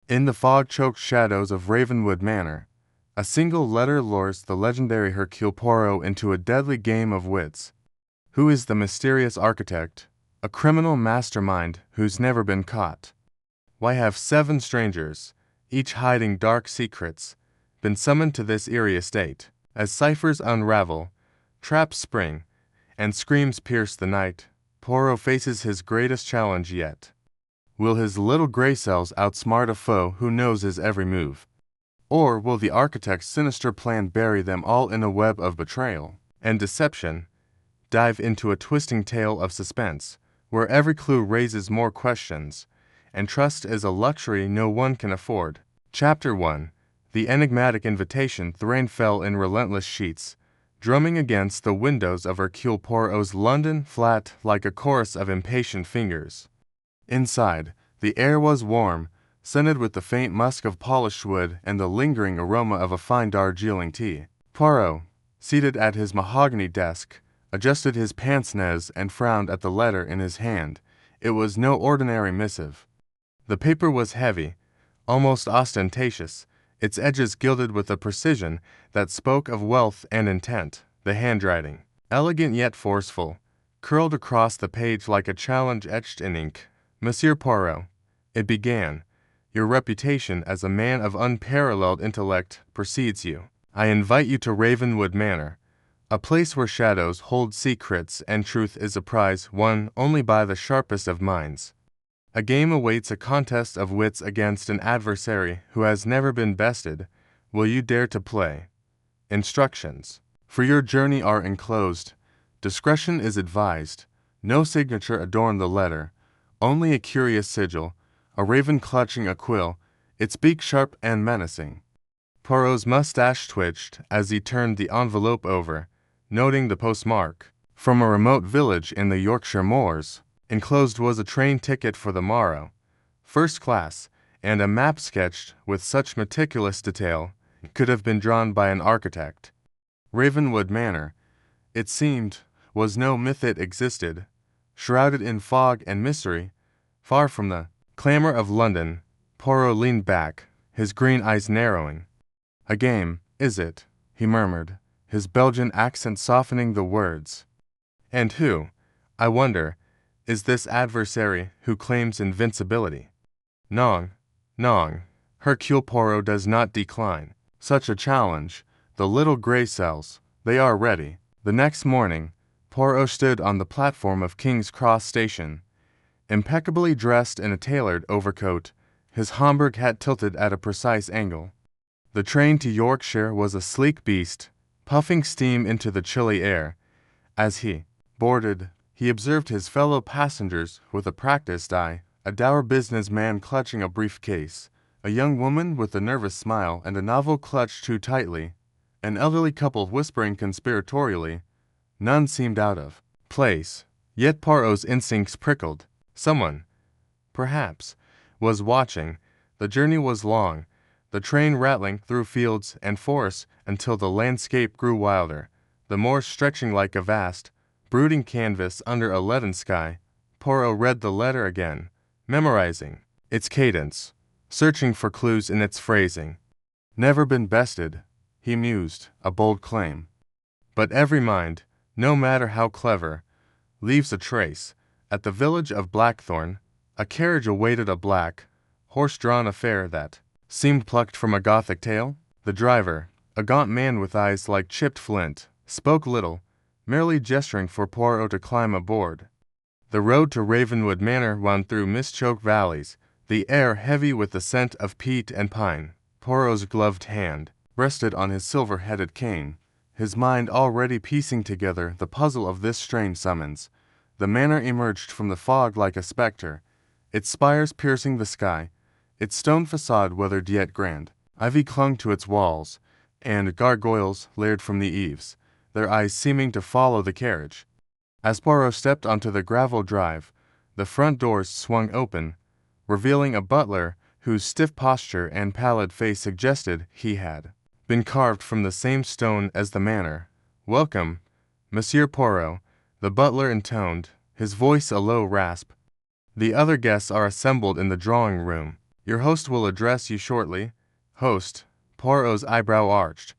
In the fog-choked shadows of Ravenwood Manor, a single letter lures the legendary Hercule Poirot into a deadly game of wits. Who is the mysterious architect, a criminal mastermind who's never been caught? Why have 7 strangers, each hiding dark secrets, been summoned to this eerie estate? As ciphers unravel, traps spring, and screams pierce the night, Poirot faces his greatest challenge yet. Will his little gray cells outsmart a foe who knows his every move? Or will the architect's sinister plan bury them all in a web of betrayal and deception, dive into a twisting tale of suspense, where every clue raises more questions, and trust is a luxury no one can afford? Chapter 1. The enigmatic invitation. The rain fell in relentless sheets, drumming against the windows of Hercule Poirot's London flat like a chorus of impatient fingers. Inside, the air was warm, scented with the faint musk of polished wood and the lingering aroma of a fine Darjeeling tea. Poirot, seated at his mahogany desk, adjusted his pince-nez and frowned at the letter in his hand. It was no ordinary missive. The paper was heavy, almost ostentatious, its edges gilded with a precision that spoke of wealth and intent. The handwriting, elegant yet forceful, curled across the page like a challenge etched in ink. Monsieur Poirot, it began, your reputation as a man of unparalleled intellect precedes you. I invite you to Ravenwood Manor, a place where shadows hold secrets and truth is a prize won only by the sharpest of minds. A game awaits, a contest of wits against an adversary who has never been bested. Will you dare to play? Instructions for your journey are enclosed. Discretion is advised. No signature adorned the letter, only a curious sigil, a raven clutching a quill, its beak sharp and menacing. Poirot's mustache twitched as he turned the envelope over, noting the postmark. From a remote village in the Yorkshire moors. Enclosed was a train ticket for the morrow, first class, and a map sketched with such meticulous detail it could have been drawn by an architect. Ravenwood Manor, it seemed, was no myth. It existed, shrouded in fog and mystery, far from the clamor of London. Poirot leaned back, his green eyes narrowing. A game, is it? He murmured, his Belgian accent softening the words. And who, I wonder, is this adversary who claims invincibility? Non, Hercule Poirot does not decline such a challenge. The little gray cells, they are ready. The next morning, Poirot stood on the platform of King's Cross Station, impeccably dressed in a tailored overcoat, his Homburg hat tilted at a precise angle. The train to Yorkshire was a sleek beast, puffing steam into the chilly air. As he boarded, he observed his fellow passengers with a practiced eye, a dour businessman clutching a briefcase, a young woman with a nervous smile and a novel clutched too tightly, an elderly couple whispering conspiratorially. None seemed out of place, yet Poirot's instincts prickled. Someone, perhaps, was watching. The journey was long, the train rattling through fields and forests until the landscape grew wilder, the moors stretching like a vast, brooding canvas under a leaden sky. Poirot read the letter again, memorizing its cadence, searching for clues in its phrasing. Never been bested, he mused, a bold claim. But every mind, no matter how clever, leaves a trace. At the village of Blackthorn, a carriage awaited a black, horse-drawn affair that seemed plucked from a Gothic tale. The driver, a gaunt man with eyes like chipped flint, spoke little, merely gesturing for Poirot to climb aboard. The road to Ravenwood Manor wound through mist-choked valleys, the air heavy with the scent of peat and pine. Poirot's gloved hand rested on his silver-headed cane, his mind already piecing together the puzzle of this strange summons. The manor emerged from the fog like a spectre, its spires piercing the sky, its stone facade weathered yet grand. Ivy clung to its walls, and gargoyles leered from the eaves, their eyes seeming to follow the carriage. As Poirot stepped onto the gravel drive, the front doors swung open, revealing a butler whose stiff posture and pallid face suggested he had been carved from the same stone as the manor. "Welcome, Monsieur Poirot," the butler intoned, his voice a low rasp. "The other guests are assembled in the drawing-room. Your host will address you shortly. Host, Poirot's eyebrow arched.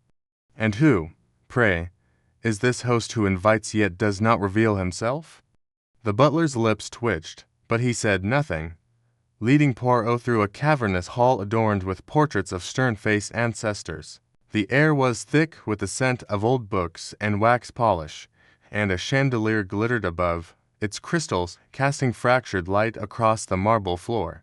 And who, pray, is this host who invites yet does not reveal himself? The butler's lips twitched, but he said nothing, leading Poirot through a cavernous hall adorned with portraits of stern-faced ancestors. The air was thick with the scent of old books and wax polish, and a chandelier glittered above, its crystals casting fractured light across the marble floor.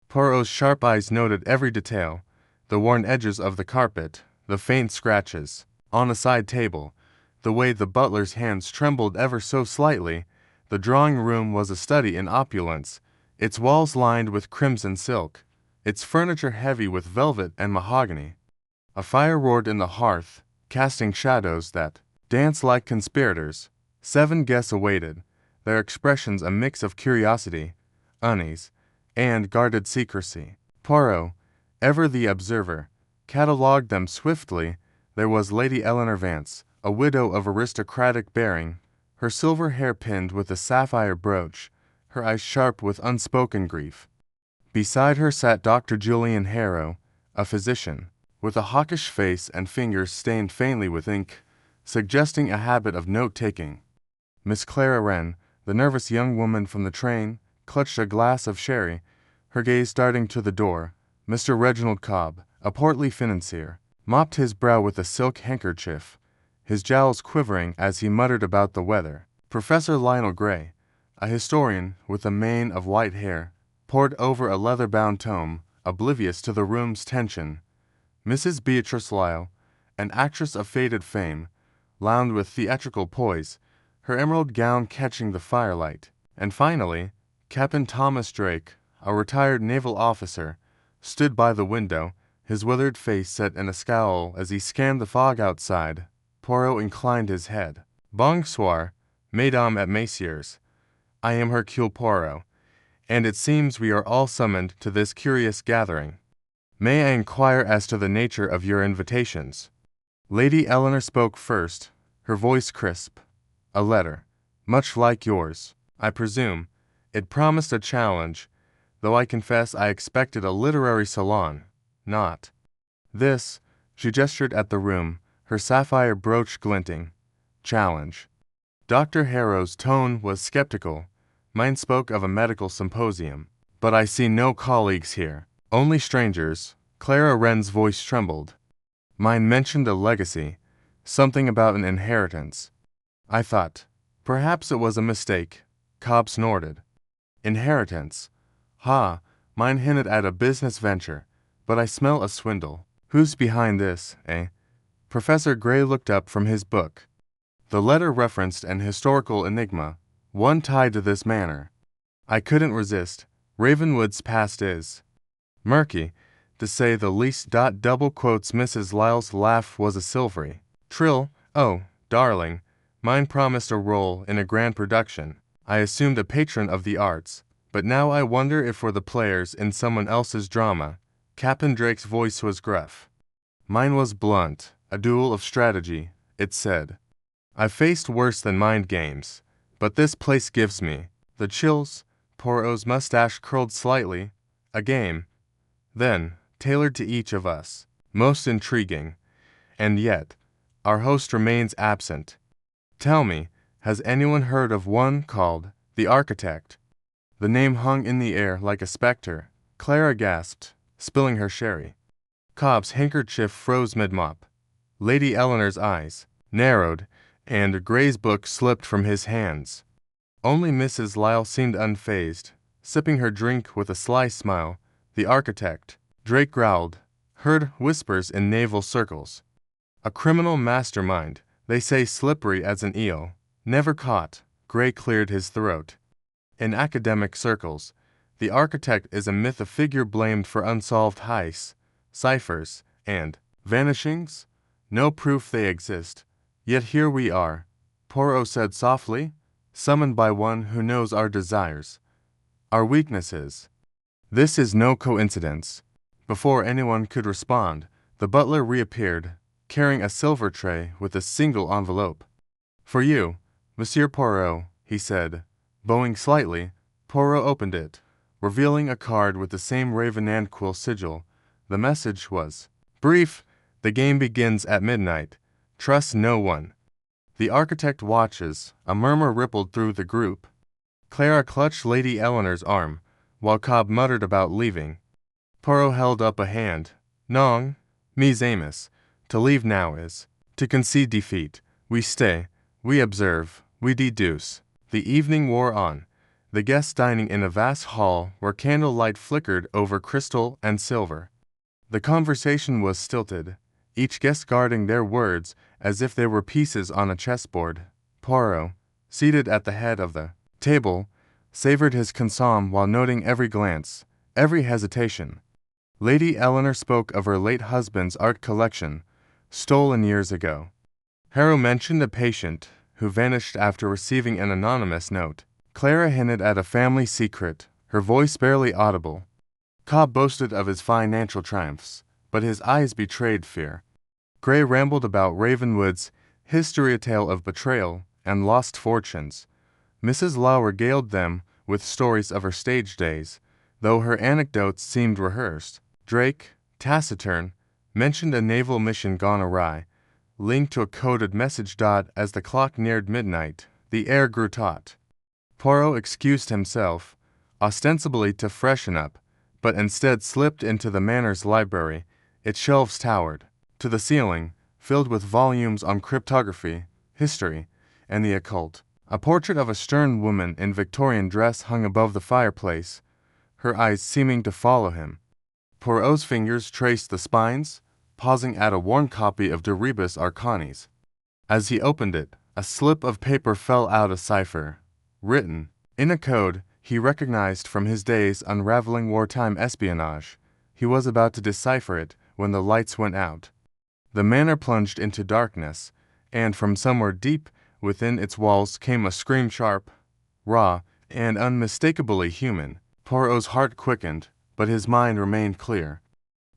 Poirot's sharp eyes noted every detail, the worn edges of the carpet, the faint scratches on a side table, the way the butler's hands trembled ever so slightly. The drawing-room was a study in opulence, its walls lined with crimson silk, its furniture heavy with velvet and mahogany. A fire roared in the hearth, casting shadows that danced like conspirators. 7 guests awaited, their expressions a mix of curiosity, unease, and guarded secrecy. Poirot, ever the observer, catalogued them swiftly. There was Lady Eleanor Vance, a widow of aristocratic bearing, her silver hair pinned with a sapphire brooch, her eyes sharp with unspoken grief. Beside her sat Dr. Julian Harrow, a physician, with a hawkish face and fingers stained faintly with ink, suggesting a habit of note-taking. Miss Clara Wren, the nervous young woman from the train, clutched a glass of sherry, her gaze darting to the door. Mr. Reginald Cobb, a portly financier, mopped his brow with a silk handkerchief, his jowls quivering as he muttered about the weather. Professor Lionel Gray, a historian with a mane of white hair, pored over a leather-bound tome, oblivious to the room's tension. Mrs. Beatrice Lyle, an actress of faded fame, lounged with theatrical poise, her emerald gown catching the firelight. And finally, Captain Thomas Drake, a retired naval officer, stood by the window, his withered face set in a scowl as he scanned the fog outside. Poirot inclined his head. Bonsoir, mesdames et messieurs. I am Hercule Poirot, and it seems we are all summoned to this curious gathering. May I inquire as to the nature of your invitations? Lady Eleanor spoke first, her voice crisp. A letter, much like yours, I presume. It promised a challenge, though I confess I expected a literary salon, not. This, she gestured at the room, her sapphire brooch glinting. Challenge. Dr. Harrow's tone was skeptical. Mine spoke of a medical symposium. But I see no colleagues here, only strangers. Clara Wren's voice trembled. Mine mentioned a legacy, something about an inheritance. I thought, perhaps it was a mistake. Cobb snorted. Inheritance. Ha, mine hinted at a business venture, but I smell a swindle. Who's behind this, eh? Professor Gray looked up from his book. The letter referenced an historical enigma, one tied to this manor. I couldn't resist. Ravenwood's past is murky, to say the least. Double quotes. Mrs. Lyle's laugh was a silvery trill. Oh, darling, mine promised a role in a grand production. I assumed a patron of the arts, but now I wonder if we're the players in someone else's drama. Captain Drake's voice was gruff. Mine was blunt, a duel of strategy, it said. I've faced worse than mind games, but this place gives me the chills. Poirot's mustache curled slightly. A game, then, tailored to each of us. Most intriguing. And yet, our host remains absent. Tell me, has anyone heard of one called the Architect? The name hung in the air like a specter. Clara gasped, spilling her sherry. Cobb's handkerchief froze mid-mop. Lady Eleanor's eyes narrowed, and Gray's book slipped from his hands. Only Mrs. Lyle seemed unfazed, sipping her drink with a sly smile. The Architect, Drake growled, heard whispers in naval circles. A criminal mastermind, they say, slippery as an eel, never caught. Gray cleared his throat. In academic circles, the Architect is a myth, a figure blamed for unsolved heists, ciphers, and vanishings. No proof they exist. Yet here we are, Poirot said softly, summoned by one who knows our desires, our weaknesses. This is no coincidence. Before anyone could respond, the butler reappeared, carrying a silver tray with a single envelope. For you, Monsieur Poirot, he said, bowing slightly. Poirot opened it. revealing a card with the same raven quill sigil. The message was brief: the game begins at midnight. Trust no one. The architect watches. A murmur rippled through the group. Clara clutched Lady Eleanor's arm, while Cobb muttered about leaving. Poirot held up a hand. Non, mes amis. To leave now is to concede defeat. We stay, we observe, we deduce. The evening wore on. The guests dining in a vast hall where candlelight flickered over crystal and silver. The conversation was stilted, each guest guarding their words as if they were pieces on a chessboard. Poirot, seated at the head of the table, savored his consomme while noting every glance, every hesitation. Lady Eleanor spoke of her late husband's art collection, stolen years ago. Harrow mentioned a patient who vanished after receiving an anonymous note. Clara hinted at a family secret, her voice barely audible. Cobb boasted of his financial triumphs, but his eyes betrayed fear. Gray rambled about Ravenwood's history, a tale of betrayal and lost fortunes. Mrs. Law regaled them with stories of her stage days, though her anecdotes seemed rehearsed. Drake, taciturn, mentioned a naval mission gone awry, linked to a coded message. As the clock neared midnight, the air grew taut. Poirot excused himself, ostensibly to freshen up, but instead slipped into the Manor's library. Its shelves towered to the ceiling, filled with volumes on cryptography, history, and the occult. A portrait of a stern woman in Victorian dress hung above the fireplace, her eyes seeming to follow him. Poirot's fingers traced the spines, pausing at a worn copy of De Rebus Arcanis. As he opened it, a slip of paper fell out, a cipher, written in a code he recognized from his days unraveling wartime espionage. He was about to decipher it when the lights went out. The Manor plunged into darkness, and from somewhere deep within its walls came a scream, sharp, raw, and unmistakably human. Poirot's heart quickened, but his mind remained clear.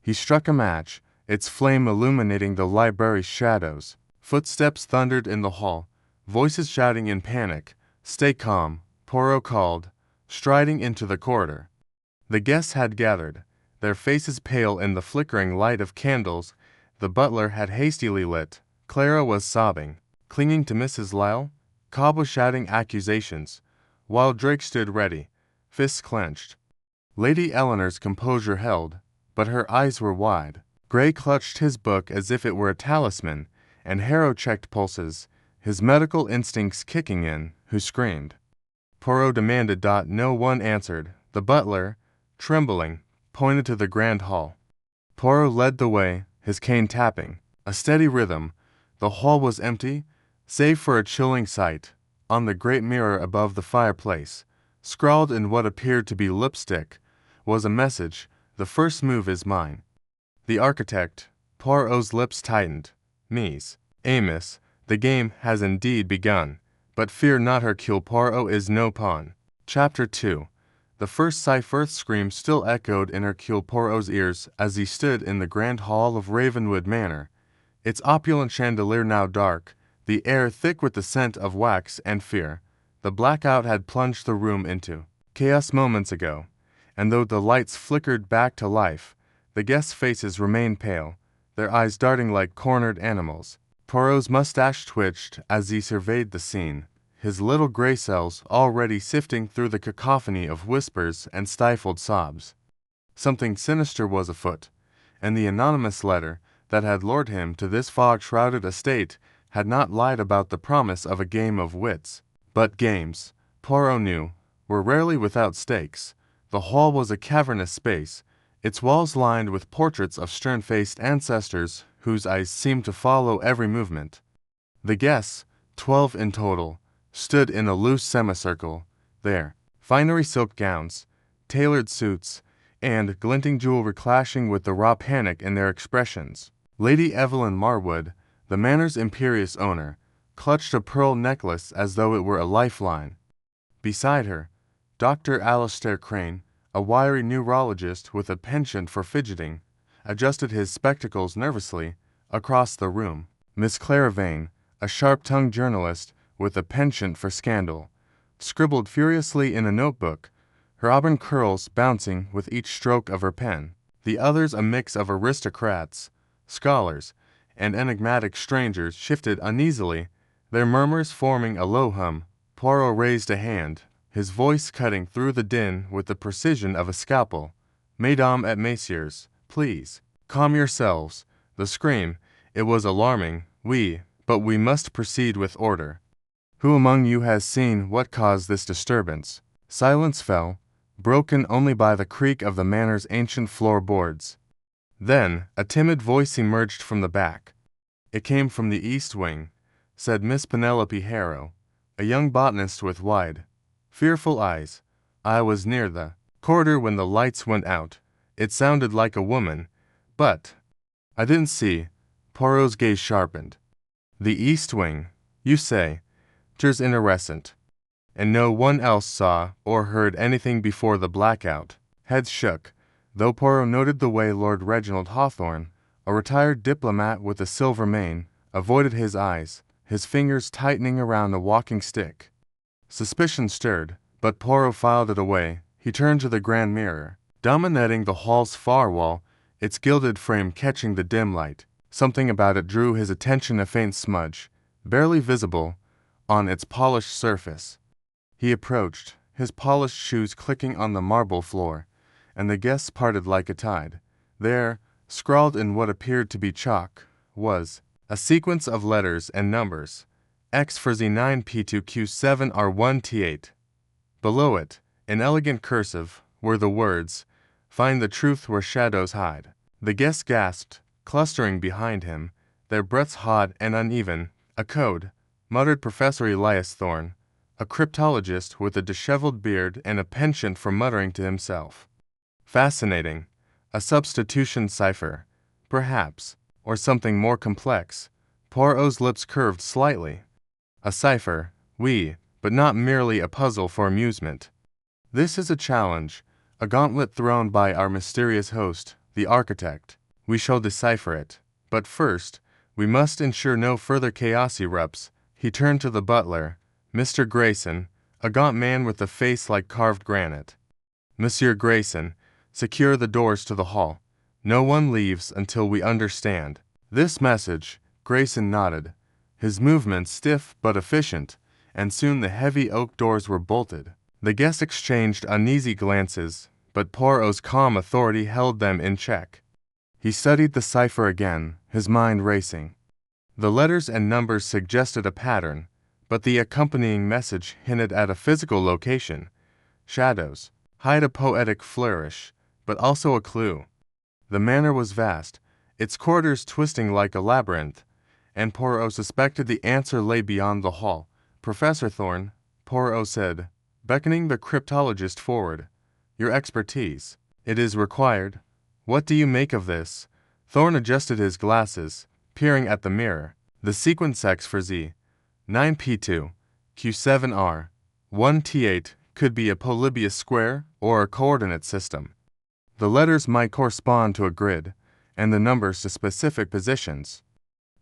He struck a match, its flame illuminating the library's shadows. Footsteps thundered in the hall, voices shouting in panic. "Stay calm," Poirot called, striding into the corridor. The guests had gathered, their faces pale in the flickering light of candles the butler had hastily lit. Clara was sobbing, clinging to Mrs. Lyle. Cobb was shouting accusations, while Drake stood ready, fists clenched. Lady Eleanor's composure held, but her eyes were wide. Gray clutched his book as if it were a talisman, and Harrow checked pulses, his medical instincts kicking in, who screamed. Poirot demanded. No one answered. The butler, trembling, pointed to the grand hall. Poirot led the way, his cane tapping a steady rhythm. The hall was empty, save for a chilling sight. On the great mirror above the fireplace, scrawled in what appeared to be lipstick, was a message: "The first move is mine." The architect, Poirot's lips tightened. "Mes amis, the game has indeed begun, but fear not, Hercule Poirot is no pawn." Chapter 2. The first cipher scream still echoed in Hercule Poirot's ears as he stood in the grand hall of Ravenwood Manor, its opulent chandelier now dark, the air thick with the scent of wax and fear. The blackout had plunged the room into chaos moments ago, and though the lights flickered back to life, the guests' faces remained pale, their eyes darting like cornered animals. Poirot's mustache twitched as he surveyed the scene, his little gray cells already sifting through the cacophony of whispers and stifled sobs. Something sinister was afoot, and the anonymous letter that had lured him to this fog-shrouded estate had not lied about the promise of a game of wits. But games, Poirot knew, were rarely without stakes. The hall was a cavernous space, its walls lined with portraits of stern-faced ancestors whose eyes seemed to follow every movement. The guests, 12 in total, stood in a loose semicircle, their finery silk gowns, tailored suits, and glinting jewelry clashing with the raw panic in their expressions. Lady Evelyn Marwood, the Manor's imperious owner, clutched a pearl necklace as though it were a lifeline. Beside her, Dr. Alistair Crane, a wiry neurologist with a penchant for fidgeting, adjusted his spectacles nervously across the room. Miss Clara Vane, a sharp-tongued journalist with a penchant for scandal, scribbled furiously in a notebook, her auburn curls bouncing with each stroke of her pen. The others, a mix of aristocrats, scholars, and enigmatic strangers, shifted uneasily, their murmurs forming a low hum. Poirot raised a hand, his voice cutting through the din with the precision of a scalpel. "Mesdames et messieurs, please, calm yourselves." The scream, it was alarming, but we must proceed with order. Who among you has seen what caused this disturbance? Silence fell, broken only by the creak of the manor's ancient floorboards. Then, a timid voice emerged from the back. "It came from the east wing," said Miss Penelope Harrow, a young botanist with wide, fearful eyes. "I was near the corridor when the lights went out. It sounded like a woman, but I didn't see." Poirot's gaze sharpened. "The east wing, you say? 'Tis interesting. And no one else saw or heard anything before the blackout?" Heads shook, though Poirot noted the way Lord Reginald Hawthorne, a retired diplomat with a silver mane, avoided his eyes, his fingers tightening around a walking stick. Suspicion stirred, but Poirot filed it away. He turned to the grand mirror, dominating the hall's far wall, its gilded frame catching the dim light. Something about it drew his attention, a faint smudge, barely visible, on its polished surface. He approached, his polished shoes clicking on the marble floor, and the guests parted like a tide. There, scrawled in what appeared to be chalk, was a sequence of letters and numbers. X for Z9P2Q7R1T8. Below it, in elegant cursive, were the words, "Find the truth where shadows hide." The guests gasped, clustering behind him, their breaths hot and uneven. "A code," muttered Professor Elias Thorne, a cryptologist with a disheveled beard and a penchant for muttering to himself. "Fascinating. A substitution cipher, perhaps, or something more complex." Poirot's lips curved slightly. "A cipher, but not merely a puzzle for amusement. This is a challenge, a gauntlet thrown by our mysterious host, the architect. We shall decipher it. But first, we must ensure no further chaos erupts." He turned to the butler, Mr. Grayson, a gaunt man with a face like carved granite. "Monsieur Grayson, secure the doors to the hall. No one leaves until we understand." This message, Grayson nodded, his movements stiff but efficient, and soon the heavy oak doors were bolted. The guests exchanged uneasy glances, but Poirot's calm authority held them in check. He studied the cipher again, his mind racing. The letters and numbers suggested a pattern, but the accompanying message hinted at a physical location. Shadows hide a poetic flourish, but also a clue. The manor was vast, its corridors twisting like a labyrinth, and Poirot suspected the answer lay beyond the hall. "Professor Thorne," Poirot said, beckoning the cryptologist forward, "your expertise. It is required. What do you make of this?" Thorne adjusted his glasses, peering at the mirror. "The sequence X for Z, 9P2, Q7R, 1T8 could be a Polybius square or a coordinate system. The letters might correspond to a grid, and the numbers to specific positions."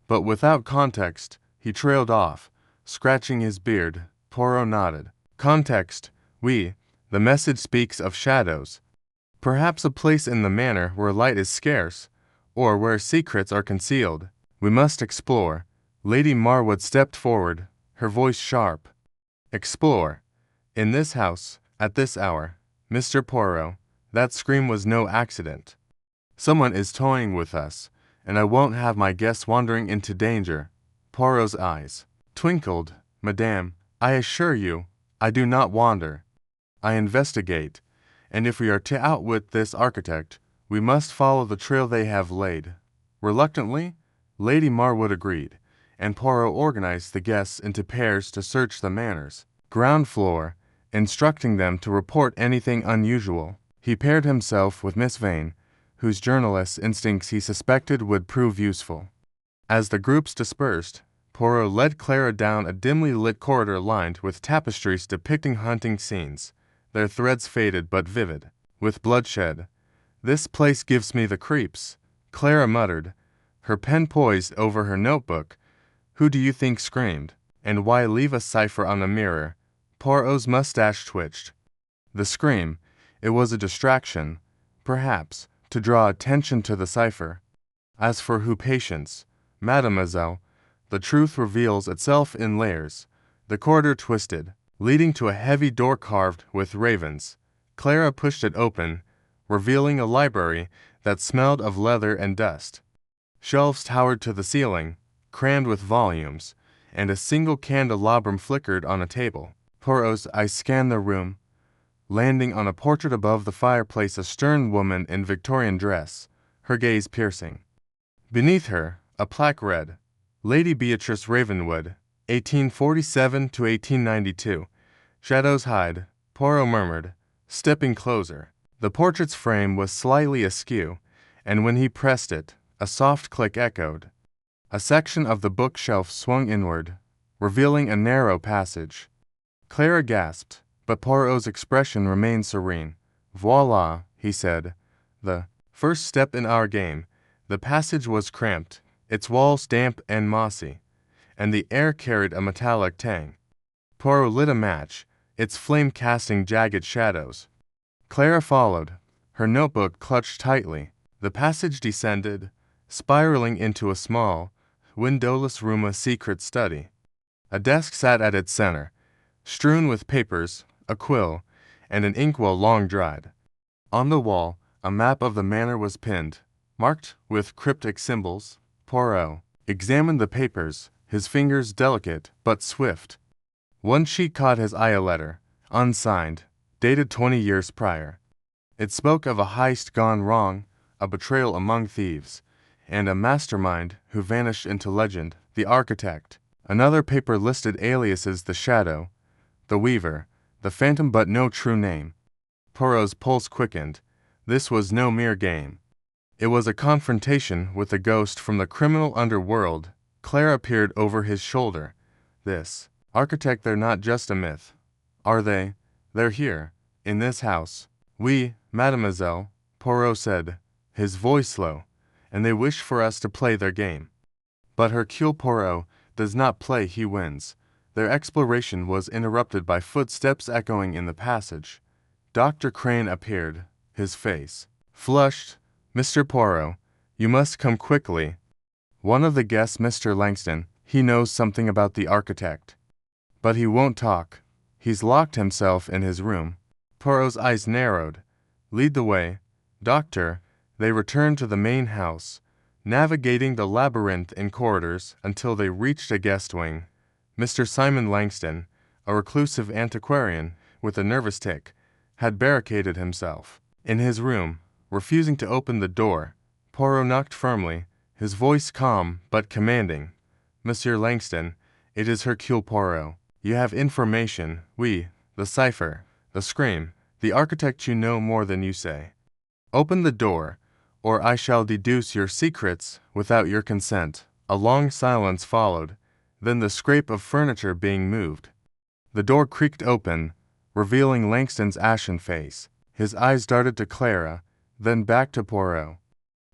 But without context, he trailed off, scratching his beard. Poirot nodded. "Context, the message speaks of shadows. Perhaps a place in the manor where light is scarce, or where secrets are concealed. We must explore." Lady Marwood stepped forward, her voice sharp. "Explore? In this house, at this hour? Mr. Poirot, that scream was no accident. Someone is toying with us, and I won't have my guests wandering into danger." Poirot's eyes twinkled. "Madame, I assure you, I do not wander. I investigate, and if we are to outwit this architect, we must follow the trail they have laid." Reluctantly, Lady Marwood agreed, and Poirot organized the guests into pairs to search the manor's ground floor, instructing them to report anything unusual. He paired himself with Miss Vane, whose journalist's instincts he suspected would prove useful. As the groups dispersed, Poirot led Clara down a dimly lit corridor lined with tapestries depicting hunting scenes, their threads faded but vivid with bloodshed. "This place gives me the creeps," Clara muttered, her pen poised over her notebook. "Who do you think screamed? And why leave a cipher on a mirror?" Poirot's mustache twitched. "The scream, It was a distraction, perhaps, to draw attention to the cipher. As for who patience, mademoiselle, the truth reveals itself in layers. The corridor twisted, leading to a heavy door carved with ravens. Clara pushed it open, revealing a library that smelled of leather and dust. Shelves towered to the ceiling, crammed with volumes, and a single candelabrum flickered on a table. Poirot's eyes scanned the room, landing on a portrait above the fireplace, a stern woman in Victorian dress, her gaze piercing. Beneath her, a plaque read, Lady Beatrice Ravenwood, 1847 to 1892. Shadows hide, Poirot murmured, stepping closer. The portrait's frame was slightly askew, and when he pressed it, a soft click echoed. A section of the bookshelf swung inward, revealing a narrow passage. Clara gasped, but Poirot's expression remained serene. Voila, he said. The first step in our game. The passage was cramped, its walls damp and mossy, and the air carried a metallic tang. Poirot lit a match, its flame casting jagged shadows. Clara followed, her notebook clutched tightly. The passage descended, spiraling into a small, windowless room, a secret study. A desk sat at its center, strewn with papers, a quill, and an inkwell long dried. On the wall, a map of the manor was pinned, marked with cryptic symbols. Poirot examined the papers, his fingers delicate but swift. One sheet caught his eye, a letter, unsigned, dated 20 years prior. It spoke of a heist gone wrong, a betrayal among thieves, and a mastermind who vanished into legend, the architect. Another paper listed aliases: the Shadow, the Weaver, the Phantom, but no true name. Poirot's pulse quickened. This was no mere game. It was a confrontation with a ghost from the criminal underworld. Clara peered over his shoulder. This architect, they're not just a myth, are they? They're here, in this house. Oui, mademoiselle, Poirot said, his voice low, and they wish for us to play their game. But Hercule Poirot does not play, he wins. Their exploration was interrupted by footsteps echoing in the passage. Dr. Crane appeared, his face flushed. Mr. Poirot, you must come quickly. One of the guests, Mr. Langston, he knows something about the architect. But he won't talk. He's locked himself in his room. Poirot's eyes narrowed. Lead the way, Doctor. They returned to the main house, navigating the labyrinth in corridors until they reached a guest wing. Mr. Simon Langston, a reclusive antiquarian with a nervous tic, had barricaded himself in his room, refusing to open the door. Poirot knocked firmly, his voice calm but commanding. Monsieur Langston, it is Hercule Poirot. You have information, oui, the cipher, the scream, the architect. You know more than you say. Open the door, or I shall deduce your secrets without your consent. A long silence followed, then the scrape of furniture being moved. The door creaked open, revealing Langston's ashen face. His eyes darted to Clara, then back to Poirot.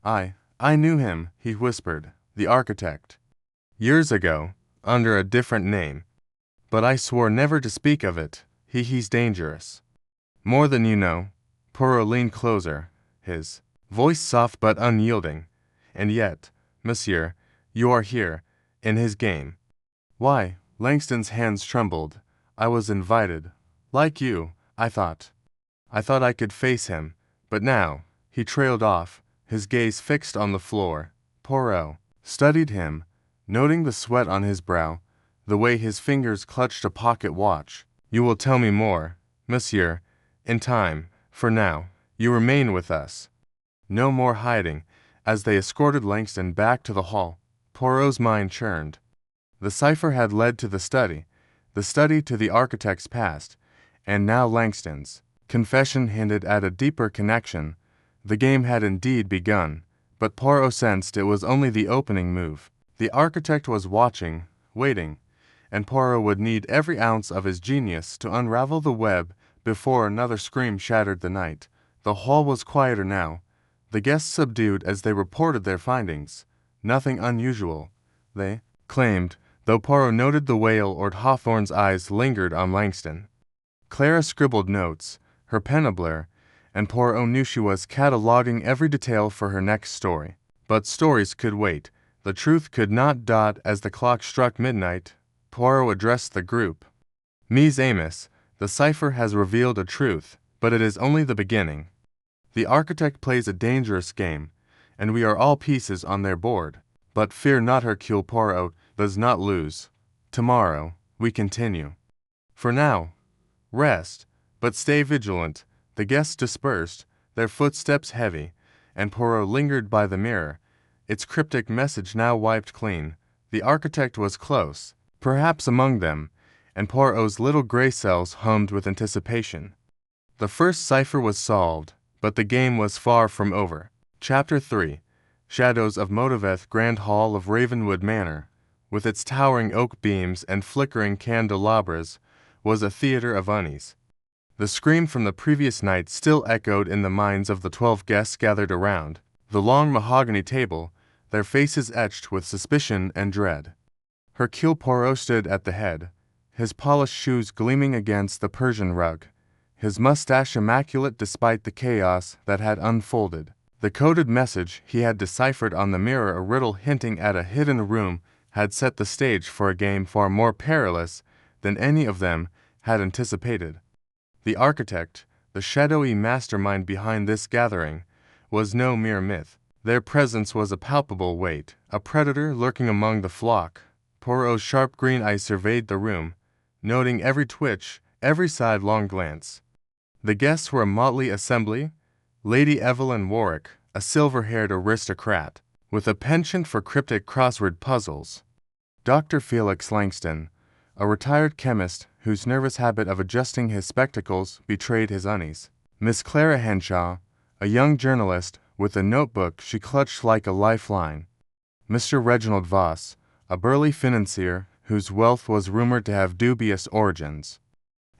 I knew him, he whispered, the architect. Years ago, under a different name. But I swore never to speak of it. He's dangerous. More than you know. Poirot leaned closer, his voice soft but unyielding. And yet, monsieur, you are here, in his game. Why? Langston's hands trembled. I was invited. Like you, I thought. I thought I could face him, but now, he trailed off, his gaze fixed on the floor. Poirot studied him, noting the sweat on his brow, the way his fingers clutched a pocket watch. You will tell me more, monsieur, in time. For now, you remain with us. No more hiding. As they escorted Langston back to the hall, Poirot's mind churned. The cipher had led to the study to the architect's past, and now Langston's confession hinted at a deeper connection. The game had indeed begun, but Poirot sensed it was only the opening move. The architect was watching, waiting, and Poirot would need every ounce of his genius to unravel the web before another scream shattered the night. The hall was quieter now, the guests subdued as they reported their findings. Nothing unusual, they claimed, though Poirot noted the way Lord Hawthorne's eyes lingered on Langston. Clara scribbled notes, her pen a blur, and Poirot knew she was cataloging every detail for her next story. But stories could wait. The truth could not. As the clock struck midnight, Poirot addressed the group. Ms. Amos, the cipher has revealed a truth, but it is only the beginning. The architect plays a dangerous game, and we are all pieces on their board. But fear not, Hercule Poirot does not lose. Tomorrow, we continue. For now, rest, but stay vigilant. The guests dispersed, their footsteps heavy, and Poirot lingered by the mirror, its cryptic message now wiped clean. The architect was close, perhaps among them, and Poirot's little gray cells hummed with anticipation. The first cipher was solved, but the game was far from over. Chapter 3. Shadows of Motiveth. Grand Hall of Ravenwood Manor, with its towering oak beams and flickering candelabras, was a theater of unease. The scream from the previous night still echoed in the minds of the 12 guests gathered around the long mahogany table, their faces etched with suspicion and dread. Hercule Poirot stood at the head, his polished shoes gleaming against the Persian rug, his mustache immaculate despite the chaos that had unfolded. The coded message he had deciphered on the mirror, a riddle hinting at a hidden room, had set the stage for a game far more perilous than any of them had anticipated. The architect, the shadowy mastermind behind this gathering, was no mere myth. Their presence was a palpable weight, a predator lurking among the flock. Poirot's sharp green eyes surveyed the room, noting every twitch, every sidelong glance. The guests were a motley assembly. Lady Evelyn Warwick, a silver-haired aristocrat, with a penchant for cryptic crossword puzzles. Dr. Felix Langston, a retired chemist whose nervous habit of adjusting his spectacles betrayed his unease. Miss Clara Henshaw, a young journalist with a notebook she clutched like a lifeline. Mr. Reginald Voss, a burly financier whose wealth was rumored to have dubious origins.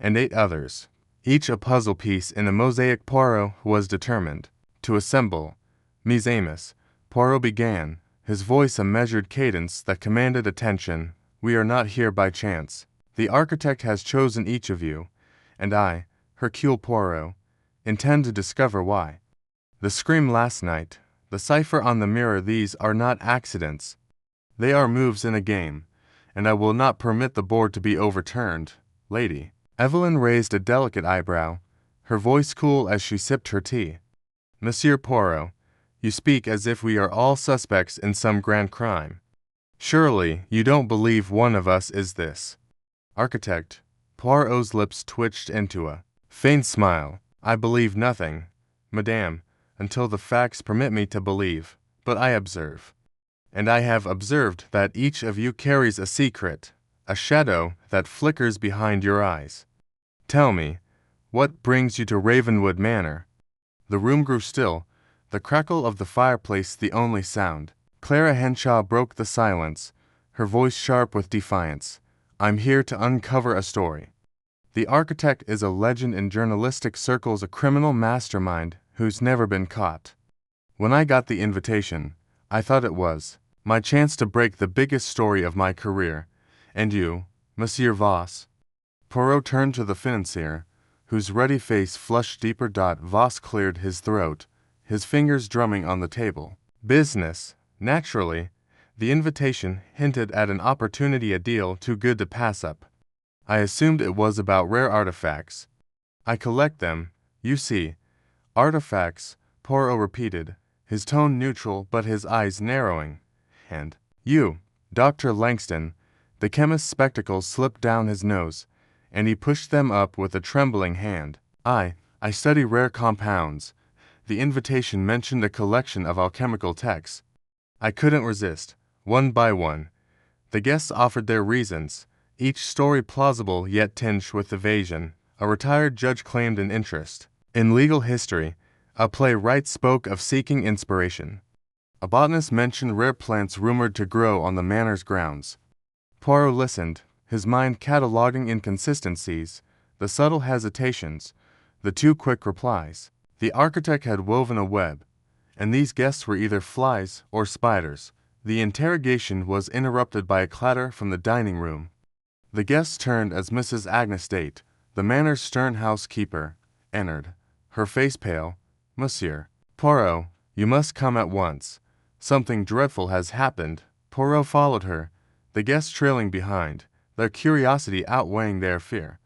And 8 others, each a puzzle piece in a mosaic Poirot was determined to assemble. Ms. Amos, Poirot began, his voice a measured cadence that commanded attention. We are not here by chance. The architect has chosen each of you, and I, Hercule Poirot, intend to discover why. The scream last night, the cipher on the mirror, these are not accidents. They are moves in a game, and I will not permit the board to be overturned. Lady Evelyn raised a delicate eyebrow, her voice cool as she sipped her tea. Monsieur Poirot, you speak as if we are all suspects in some grand crime. Surely you don't believe one of us is this. Architect, Poirot's lips twitched into a faint smile. I believe nothing, madame, until the facts permit me to believe, but I observe. And I have observed that each of you carries a secret, a shadow that flickers behind your eyes. Tell me, what brings you to Ravenwood Manor? The room grew still, the crackle of the fireplace the only sound. Clara Henshaw broke the silence, her voice sharp with defiance. I'm here to uncover a story. The architect is a legend in journalistic circles, a criminal mastermind who's never been caught. When I got the invitation, I thought it was my chance to break the biggest story of my career. And you, Monsieur Voss? Poirot turned to the financier, whose ruddy face flushed deeper. Voss cleared his throat, his fingers drumming on the table. Business, naturally. The invitation hinted at an opportunity, a deal too good to pass up. I assumed it was about rare artifacts. I collect them, you see. Artifacts, Poirot repeated, his tone neutral but his eyes narrowing. And you, Dr. Langston. The chemist's spectacles slipped down his nose, and he pushed them up with a trembling hand. I study rare compounds. The invitation mentioned a collection of alchemical texts. I couldn't resist. One by one, the guests offered their reasons, each story plausible yet tinged with evasion. A retired judge claimed an interest in legal history. A playwright spoke of seeking inspiration. A botanist mentioned rare plants rumored to grow on the manor's grounds. Poirot listened, his mind cataloging inconsistencies, the subtle hesitations, the too quick replies. The architect had woven a web, and these guests were either flies or spiders. The interrogation was interrupted by a clatter from the dining room. The guests turned as Mrs. Agnes Date, the manor's stern housekeeper, entered, her face pale. "Monsieur Poirot, you must come at once. Something dreadful has happened." Poirot followed her, the guests trailing behind, their curiosity outweighing their fear.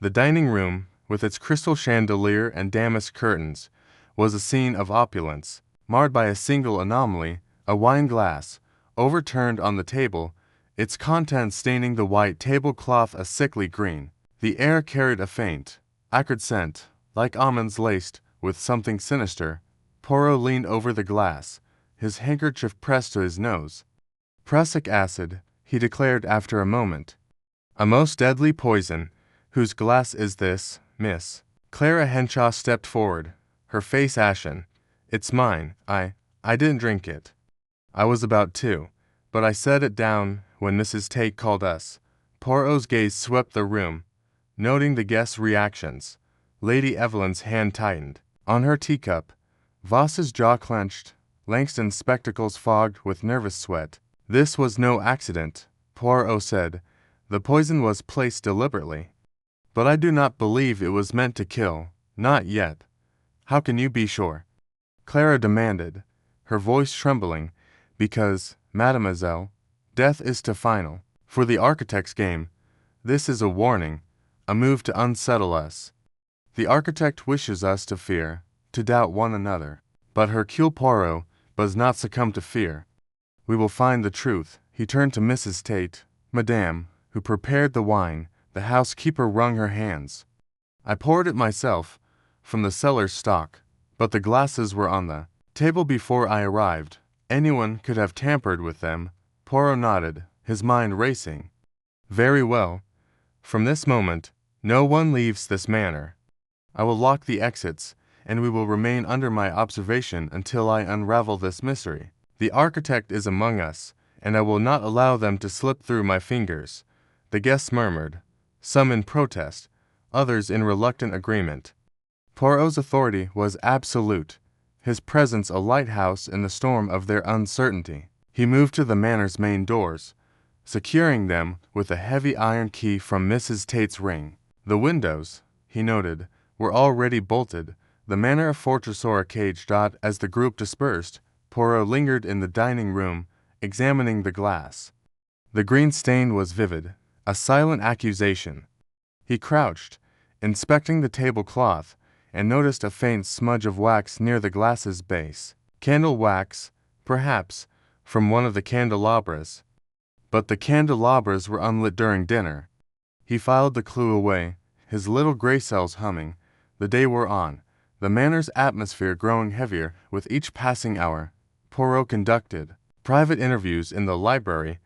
The dining room, with its crystal chandelier and damask curtains, was a scene of opulence, marred by a single anomaly, a wine glass, overturned on the table, its contents staining the white tablecloth a sickly green. The air carried a faint, acrid scent, like almonds laced with something sinister. Poirot leaned over the glass, his handkerchief pressed to his nose. "Prussic acid," he declared after a moment. "A most deadly poison. Whose glass is this, miss?" Clara Henshaw stepped forward, her face ashen. "It's mine. I didn't drink it. I was about to, but I set it down when Mrs. Tate called us." Poirot's gaze swept the room, noting the guests' reactions. Lady Evelyn's hand tightened on her teacup. Voss's jaw clenched, Langston's spectacles fogged with nervous sweat. "This was no accident," Poirot said. "The poison was placed deliberately. But I do not believe it was meant to kill, not yet." "How can you be sure?" Clara demanded, her voice trembling. "Because, mademoiselle, death is too final. For the architect's game, this is a warning, a move to unsettle us. The architect wishes us to fear, to doubt one another. But Hercule Poirot does not succumb to fear. We will find the truth." He turned to Mrs. Tate. "Madame, who prepared the wine?" The housekeeper wrung her hands. "I poured it myself, from the cellar stock, but the glasses were on the table before I arrived. Anyone could have tampered with them." Poirot nodded, his mind racing. "Very well. From this moment, no one leaves this manor. I will lock the exits, and we will remain under my observation until I unravel this mystery. The architect is among us, and I will not allow them to slip through my fingers." The guests murmured, some in protest, others in reluctant agreement. Poirot's authority was absolute, his presence a lighthouse in the storm of their uncertainty. He moved to the manor's main doors, securing them with a heavy iron key from Mrs. Tate's ring. The windows, he noted, were already bolted, the manor of Fortressor a cage. As the group dispersed, Poirot lingered in the dining room, examining the glass. The green stain was vivid, a silent accusation. He crouched, inspecting the tablecloth, and noticed a faint smudge of wax near the glass's base. Candle wax, perhaps, from one of the candelabras. But the candelabras were unlit during dinner. He filed the clue away, his little gray cells humming. The day wore on, the manor's atmosphere growing heavier with each passing hour. Poirot conducted private interviews in the library,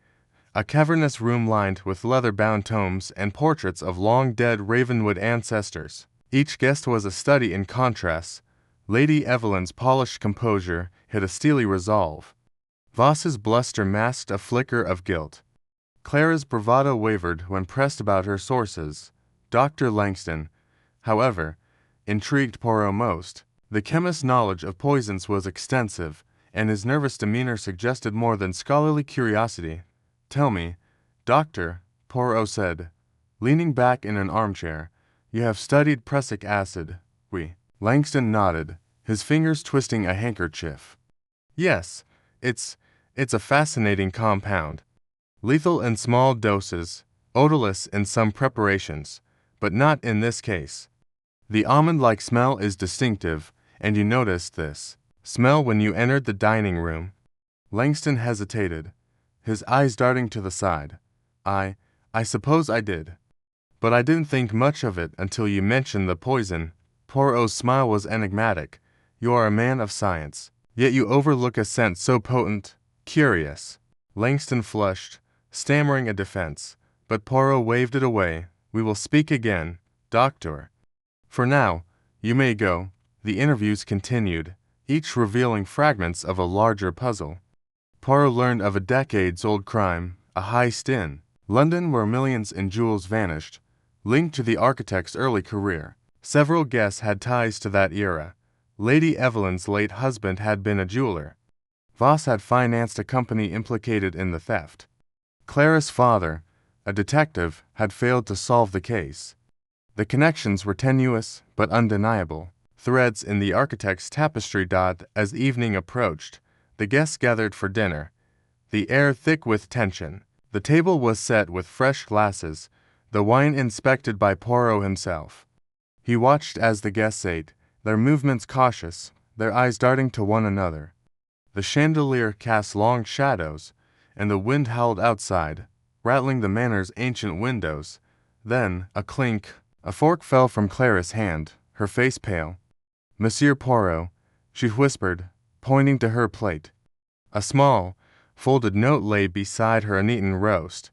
a cavernous room lined with leather-bound tomes and portraits of long-dead Ravenwood ancestors. Each guest was a study in contrasts. Lady Evelyn's polished composure hid a steely resolve. Voss's bluster masked a flicker of guilt. Clara's bravado wavered when pressed about her sources. Dr. Langston, however, intrigued Poirot most. The chemist's knowledge of poisons was extensive, and his nervous demeanor suggested more than scholarly curiosity. "Tell me, doctor," Poirot said, leaning back in an armchair, "you have studied prussic acid?" "Oui." Langston nodded, his fingers twisting a handkerchief. "Yes, it's a fascinating compound. Lethal in small doses, odorless in some preparations, but not in this case. The almond-like smell is distinctive, and you noticed this smell when you entered the dining room." Langston hesitated, his eyes darting to the side. I suppose I did. But I didn't think much of it until you mentioned the poison." Poirot's smile was enigmatic. "You are a man of science, yet you overlook a scent so potent. Curious." Langston flushed, stammering a defense, but Poirot waved it away. "We will speak again, doctor. For now, you may go." The interviews continued, each revealing fragments of a larger puzzle. Poirot learned of a decades-old crime, a heist in London where millions in jewels vanished, linked to the architect's early career. Several guests had ties to that era. Lady Evelyn's late husband had been a jeweler. Voss had financed a company implicated in the theft. Clara's father, a detective, had failed to solve the case. The connections were tenuous but undeniable. threads in the architect's tapestry. As evening approached, the guests gathered for dinner, the air thick with tension. The table was set with fresh glasses, the wine inspected by Poirot himself. He watched as the guests ate, their movements cautious, their eyes darting to one another. The chandelier cast long shadows, and the wind howled outside, rattling the manor's ancient windows. Then, a clink, a fork fell from Clara's hand, her face pale. "Monsieur Poirot," she whispered, pointing to her plate. A small, folded note lay beside her uneaten roast.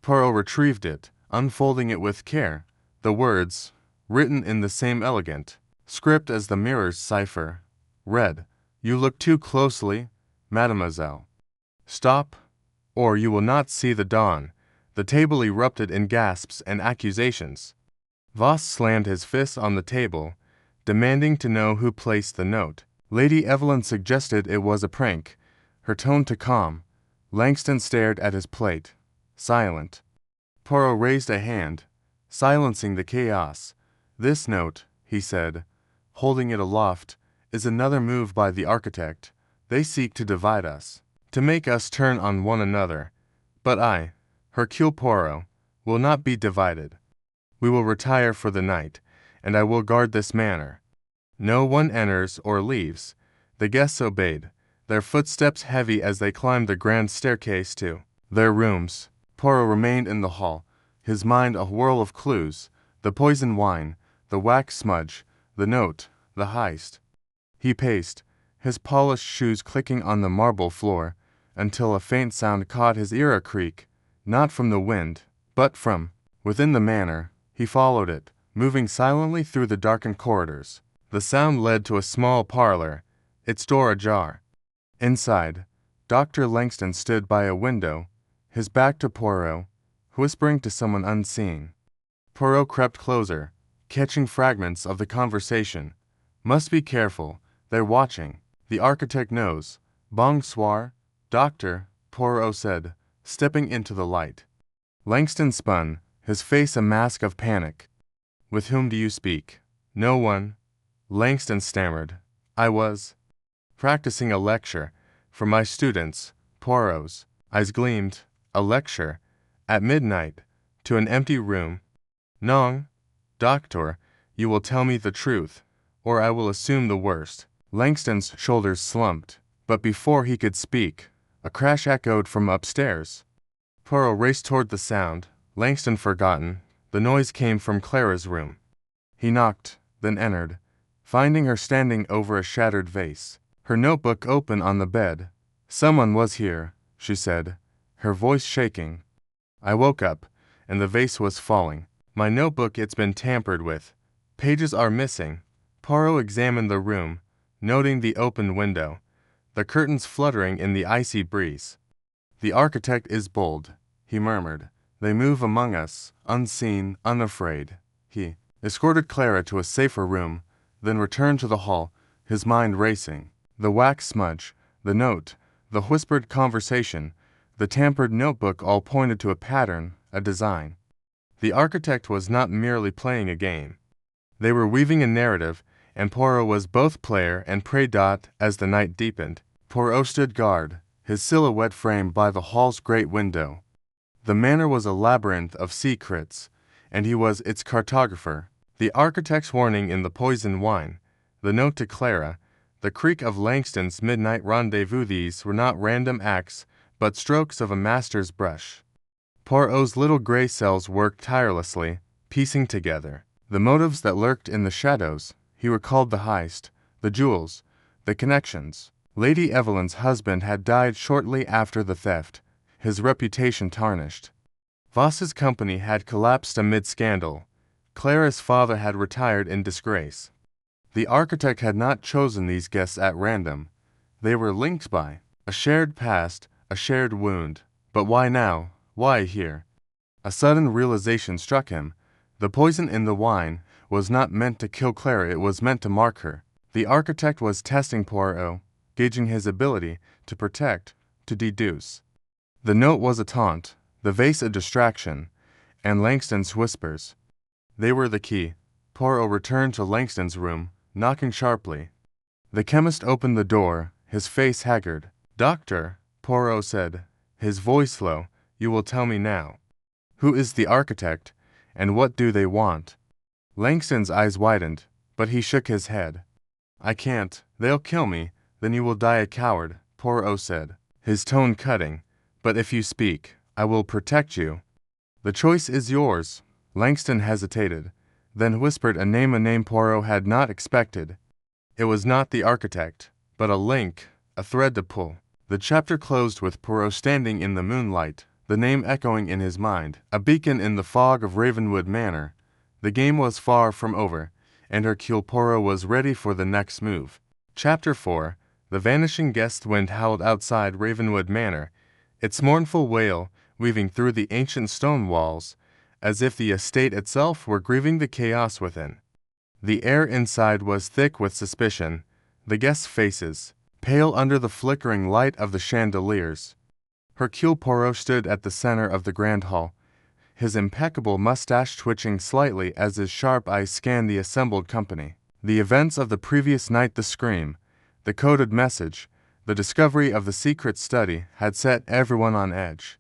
Poirot retrieved it, unfolding it with care. The words, written in the same elegant script as the mirror's cipher, read, "You look too closely, mademoiselle. Stop, or you will not see the dawn." The table erupted in gasps and accusations. Voss slammed his fists on the table, demanding to know who placed the note. Lady Evelyn suggested it was a prank, her tone too calm. Langston stared at his plate, silent. Poirot raised a hand, silencing the chaos. "This note," he said, holding it aloft, "is another move by the architect. They seek to divide us, to make us turn on one another. But I, Hercule Poirot, will not be divided. We will retire for the night, and I will guard this manor. No one enters or leaves." The guests obeyed, their footsteps heavy as they climbed the grand staircase to their rooms. Poirot remained in the hall, his mind a whirl of clues: the poisoned wine, the wax smudge, the note, the heist. He paced, his polished shoes clicking on the marble floor, until a faint sound caught his ear, a creak, not from the wind, but from within the manor. He followed it, moving silently through the darkened corridors. The sound led to a small parlor, its door ajar. Inside, Dr. Langston stood by a window, his back to Poirot, whispering to someone unseen. Poirot crept closer, catching fragments of the conversation. "Must be careful, they're watching. The architect knows." "Bonsoir, doctor," Poirot said, stepping into the light. Langston spun, his face a mask of panic. "With whom do you speak?" "No one," Langston stammered. "I was practicing a lecture for my students." Poirot's eyes gleamed. "A lecture? At midnight? To an empty room?" "Non, doctor, you will tell me the truth, or I will assume the worst." Langston's shoulders slumped, but before he could speak, a crash echoed from upstairs. Poirot raced toward the sound, Langston forgotten. The noise came from Clara's room. He knocked, then entered, finding her standing over a shattered vase, her notebook open on the bed. "Someone was here," she said, her voice shaking. "I woke up, and the vase was falling. My notebook, it's been tampered with. Pages are missing." Poirot examined the room, noting the open window, the curtains fluttering in the icy breeze. "The architect is bold," he murmured. "They move among us, unseen, unafraid." He escorted Clara to a safer room, then returned to the hall, his mind racing. The wax smudge, the note, the whispered conversation, the tampered notebook all pointed to a pattern, a design. The architect was not merely playing a game. They were weaving a narrative, and Poirot was both player and prey. As the night deepened, Poirot stood guard, his silhouette framed by the hall's great window. The manor was a labyrinth of secrets, and he was its cartographer. The architect's warning in the poisoned wine, the note to Clara, the creak of Langston's midnight rendezvous, these were not random acts, but strokes of a master's brush. Poirot's little gray cells worked tirelessly, piecing together the motives that lurked in the shadows. He recalled the heist, the jewels, the connections. Lady Evelyn's husband had died shortly after the theft, his reputation tarnished. Voss's company had collapsed amid scandal. Clara's father had retired in disgrace. The architect had not chosen these guests at random. They were linked by a shared past, a shared wound. But why now? Why here? A sudden realization struck him. The poison in the wine was not meant to kill Clara, it was meant to mark her. The architect was testing Poirot, gauging his ability to protect, to deduce. The note was a taunt, the vase a distraction, and Langston's whispers. They were the key. Poirot returned to Langston's room, knocking sharply. The chemist opened the door, his face haggard. "Doctor," Poirot said, his voice low, "you will tell me now. Who is the architect, and what do they want?" Langston's eyes widened, but he shook his head. "I can't. They'll kill me. Then you will die a coward," Poirot said, his tone cutting. "But if you speak, I will protect you." "The choice is yours." Langston hesitated, then whispered a name Poirot had not expected. It was not the architect, but a link, a thread to pull. The chapter closed with Poirot standing in the moonlight, the name echoing in his mind, a beacon in the fog of Ravenwood Manor. The game was far from over, and Hercule Poirot was ready for the next move. Chapter 4. The vanishing guest. Wind howled outside Ravenwood Manor, its mournful wail weaving through the ancient stone walls, as if the estate itself were grieving the chaos within. The air inside was thick with suspicion, the guests' faces pale under the flickering light of the chandeliers. Hercule Poirot stood at the center of the grand hall, his impeccable mustache twitching slightly as his sharp eyes scanned the assembled company. The events of the previous night, the scream, the coded message, the discovery of the secret study had set everyone on edge.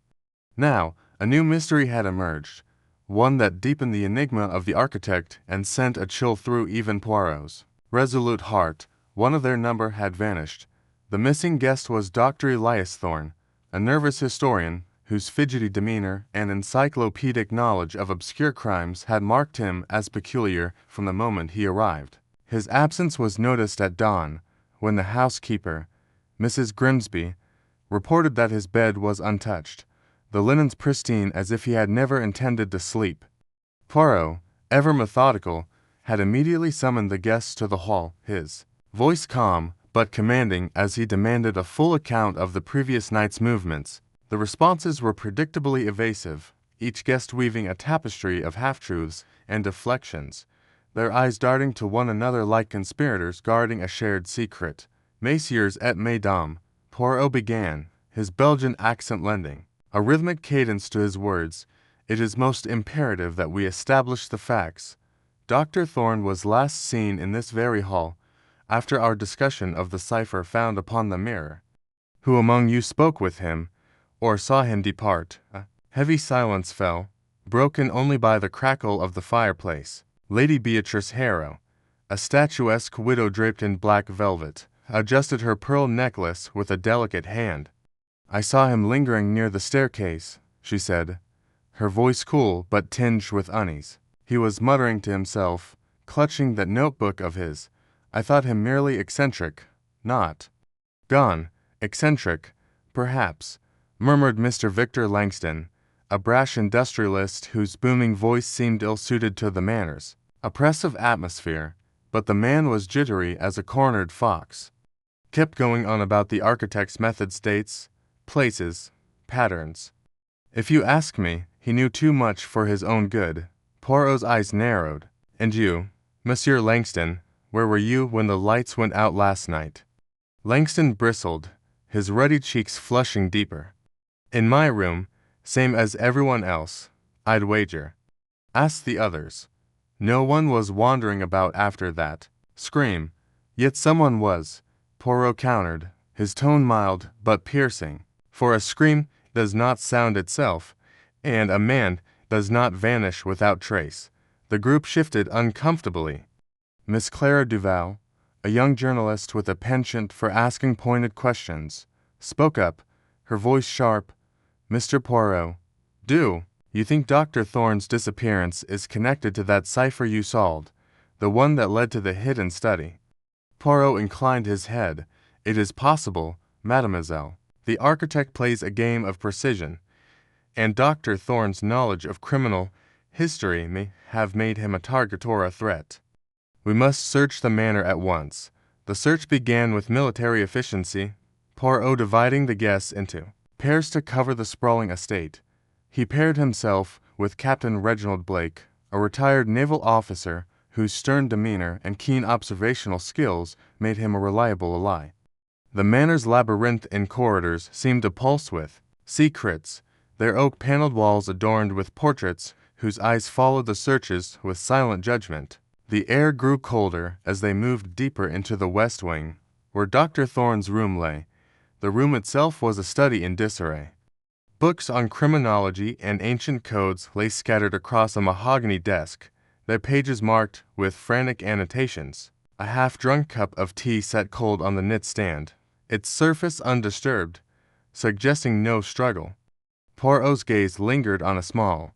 Now, a new mystery had emerged, one that deepened the enigma of the architect and sent a chill through even Poirot's resolute heart. One of their number had vanished. The missing guest was Dr. Elias Thorne, a nervous historian whose fidgety demeanor and encyclopedic knowledge of obscure crimes had marked him as peculiar from the moment he arrived. His absence was noticed at dawn, when the housekeeper, Mrs. Grimsby, reported that his bed was untouched, the linens pristine as if he had never intended to sleep. Poirot, ever methodical, had immediately summoned the guests to the hall, his voice calm but commanding as he demanded a full account of the previous night's movements. The responses were predictably evasive, each guest weaving a tapestry of half-truths and deflections, their eyes darting to one another like conspirators guarding a shared secret. "Messieurs et mesdames," Poirot began, his Belgian accent lending a rhythmic cadence to his words, "it is most imperative that we establish the facts. Dr. Thorne was last seen in this very hall, after our discussion of the cipher found upon the mirror. Who among you spoke with him, or saw him depart?" A heavy silence fell, broken only by the crackle of the fireplace. Lady Beatrice Harrow, a statuesque widow draped in black velvet, adjusted her pearl necklace with a delicate hand. "I saw him lingering near the staircase," she said, her voice cool but tinged with unease. "He was muttering to himself, clutching that notebook of his. I thought him merely eccentric, not gone. Eccentric, perhaps," murmured Mr. Victor Langston, a brash industrialist whose booming voice seemed ill-suited to the Manor's oppressive atmosphere, but the man was jittery as a cornered fox. Kept going on about the architect's methods, dates, places, patterns. "If you ask me, he knew too much for his own good." Poirot's eyes narrowed. "And you, Monsieur Langston, where were you when the lights went out last night?" Langston bristled, his ruddy cheeks flushing deeper. "In my room, same as everyone else, I'd wager." "Ask the others." "No one was wandering about after that scream." "Yet someone was," Poirot countered, his tone mild but piercing. "For a scream does not sound itself, and a man does not vanish without trace." The group shifted uncomfortably. Miss Clara Duval, a young journalist with a penchant for asking pointed questions, spoke up, her voice sharp. "Mr. Poirot, you think Dr. Thorne's disappearance is connected to that cipher you solved, the one that led to the hidden study?" Poirot inclined his head. "It is possible, mademoiselle. The architect plays a game of precision, and Dr. Thorne's knowledge of criminal history may have made him a target or a threat. We must search the manor at once." The search began with military efficiency, Poirot dividing the guests into pairs to cover the sprawling estate. He paired himself with Captain Reginald Blake, a retired naval officer whose stern demeanor and keen observational skills made him a reliable ally. The manor's labyrinthine corridors seemed to pulse with secrets, their oak-paneled walls adorned with portraits whose eyes followed the searches with silent judgment. The air grew colder as they moved deeper into the west wing, where Dr. Thorne's room lay. The room itself was a study in disarray. Books on criminology and ancient codes lay scattered across a mahogany desk, their pages marked with frantic annotations. A half-drunk cup of tea sat cold on the knit stand, its surface undisturbed, suggesting no struggle. Poirot's gaze lingered on a small,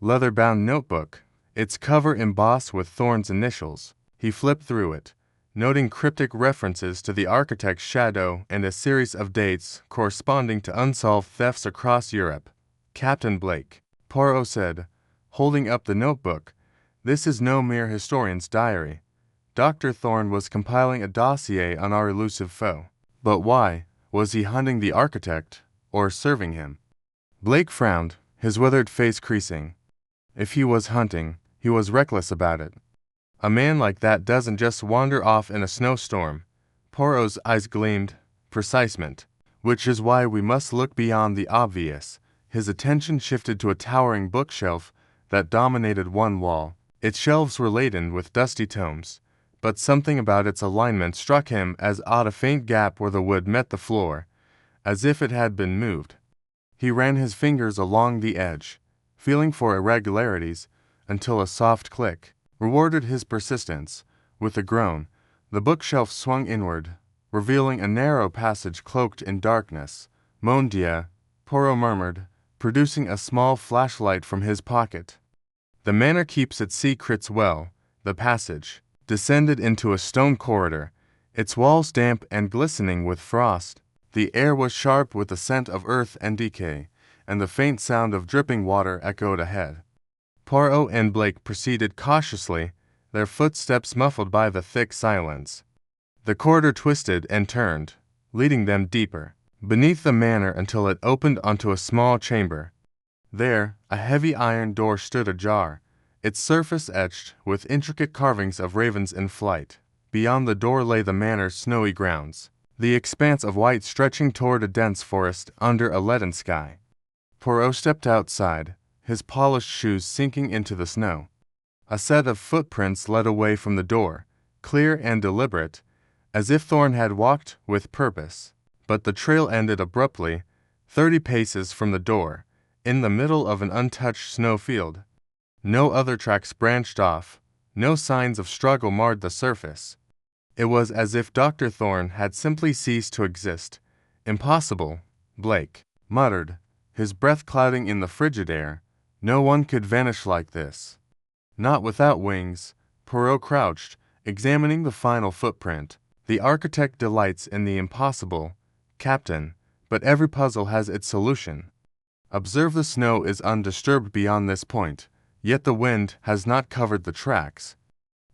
leather-bound notebook, its cover embossed with Thorne's initials. He flipped through it, noting cryptic references to the architect's shadow and a series of dates corresponding to unsolved thefts across Europe. "Captain Blake," Poirot said, holding up the notebook, "this is no mere historian's diary. Dr. Thorne was compiling a dossier on our elusive foe. But why? Was he hunting the architect, or serving him?" Blake frowned, his withered face creasing. If he was hunting, he was reckless about it. A man like that doesn't just wander off in a snowstorm. Poirot's eyes gleamed. Precisement. Which is why we must look beyond the obvious. His attention shifted to a towering bookshelf that dominated one wall. Its shelves were laden with dusty tomes, but something about its alignment struck him as odd, a faint gap where the wood met the floor, as if it had been moved. He ran his fingers along the edge, feeling for irregularities, until a soft click rewarded his persistence. With a groan, the bookshelf swung inward, revealing a narrow passage cloaked in darkness. "Mon Dieu," Poirot murmured, producing a small flashlight from his pocket. "The manor keeps its secrets well." The passage descended into a stone corridor, its walls damp and glistening with frost. The air was sharp with the scent of earth and decay, and the faint sound of dripping water echoed ahead. Poirot and Blake proceeded cautiously, their footsteps muffled by the thick silence. The corridor twisted and turned, leading them deeper beneath the manor until it opened onto a small chamber. There, a heavy iron door stood ajar, its surface etched with intricate carvings of ravens in flight. Beyond the door lay the manor's snowy grounds, the expanse of white stretching toward a dense forest under a leaden sky. Poirot stepped outside, his polished shoes sinking into the snow. A set of footprints led away from the door, clear and deliberate, as if Thorne had walked with purpose. But the trail ended abruptly, 30 paces from the door, in the middle of an untouched snow field. No other tracks branched off, no signs of struggle marred the surface. It was as if Dr. Thorne had simply ceased to exist. "Impossible," Blake muttered, his breath clouding in the frigid air. "No one could vanish like this." "Not without wings." Poirot crouched, examining the final footprint. "The architect delights in the impossible, Captain, but every puzzle has its solution. Observe, the snow is undisturbed beyond this point, yet the wind has not covered the tracks.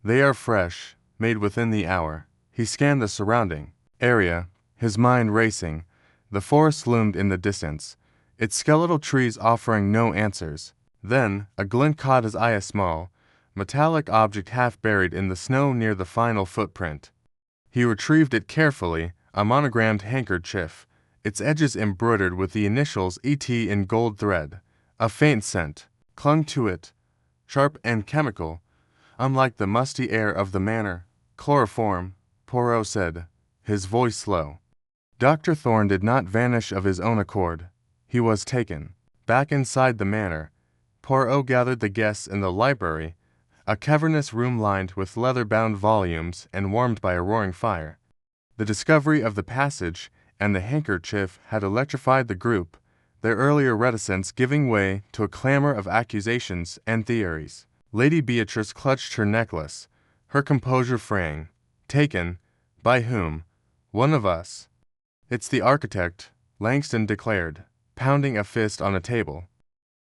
They are fresh, made within the hour." He scanned the surrounding area, his mind racing. The forest loomed in the distance, its skeletal trees offering no answers. Then, a glint caught his eye, a small, metallic object half buried in the snow near the final footprint. He retrieved it carefully, a monogrammed handkerchief, its edges embroidered with the initials E.T. in gold thread. A faint scent clung to it, sharp and chemical, unlike the musty air of the manor. "Chloroform," Poirot said, his voice slow. Dr. Thorne did not vanish of his own accord. He was taken. Back inside the manor, Poirot gathered the guests in the library, a cavernous room lined with leather-bound volumes and warmed by a roaring fire. The discovery of the passage and the handkerchief had electrified the group, their earlier reticence giving way to a clamor of accusations and theories. Lady Beatrice clutched her necklace, her composure fraying. "Taken? By whom?" "One of us." "It's the architect," Langston declared, pounding a fist on a table.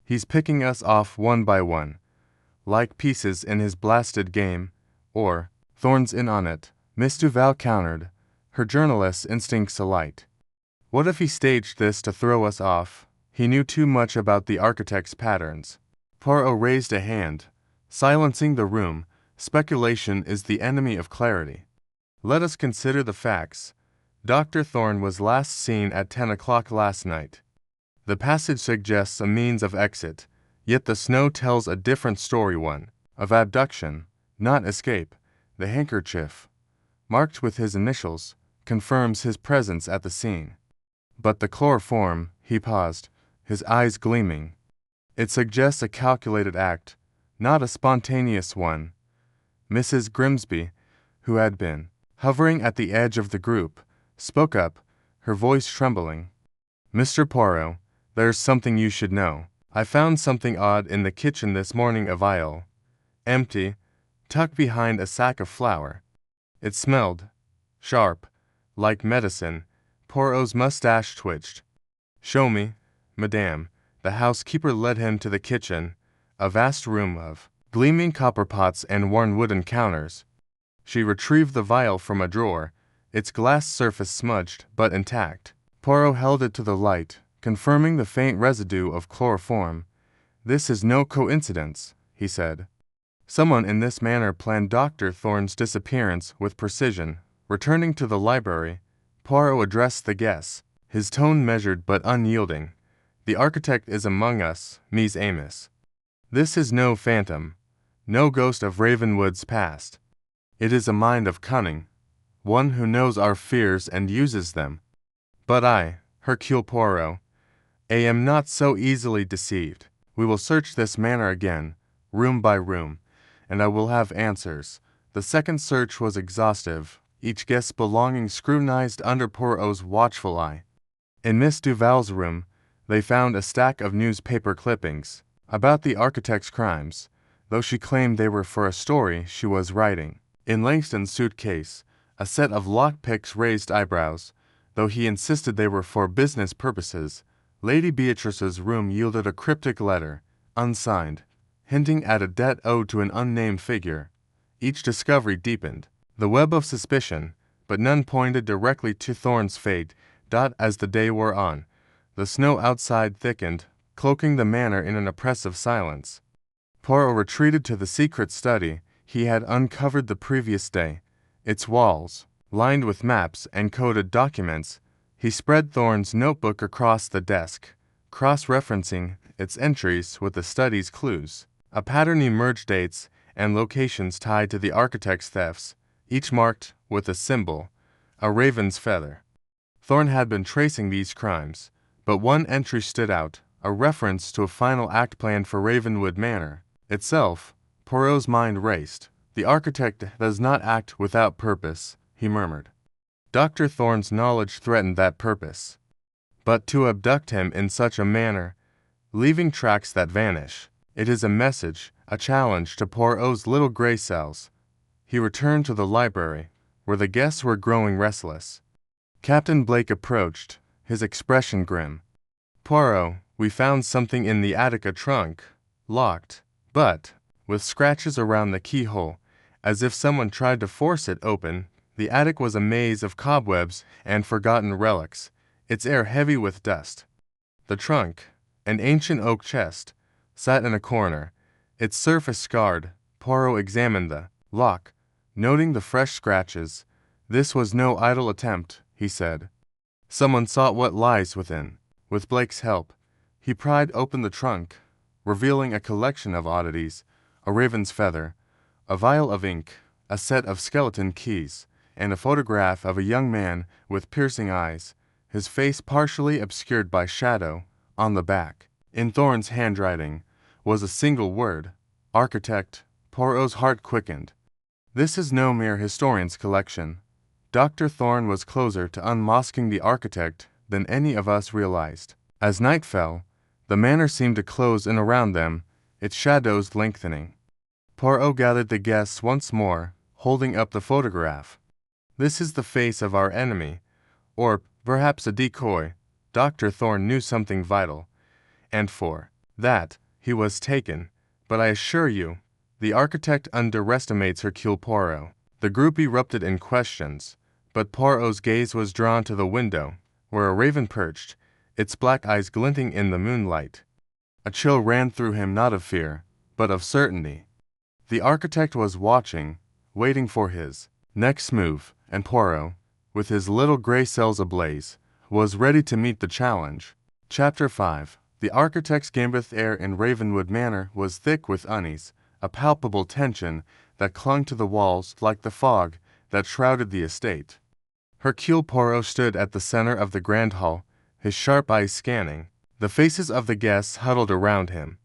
"He's picking us off one by one, like pieces in his blasted game. Or, Thorne's in on it," Miss Duval countered, her journalist's instincts alight. "What if he staged this to throw us off? He knew too much about the architect's patterns." Poirot raised a hand, silencing the room. "Speculation is the enemy of clarity. Let us consider the facts. Dr. Thorne was last seen at 10 o'clock last night. The passage suggests a means of exit, yet the snow tells a different story, one of abduction, not escape. The handkerchief, marked with his initials, confirms his presence at the scene. But the chloroform, he paused, his eyes gleaming. It suggests a calculated act, not a spontaneous one. Mrs. Grimsby, who had been hovering at the edge of the group, spoke up, her voice trembling. Mr. Poirot, there's something you should know. I found something odd in the kitchen this morning, a vial, empty, tucked behind a sack of flour. It smelled sharp, like medicine. Poirot's mustache twitched. Show me, madame. The housekeeper led him to the kitchen, a vast room of gleaming copper pots and worn wooden counters. She retrieved the vial from a drawer, its glass surface smudged but intact. Poirot held it to the light, confirming the faint residue of chloroform. This is no coincidence, he said. Someone in this manner planned Dr. Thorne's disappearance with precision. Returning to the library, Poirot addressed the guests, his tone measured but unyielding. The architect is among us, Mies Amos. This is no phantom, no ghost of Ravenwood's past. It is a mind of cunning, one who knows our fears and uses them. But I, Hercule Poirot, am not so easily deceived. We will search this manor again, room by room, and I will have answers. The second search was exhaustive, each guest's belongings scrutinized under Poirot's watchful eye. In Miss Duval's room, they found a stack of newspaper clippings about the architect's crimes, though she claimed they were for a story she was writing. In Langston's suitcase, a set of lockpicks raised eyebrows, though he insisted they were for business purposes. Lady Beatrice's room yielded a cryptic letter, unsigned, hinting at a debt owed to an unnamed figure. Each discovery deepened the web of suspicion, but none pointed directly to Thorne's fate. As the day wore on, the snow outside thickened, cloaking the manor in an oppressive silence. Poirot retreated to the secret study he had uncovered the previous day, its walls lined with maps and coded documents. He spread Thorne's notebook across the desk, cross-referencing its entries with the study's clues. A pattern emerged, dates and locations tied to the architect's thefts, each marked with a symbol, a raven's feather. Thorne had been tracing these crimes, but one entry stood out, a reference to a final act plan for Ravenwood Manor itself. Poirot's mind raced. The architect does not act without purpose, he murmured. Dr. Thorne's knowledge threatened that purpose. But to abduct him in such a manner, leaving tracks that vanish, it is a message, a challenge to Poirot's little gray cells. He returned to the library, where the guests were growing restless. Captain Blake approached, his expression grim. Poirot, we found something in the attic, a trunk, locked, but with scratches around the keyhole, as if someone tried to force it open. The attic was a maze of cobwebs and forgotten relics, its air heavy with dust. The trunk, an ancient oak chest, sat in a corner, its surface scarred. Poirot examined the lock, noting the fresh scratches. This was no idle attempt, he said. Someone sought what lies within. With Blake's help, he pried open the trunk, revealing a collection of oddities, a raven's feather, a vial of ink, a set of skeleton keys, and a photograph of a young man with piercing eyes, his face partially obscured by shadow. On the back, in Thorne's handwriting, was a single word, architect. Poirot's heart quickened. This is no mere historian's collection. Dr. Thorne was closer to unmasking the architect than any of us realized. As night fell, the manor seemed to close in around them, its shadows lengthening. Poirot gathered the guests once more, holding up the photograph. This is the face of our enemy, or perhaps a decoy. Dr. Thorne knew something vital, and for that he was taken. But I assure you, the architect underestimates Hercule Poirot. The group erupted in questions, but Poirot's gaze was drawn to the window, where a raven perched, its black eyes glinting in the moonlight. A chill ran through him, not of fear, but of certainty. The architect was watching, waiting for his next move, and Poirot, with his little gray cells ablaze, was ready to meet the challenge. Chapter 5. The architect's gambit air in Ravenwood Manor was thick with unease, a palpable tension that clung to the walls like the fog that shrouded the estate. Hercule Poirot stood at the center of the grand hall, his sharp eyes scanning the faces of the guests huddled around him.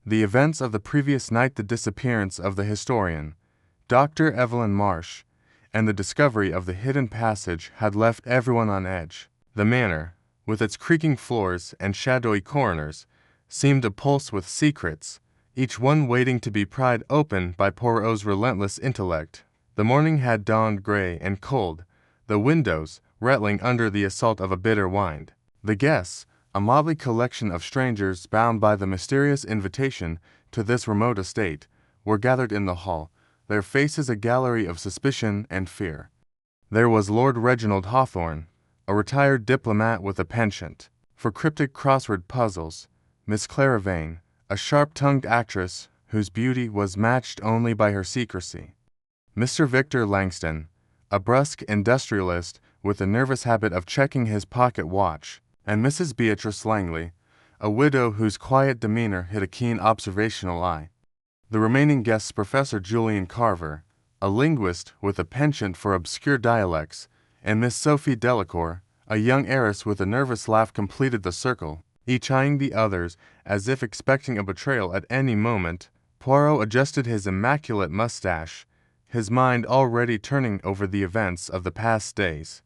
The events of the previous night, the disappearance of the historian, Dr. Evelyn Marsh, and the discovery of the hidden passage had left everyone on edge. The manor, with its creaking floors and shadowy corners, seemed a pulse with secrets, each one waiting to be pried open by Poirot's relentless intellect. The morning had dawned gray and cold, the windows rattling under the assault of a bitter wind. The guests, a motley collection of strangers bound by the mysterious invitation to this remote estate, were gathered in the hall, their faces a gallery of suspicion and fear. There was Lord Reginald Hawthorne, a retired diplomat with a penchant for cryptic crossword puzzles, Miss Clara Vane, a sharp-tongued actress whose beauty was matched only by her secrecy, Mr. Victor Langston, a brusque industrialist with a nervous habit of checking his pocket watch, and Mrs. Beatrice Langley, a widow whose quiet demeanor hid a keen observational eye. The remaining guests, Professor Julian Carver, a linguist with a penchant for obscure dialects, and Miss Sophie Delacour, a young heiress with a nervous laugh, completed the circle, each eyeing the others as if expecting a betrayal at any moment. Poirot adjusted his immaculate mustache, his mind already turning over the events of the past days.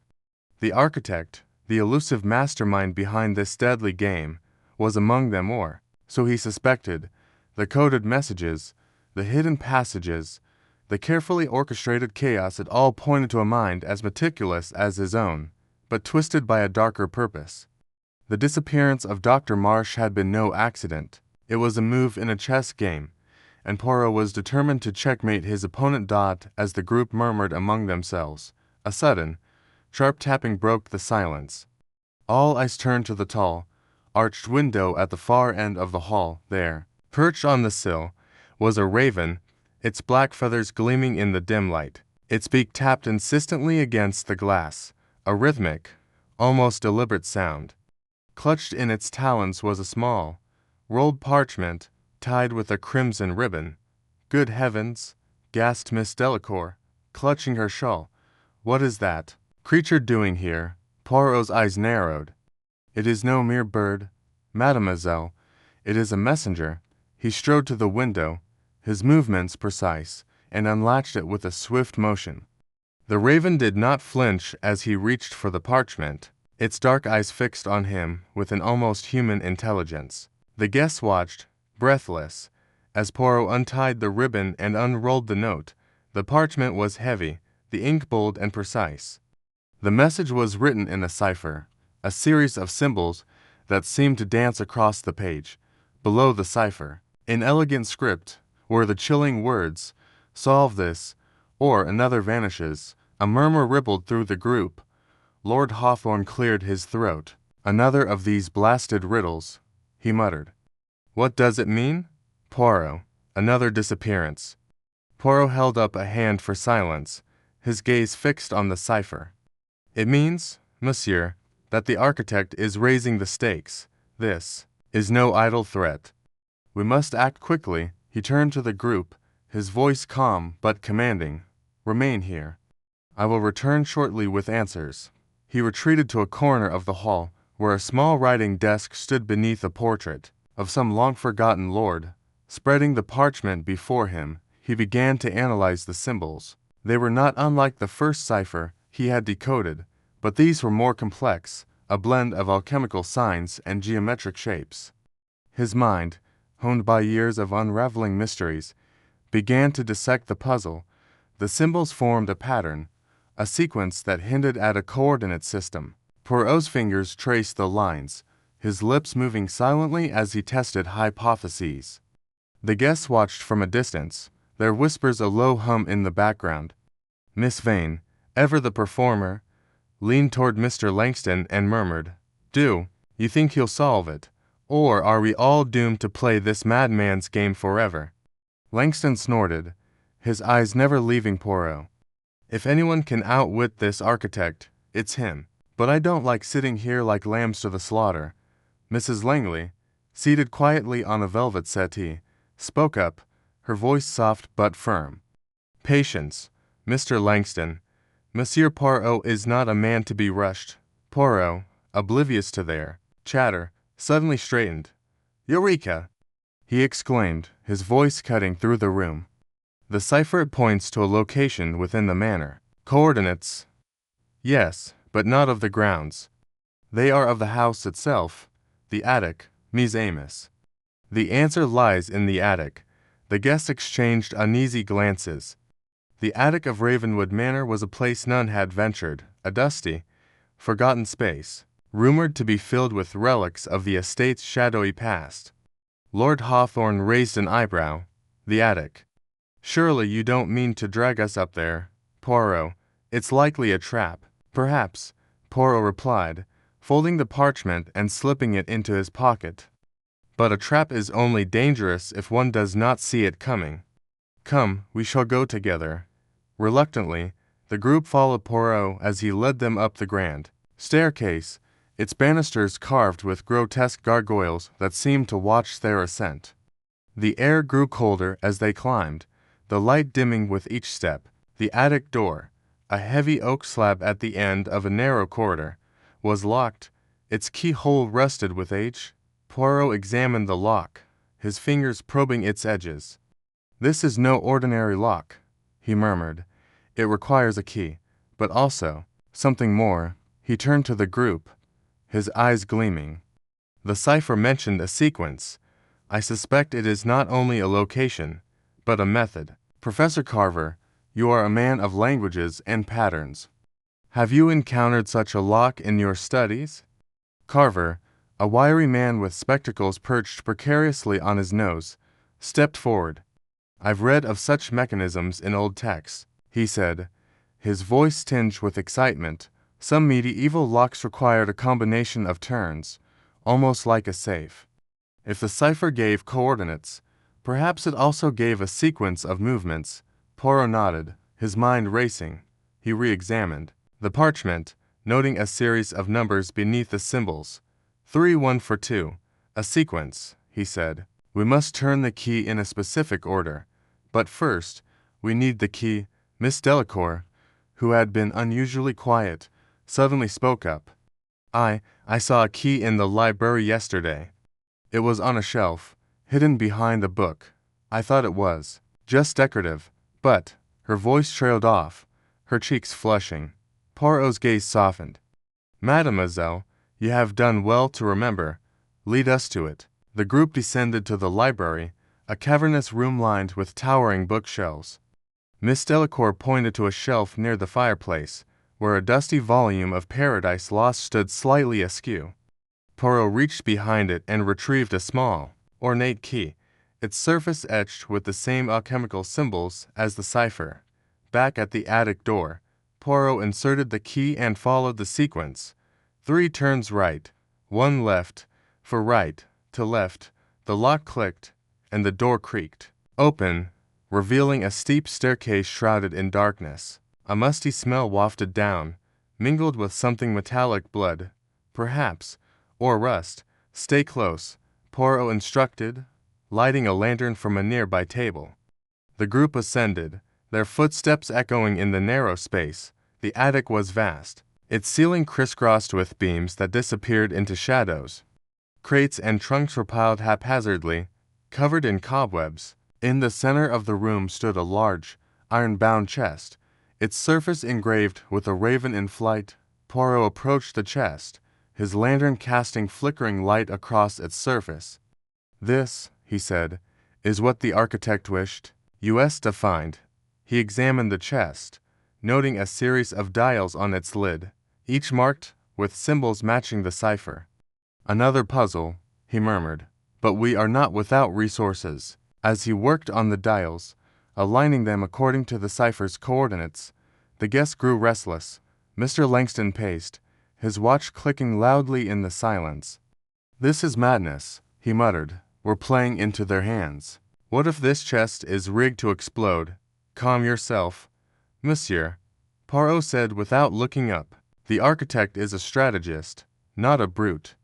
The architect, the elusive mastermind behind this deadly game, was among them, or so he suspected. The coded messages, the hidden passages, the carefully orchestrated chaos, it all pointed to a mind as meticulous as his own, but twisted by a darker purpose. The disappearance of Dr. Marsh had been no accident. It was a move in a chess game, and Poirot was determined to checkmate his opponent. As the group murmured among themselves, a sudden, sharp tapping broke the silence. All eyes turned to the tall, arched window at the far end of the hall. There, perched on the sill, was a raven, its black feathers gleaming in the dim light. Its beak tapped insistently against the glass, a rhythmic, almost deliberate sound. Clutched in its talons was a small, rolled parchment, tied with a crimson ribbon. "Good heavens!" gasped Miss Delacour, clutching her shawl. "What is that creature doing here?" Poirot's eyes narrowed. "It is no mere bird, mademoiselle. It is a messenger." He strode to the window, his movements precise, and unlatched it with a swift motion. The raven did not flinch as he reached for the parchment, its dark eyes fixed on him with an almost human intelligence. The guests watched, breathless, as Poirot untied the ribbon and unrolled the note. The parchment was heavy, the ink bold and precise. The message was written in a cipher, a series of symbols that seemed to dance across the page. Below the cipher, in elegant script, were the chilling words, "Solve this, or another vanishes." A murmur rippled through the group. Lord Hawthorne cleared his throat. "Another of these blasted riddles," he muttered. "What does it mean?" "Poirot, another disappearance." Poirot held up a hand for silence, his gaze fixed on the cipher. "It means, monsieur, that the architect is raising the stakes. This is no idle threat. We must act quickly." He turned to the group, his voice calm but commanding. "Remain here. I will return shortly with answers." He retreated to a corner of the hall, where a small writing desk stood beneath a portrait of some long-forgotten lord. Spreading the parchment before him, he began to analyze the symbols. They were not unlike the first cipher he had decoded, but these were more complex, a blend of alchemical signs and geometric shapes. His mind, honed by years of unraveling mysteries, began to dissect the puzzle. The symbols formed a pattern, a sequence that hinted at a coordinate system. Poirot's fingers traced the lines, his lips moving silently as he tested hypotheses. The guests watched from a distance, their whispers a low hum in the background. Miss Vane, ever the performer, leaned toward Mr. Langston and murmured, "Do you think he'll solve it? Or are we all doomed to play this madman's game forever?" Langston snorted, his eyes never leaving Poirot. "If anyone can outwit this architect, it's him. But I don't like sitting here like lambs to the slaughter." Mrs. Langley, seated quietly on a velvet settee, spoke up, her voice soft but firm. Patience, Mr. Langston. Monsieur Poirot is not a man to be rushed. Poirot, oblivious to their chatter, suddenly straightened. Eureka! He exclaimed, his voice cutting through the room. The cipher points to a location within the manor. Coordinates? Yes, but not of the grounds. They are of the house itself, the attic, Ms. Amos. The answer lies in the attic. The guests exchanged uneasy glances. The attic of Ravenwood Manor was a place none had ventured, a dusty, forgotten space, rumored to be filled with relics of the estate's shadowy past. Lord Hawthorne raised an eyebrow. The attic. Surely you don't mean to drag us up there, Poirot. It's likely a trap. Perhaps, Poirot replied, folding the parchment and slipping it into his pocket. But a trap is only dangerous if one does not see it coming. Come, we shall go together. Reluctantly, the group followed Poirot as he led them up the grand staircase, its banisters carved with grotesque gargoyles that seemed to watch their ascent. The air grew colder as they climbed, the light dimming with each step. The attic door, a heavy oak slab at the end of a narrow corridor, was locked, its keyhole rusted with age. Poirot examined the lock, his fingers probing its edges. "This is no ordinary lock," he murmured. "It requires a key, but also something more." He turned to the group, his eyes gleaming. "The cipher mentioned a sequence. I suspect it is not only a location, but a method. Professor Carver, you are a man of languages and patterns. Have you encountered such a lock in your studies?" Carver, a wiry man with spectacles perched precariously on his nose, stepped forward. "I've read of such mechanisms in old texts," he said, his voice tinged with excitement. "Some medieval locks required a combination of turns, almost like a safe. If the cipher gave coordinates, perhaps it also gave a sequence of movements." Poirot nodded, his mind racing. He re-examined the parchment, noting a series of numbers beneath the symbols. 3 1 for 2. "A sequence," he said. "We must turn the key in a specific order. But first, we need the key." Miss Delacour, who had been unusually quiet, suddenly spoke up. I saw a key in the library yesterday. It was on a shelf, hidden behind a book. I thought it was just decorative, but..." Her voice trailed off, her cheeks flushing. Poirot's gaze softened. "Mademoiselle, you have done well to remember. Lead us to it." The group descended to the library, a cavernous room lined with towering bookshelves. Miss Delacour pointed to a shelf near the fireplace, where a dusty volume of Paradise Lost stood slightly askew. Poirot reached behind it and retrieved a small, ornate key, its surface etched with the same alchemical symbols as the cipher. Back at the attic door, Poirot inserted the key and followed the sequence. 3 turns right, 1 left, for right, to left. The lock clicked, and the door creaked open, revealing a steep staircase shrouded in darkness. A musty smell wafted down, mingled with something metallic, blood, perhaps, or rust. "Stay close," Poirot instructed, lighting a lantern from a nearby table. The group ascended, their footsteps echoing in the narrow space. The attic was vast, its ceiling crisscrossed with beams that disappeared into shadows. Crates and trunks were piled haphazardly, covered in cobwebs. In the center of the room stood a large, iron-bound chest, its surface engraved with a raven in flight. Poirot approached the chest, his lantern casting flickering light across its surface. "This," he said, "is what the architect wished." U.S. defined. He examined the chest, noting a series of dials on its lid, each marked with symbols matching the cipher. "Another puzzle," he murmured, "but we are not without resources." As he worked on the dials, aligning them according to the cipher's coordinates, the guests grew restless. Mr. Langston paced, his watch clicking loudly in the silence. "This is madness," he muttered. "We're playing into their hands. What if this chest is rigged to explode?" "Calm yourself, monsieur," Poirot said without looking up. "The architect is a strategist, not a brute.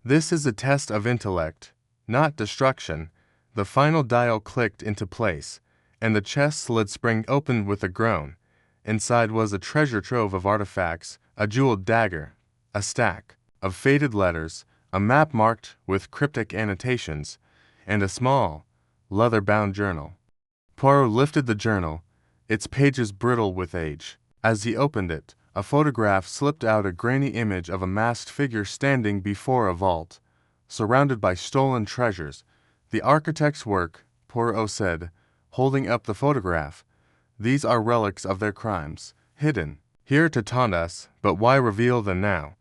This is a test of intellect, not destruction." The final dial clicked into place, and the chest lid sprang open with a groan. Inside was a treasure trove of artifacts, a jeweled dagger, a stack of faded letters, a map marked with cryptic annotations, and a small, leather-bound journal. Poirot lifted the journal, its pages brittle with age. As he opened it, a photograph slipped out, a grainy image of a masked figure standing before a vault, surrounded by stolen treasures. "The architect's work," Poirot said, holding up the photograph. "These are relics of their crimes, hidden here to taunt us, but why reveal them now?"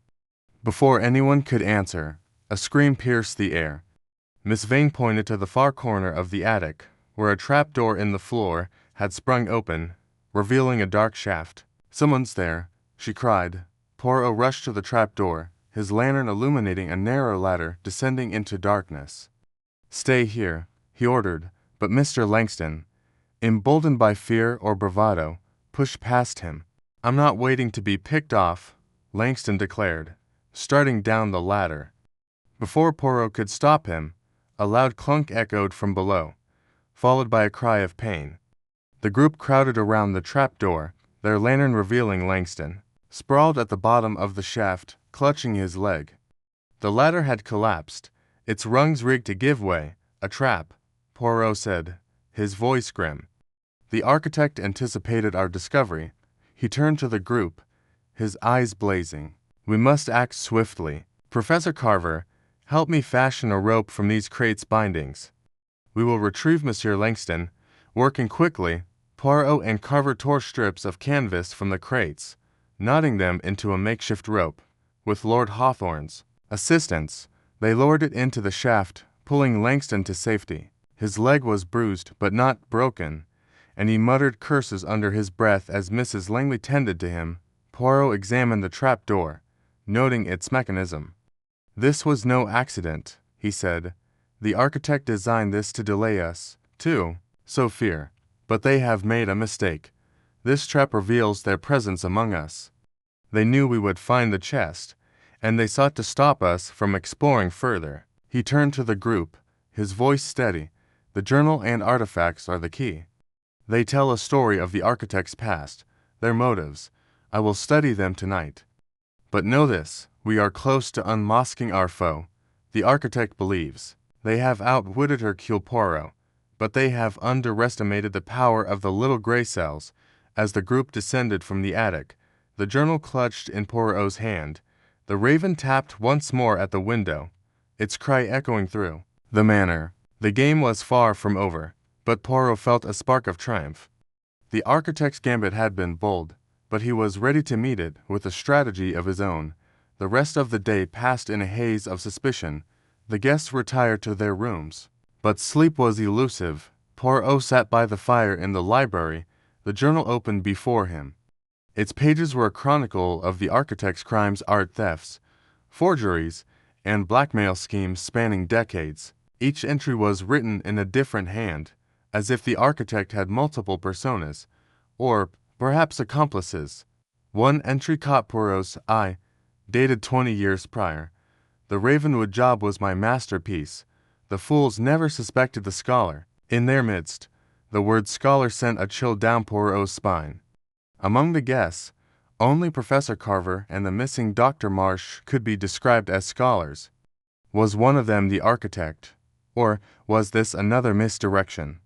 Before anyone could answer, a scream pierced the air. Miss Vane pointed to the far corner of the attic, where a trapdoor in the floor had sprung open, revealing a dark shaft. "Someone's there," she cried. Poirot rushed to the trapdoor, his lantern illuminating a narrow ladder descending into darkness. "Stay here," he ordered, but Mr. Langston, emboldened by fear or bravado, pushed past him. "I'm not waiting to be picked off," Langston declared, starting down the ladder. Before Poirot could stop him, a loud clunk echoed from below, followed by a cry of pain. The group crowded around the trapdoor, their lantern revealing Langston, sprawled at the bottom of the shaft, clutching his leg. The ladder had collapsed, its rungs rigged to give way. "A trap," Poirot said, his voice grim. The architect anticipated our discovery. He turned to the group, his eyes blazing. "We must act swiftly. Professor Carver, help me fashion a rope from these crates' bindings. We will retrieve Monsieur Langston." Working quickly, Poirot and Carver tore strips of canvas from the crates, knotting them into a makeshift rope. With Lord Hawthorne's assistance, they lowered it into the shaft, pulling Langston to safety. His leg was bruised but not broken, and he muttered curses under his breath as Mrs. Langley tended to him. Poirot examined the trap door, noting its mechanism. "This was no accident," he said. "The architect designed this to delay us, too, so fear. But they have made a mistake. This trap reveals their presence among us. They knew we would find the chest, and they sought to stop us from exploring further." He turned to the group, his voice steady. "The journal and artifacts are the key. They tell a story of the architect's past, their motives. I will study them tonight. But know this, we are close to unmasking our foe. The architect believes they have outwitted Hercule Poirot, but they have underestimated the power of the little gray cells." As the group descended from the attic, the journal clutched in Poirot's hand. The raven tapped once more at the window, its cry echoing through the manor. The game was far from over, but Poirot felt a spark of triumph. The architect's gambit had been bold, but he was ready to meet it with a strategy of his own. The rest of the day passed in a haze of suspicion. The guests retired to their rooms, but sleep was elusive. Poirot sat by the fire in the library, the journal open before him. Its pages were a chronicle of the architect's crimes, art thefts, forgeries, and blackmail schemes spanning decades. Each entry was written in a different hand, as if the architect had multiple personas, or perhaps accomplices. One entry caught Poirot's eye, dated 20 years prior. "The Ravenwood job was my masterpiece. The fools never suspected the scholar." In their midst, the word scholar sent a chill down Poirot's spine. Among the guests, only Professor Carver and the missing Dr. Marsh could be described as scholars. Was one of them the architect, or was this another misdirection?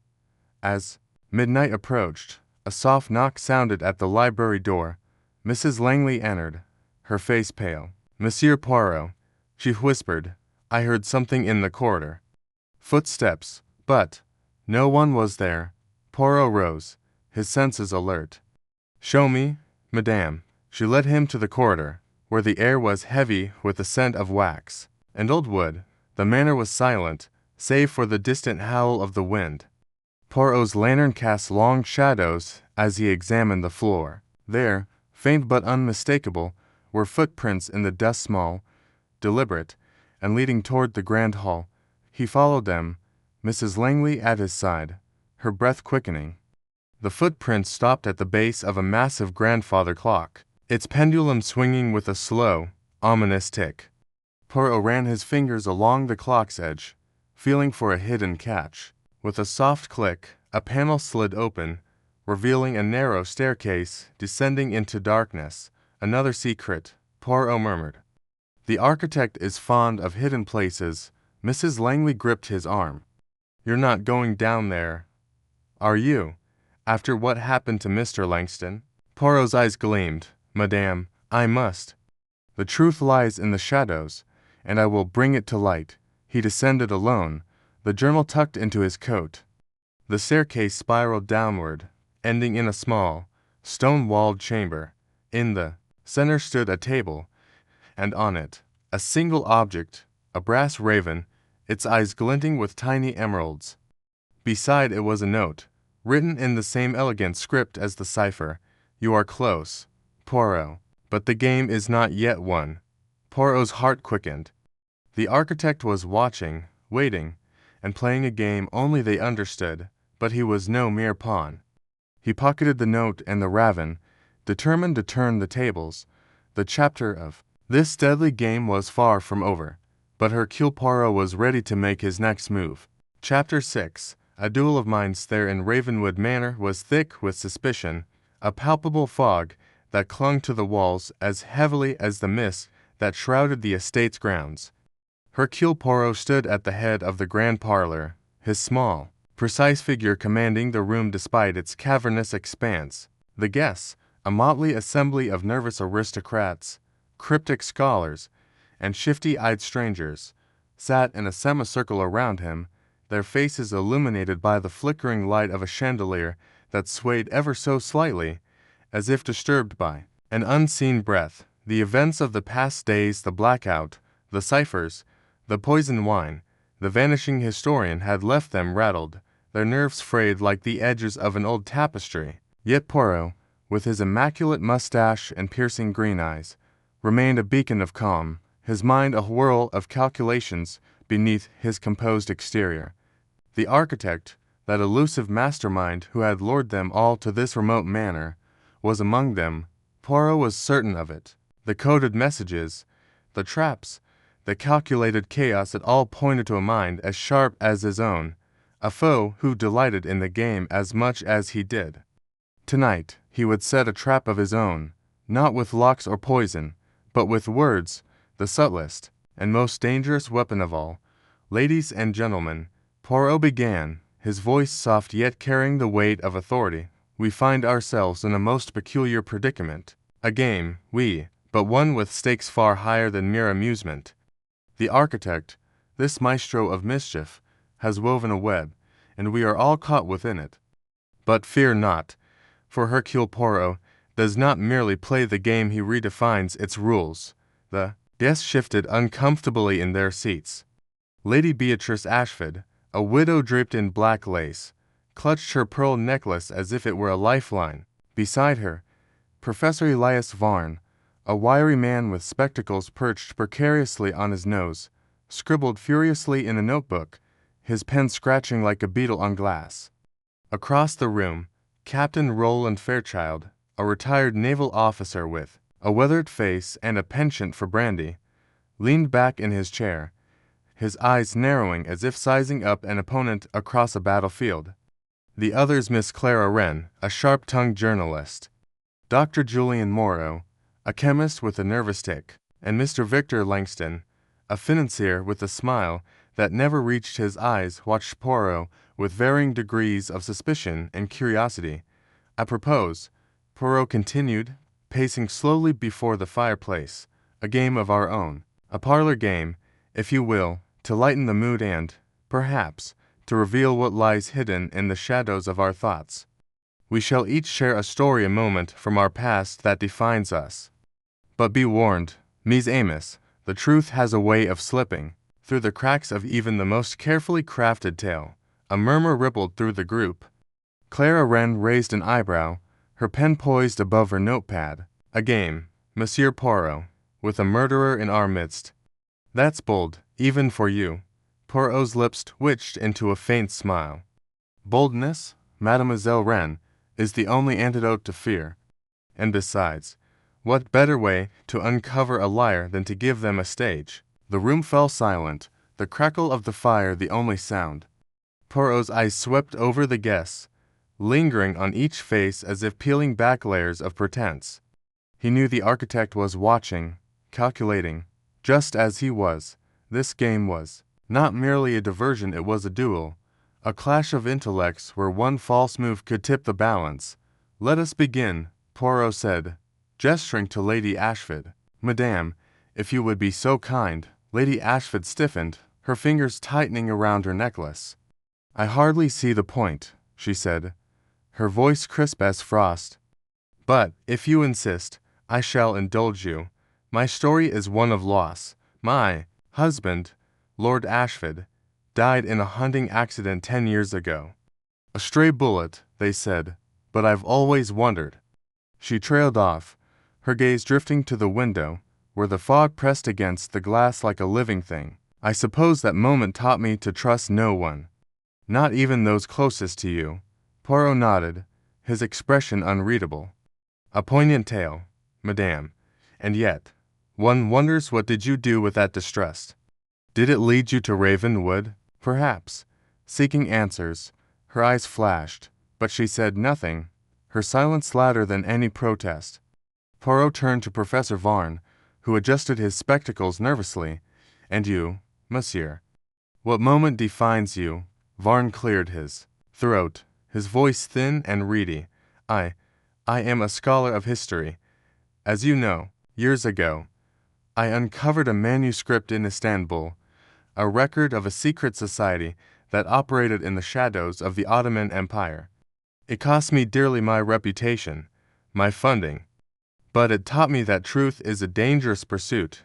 As midnight approached, a soft knock sounded at the library door. Mrs. Langley entered, her face pale. "Monsieur Poirot," she whispered, "I heard something in the corridor." Footsteps, but no one was there. Poirot rose, his senses alert. "Show me, madame." She led him to the corridor, where the air was heavy with the scent of wax and old wood. The manor was silent, save for the distant howl of the wind. Poirot's lantern cast long shadows as he examined the floor. There, faint but unmistakable, were footprints in the dust, small, deliberate, and leading toward the grand hall. He followed them, Mrs. Langley at his side, her breath quickening. The footprints stopped at the base of a massive grandfather clock, its pendulum swinging with a slow, ominous tick. Poirot ran his fingers along the clock's edge, feeling for a hidden catch. With a soft click, A panel slid open, revealing a narrow staircase descending into darkness. Another secret, Poirot murmured. The architect is fond of hidden places. Mrs. Langley gripped his arm. You're not going down there, are you? After what happened to Mr. Langston? Poirot's eyes gleamed. Madame, I must. The truth lies in the shadows, and I will bring it to light. He descended alone, the journal tucked into his coat. The staircase spiraled downward, ending in a small, stone-walled chamber. In the center stood a table, and on it, a single object, a brass raven, its eyes glinting with tiny emeralds. Beside it was a note, written in the same elegant script as the cipher. You are close, Poirot, but the game is not yet won. Poirot's heart quickened. The architect was watching, waiting, and playing a game only they understood, but he was no mere pawn. He pocketed the note and the raven, determined to turn the tables. The chapter of this deadly game was far from over, but Hercule Poirot was ready to make his next move. Chapter 6. A duel of minds there in Ravenwood Manor was thick with suspicion, a palpable fog that clung to the walls as heavily as the mist that shrouded the estate's grounds. Hercule Poirot stood at the head of the grand parlor, his small, precise figure commanding the room despite its cavernous expanse. The guests, a motley assembly of nervous aristocrats, cryptic scholars, and shifty-eyed strangers, sat in a semicircle around him, their faces illuminated by the flickering light of a chandelier that swayed ever so slightly, as if disturbed by an unseen breath. The events of the past days, the blackout, the ciphers, the poisoned wine, the vanishing historian had left them rattled, their nerves frayed like the edges of an old tapestry. Yet Poirot, with his immaculate mustache and piercing green eyes, remained a beacon of calm, his mind a whirl of calculations beneath his composed exterior. The architect, that elusive mastermind who had lured them all to this remote manor, was among them. Poirot was certain of it. The coded messages, the traps, the calculated chaos, it all pointed to a mind as sharp as his own, a foe who delighted in the game as much as he did. Tonight he would set a trap of his own, not with locks or poison, but with words, the subtlest and most dangerous weapon of all. Ladies and gentlemen, Poirot began, his voice soft yet carrying the weight of authority, we find ourselves in a most peculiar predicament. A game, but one with stakes far higher than mere amusement. The architect, this maestro of mischief, has woven a web, and we are all caught within it. But fear not, for Hercule Poirot does not merely play the game, he redefines its rules. The guests shifted uncomfortably in their seats. Lady Beatrice Ashford, a widow draped in black lace, clutched her pearl necklace as if it were a lifeline. Beside her, Professor Elias Varn, a wiry man with spectacles perched precariously on his nose, scribbled furiously in a notebook, his pen scratching like a beetle on glass. Across the room, Captain Roland Fairchild, a retired naval officer with a weathered face and a penchant for brandy, leaned back in his chair, his eyes narrowing as if sizing up an opponent across a battlefield. The others, Miss Clara Wren, a sharp-tongued journalist, Dr. Julian Morrow, a chemist with a nervous tic, and Mr. Victor Langston, a financier with a smile that never reached his eyes, watched Poirot with varying degrees of suspicion and curiosity. I propose, Poirot continued, pacing slowly before the fireplace, a game of our own, a parlor game, if you will, to lighten the mood and, perhaps, to reveal what lies hidden in the shadows of our thoughts. We shall each share a story, a moment from our past that defines us. But be warned, Mies Amos, the truth has a way of slipping through the cracks of even the most carefully crafted tale. A murmur rippled through the group. Clara Wren raised an eyebrow, her pen poised above her notepad. A game, Monsieur Poirot, with a murderer in our midst. That's bold, even for you. Poirot's lips twitched into a faint smile. Boldness, Mademoiselle Wren, is the only antidote to fear. And besides, what better way to uncover a liar than to give them a stage? The room fell silent, the crackle of the fire the only sound. Poirot's eyes swept over the guests, lingering on each face as if peeling back layers of pretense. He knew the architect was watching, calculating, just as he was. This game was not merely a diversion, it was a duel, a clash of intellects where one false move could tip the balance. "Let us begin," Poirot said, gesturing to Lady Ashford. "Madame, if you would be so kind." Lady Ashford stiffened, her fingers tightening around her necklace. "I hardly see the point," she said, her voice crisp as frost. "But, if you insist, I shall indulge you. My story is one of loss. My husband, Lord Ashford, died in a hunting accident 10 years ago. A stray bullet, they said, but I've always wondered." She trailed off, her gaze drifting to the window, where the fog pressed against the glass like a living thing. "I suppose that moment taught me to trust no one. Not even those closest to you." Poirot nodded, his expression unreadable. "A poignant tale, madame. And yet, one wonders, what did you do with that distrust? Did it lead you to Ravenwood? Perhaps." Seeking answers, her eyes flashed, but she said nothing, her silence louder than any protest. Poirot turned to Professor Varne, who adjusted his spectacles nervously. "And you, monsieur? What moment defines you?" Varne cleared his throat, his voice thin and reedy. I am a scholar of history. As you know, years ago, I uncovered a manuscript in Istanbul, a record of a secret society that operated in the shadows of the Ottoman Empire. It cost me dearly my reputation, my funding. But it taught me that truth is a dangerous pursuit,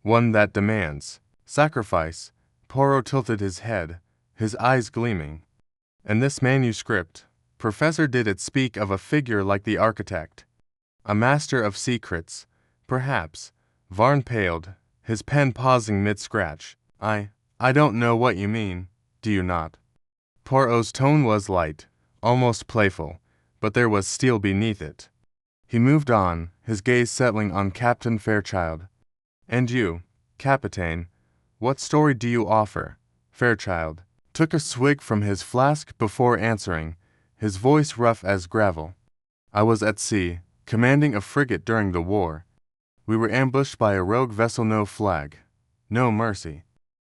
one that demands sacrifice. Poirot tilted his head, his eyes gleaming. "And this manuscript, Professor, did it speak of a figure like the architect? A master of secrets, perhaps?" Varne paled, his pen pausing mid-scratch. I don't know what you mean, do you not?" Poirot's tone was light, almost playful, but there was steel beneath it. He moved on, his gaze settling on Captain Fairchild. "And you, Capitaine, what story do you offer?" Fairchild took a swig from his flask before answering, his voice rough as gravel. "I was at sea, commanding a frigate during the war. We were ambushed by a rogue vessel, no flag, no mercy.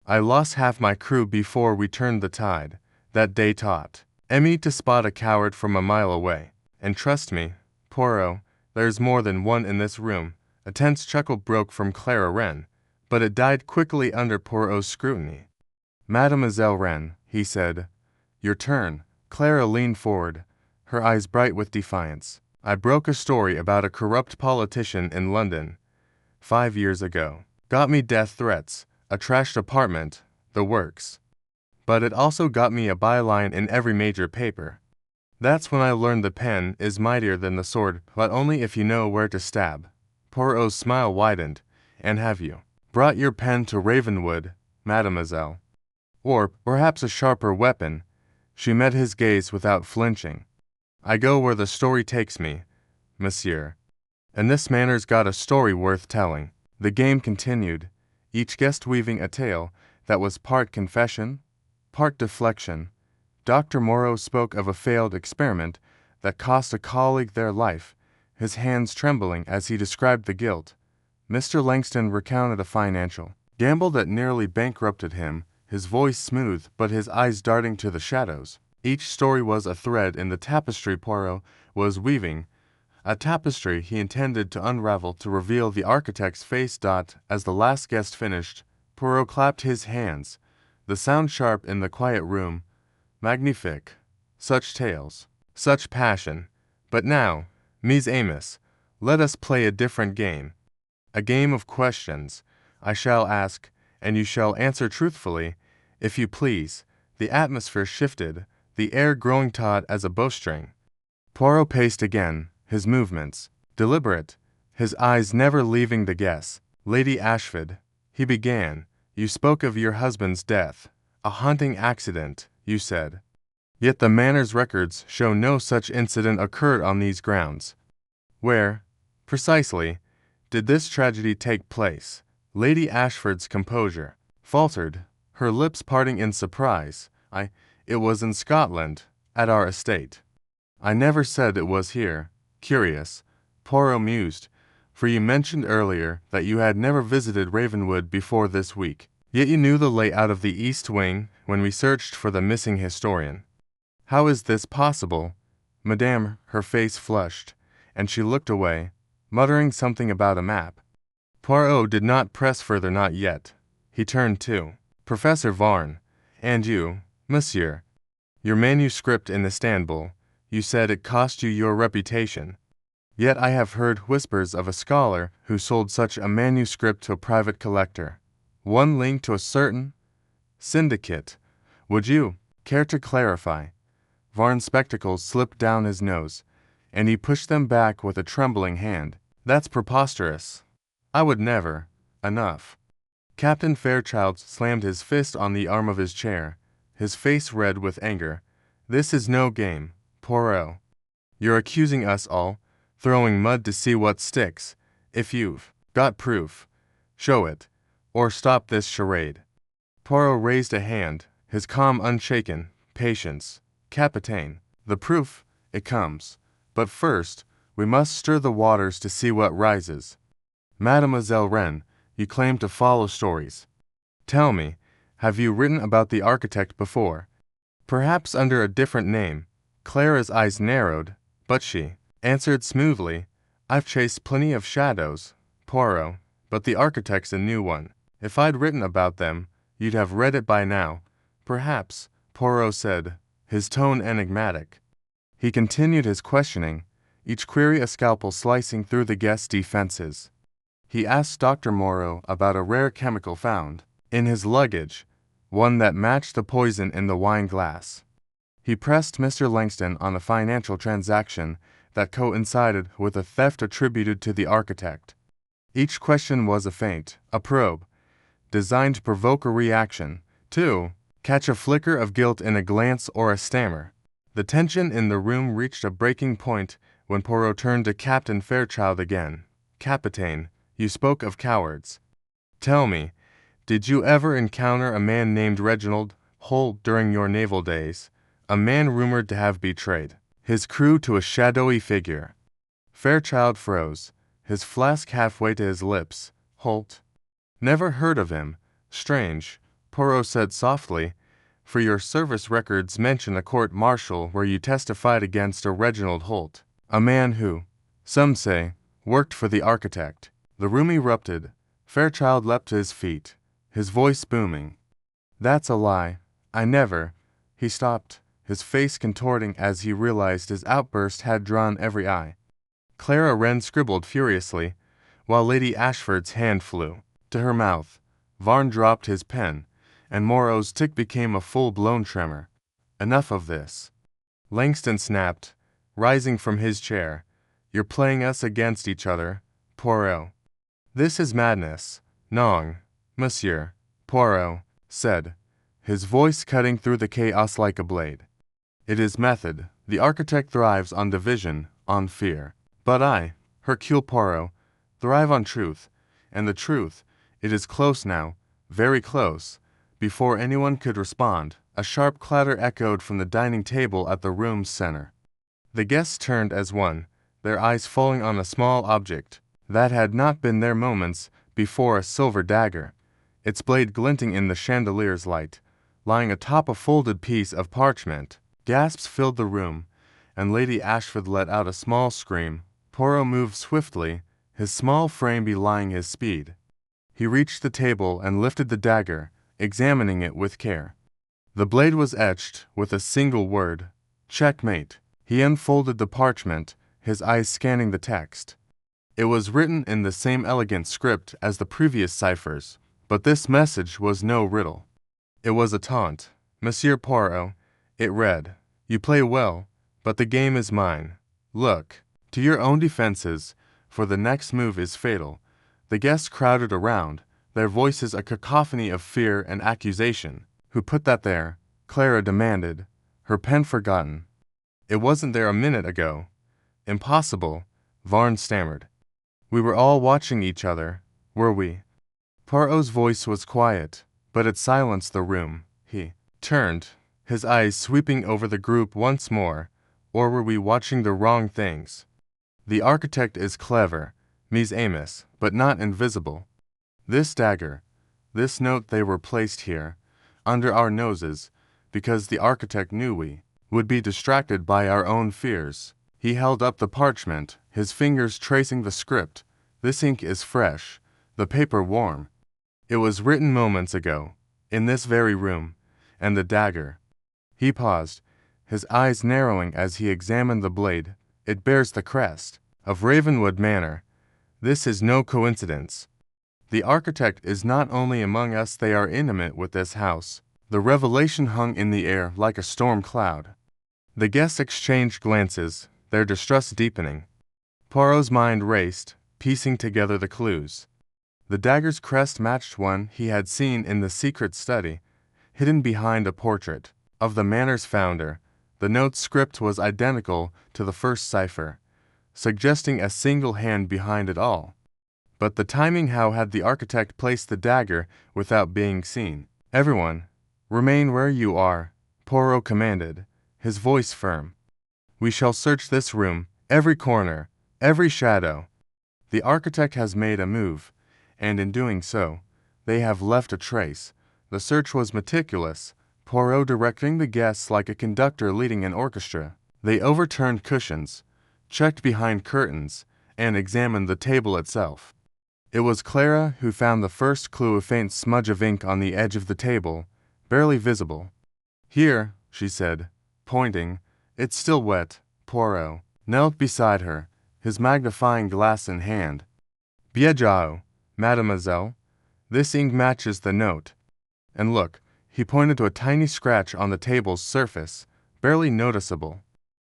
I lost half my crew before we turned the tide. That day taught me to spot a coward from a mile away. And trust me, Poirot, there's more than one in this room." A tense chuckle broke from Clara Wren, but it died quickly under Poirot's scrutiny. "Mademoiselle Wren," he said, "your turn." Clara leaned forward, her eyes bright with defiance. "I broke a story about a corrupt politician in London 5 years ago. Got me death threats, a trashed apartment, the works. But it also got me a byline in every major paper. That's when I learned the pen is mightier than the sword, but only if you know where to stab." Poirot's smile widened. "And have you brought your pen to Ravenwood, mademoiselle? Or perhaps a sharper weapon?" She met his gaze without flinching. "I go where the story takes me, monsieur. And this manor's got a story worth telling." The game continued, each guest weaving a tale that was part confession, part deflection. Dr. Moreau spoke of a failed experiment that cost a colleague their life, his hands trembling as he described the guilt. Mr. Langston recounted a financial gamble that nearly bankrupted him, his voice smooth but his eyes darting to the shadows. Each story was a thread in the tapestry Poirot was weaving, a tapestry he intended to unravel to reveal the architect's face. As the last guest finished, Poirot clapped his hands, the sound sharp in the quiet room. "Magnifique! Such tales, such passion! But now, Ms. Amos, let us play a different game. A game of questions. I shall ask, and you shall answer truthfully, if you please." The atmosphere shifted, the air growing taut as a bowstring. Poirot paced again, his movements deliberate, his eyes never leaving the guests. "Lady Ashford," he began, "you spoke of your husband's death. A hunting accident, you said. Yet the manor's records show no such incident occurred on these grounds. Where, precisely, did this tragedy take place?" Lady Ashford's composure faltered, her lips parting in surprise. It was in Scotland, at our estate. I never said it was here. Curious, Poirot mused, for you mentioned earlier that you had never visited Ravenwood before this week. Yet you knew the layout of the East Wing when we searched for the missing historian. How is this possible? Madame, her face flushed, and she looked away, muttering something about a map. Poirot did not press further, not yet. He turned to Professor Varn. And you, monsieur. Your manuscript in Istanbul, you said it cost you your reputation. Yet I have heard whispers of a scholar who sold such a manuscript to a private collector. One linked to a certain syndicate. Would you care to clarify? Varn's spectacles slipped down his nose, and he pushed them back with a trembling hand. That's preposterous. I would never. Enough. Captain Fairchild slammed his fist on the arm of his chair, his face red with anger. This is no game, Poirot. You're accusing us all, throwing mud to see what sticks. If you've got proof, show it, or stop this charade. Poirot raised a hand, his calm unshaken. Patience, Capitaine. The proof, it comes. But first, we must stir the waters to see what rises. Mademoiselle Wren, you claim to follow stories. Tell me, have you written about the architect before? Perhaps under a different name. Clara's eyes narrowed, but she answered smoothly, I've chased plenty of shadows, Poirot, but the architect's a new one. If I'd written about them, you'd have read it by now. Perhaps, Poirot said, his tone enigmatic. He continued his questioning, each query a scalpel slicing through the guest's defenses. He asked Dr. Moreau about a rare chemical found in his luggage, one that matched the poison in the wine glass. He pressed Mr. Langston on a financial transaction that coincided with a theft attributed to the architect. Each question was a feint, a probe, designed to provoke a reaction, to catch a flicker of guilt in a glance or a stammer. The tension in the room reached a breaking point when Poirot turned to Captain Fairchild again. Capitaine, you spoke of cowards. Tell me, did you ever encounter a man named Reginald Holt during your naval days, a man rumored to have betrayed his crew to a shadowy figure? Fairchild froze, his flask halfway to his lips. Holt? Never heard of him. Strange, Poirot said softly, for your service records mention a court-martial where you testified against a Reginald Holt, a man who, some say, worked for the architect. The room erupted. Fairchild leapt to his feet, his voice booming. That's a lie. I never. He stopped, his face contorting as he realized his outburst had drawn every eye. Clara Wren scribbled furiously, while Lady Ashford's hand flew to her mouth. Varn dropped his pen, and Moreau's tic became a full-blown tremor. Enough of this. Langston snapped, rising from his chair. You're playing us against each other, Poirot. This is madness. Non, monsieur, Poirot said, his voice cutting through the chaos like a blade. It is method. The architect thrives on division, on fear. But I, Hercule Poirot, thrive on truth, and the truth, it is close now, very close. Before anyone could respond, a sharp clatter echoed from the dining table at the room's center. The guests turned as one, their eyes falling on a small object that had not been there moments before, a silver dagger, its blade glinting in the chandelier's light, lying atop a folded piece of parchment. Gasps filled the room, and Lady Ashford let out a small scream. Poirot moved swiftly, his small frame belying his speed. He reached the table and lifted the dagger, examining it with care. The blade was etched with a single word, checkmate. He unfolded the parchment, his eyes scanning the text. It was written in the same elegant script as the previous ciphers, but this message was no riddle. It was a taunt. Monsieur Poirot, it read, you play well, but the game is mine. Look to your own defenses, for the next move is fatal. The guests crowded around, their voices a cacophony of fear and accusation. Who put that there? Clara demanded, her pen forgotten. It wasn't there a minute ago. Impossible, Varn stammered. We were all watching each other, were we? Poirot's voice was quiet, but it silenced the room. He turned, his eyes sweeping over the group once more. Or were we watching the wrong things? The architect is clever, Ms. Amos, but not invisible. This dagger, this note, they were placed here, under our noses, because the architect knew we would be distracted by our own fears. He held up the parchment, his fingers tracing the script. This ink is fresh, the paper warm. It was written moments ago, in this very room, and the dagger. He paused, his eyes narrowing as he examined the blade. It bears the crest of Ravenwood Manor. This is no coincidence. The architect is not only among us, they are intimate with this house. The revelation hung in the air like a storm cloud. The guests exchanged glances, their distrust deepening. Poirot's mind raced, piecing together the clues. The dagger's crest matched one he had seen in the secret study, hidden behind a portrait of the manor's founder. The note's script was identical to the first cipher, suggesting a single hand behind it all. But the timing, how had the architect placed the dagger without being seen? Everyone, remain where you are, Poirot commanded, his voice firm. We shall search this room, every corner, every shadow. The architect has made a move, and in doing so, they have left a trace. The search was meticulous, Poirot directing the guests like a conductor leading an orchestra. They overturned cushions, checked behind curtains, and examined the table itself. It was Clara who found the first clue, a faint smudge of ink on the edge of the table, barely visible. Here, she said, pointing. It's still wet. Poirot knelt beside her, his magnifying glass in hand. Bien joué, mademoiselle. This ink matches the note. And look, he pointed to a tiny scratch on the table's surface, barely noticeable.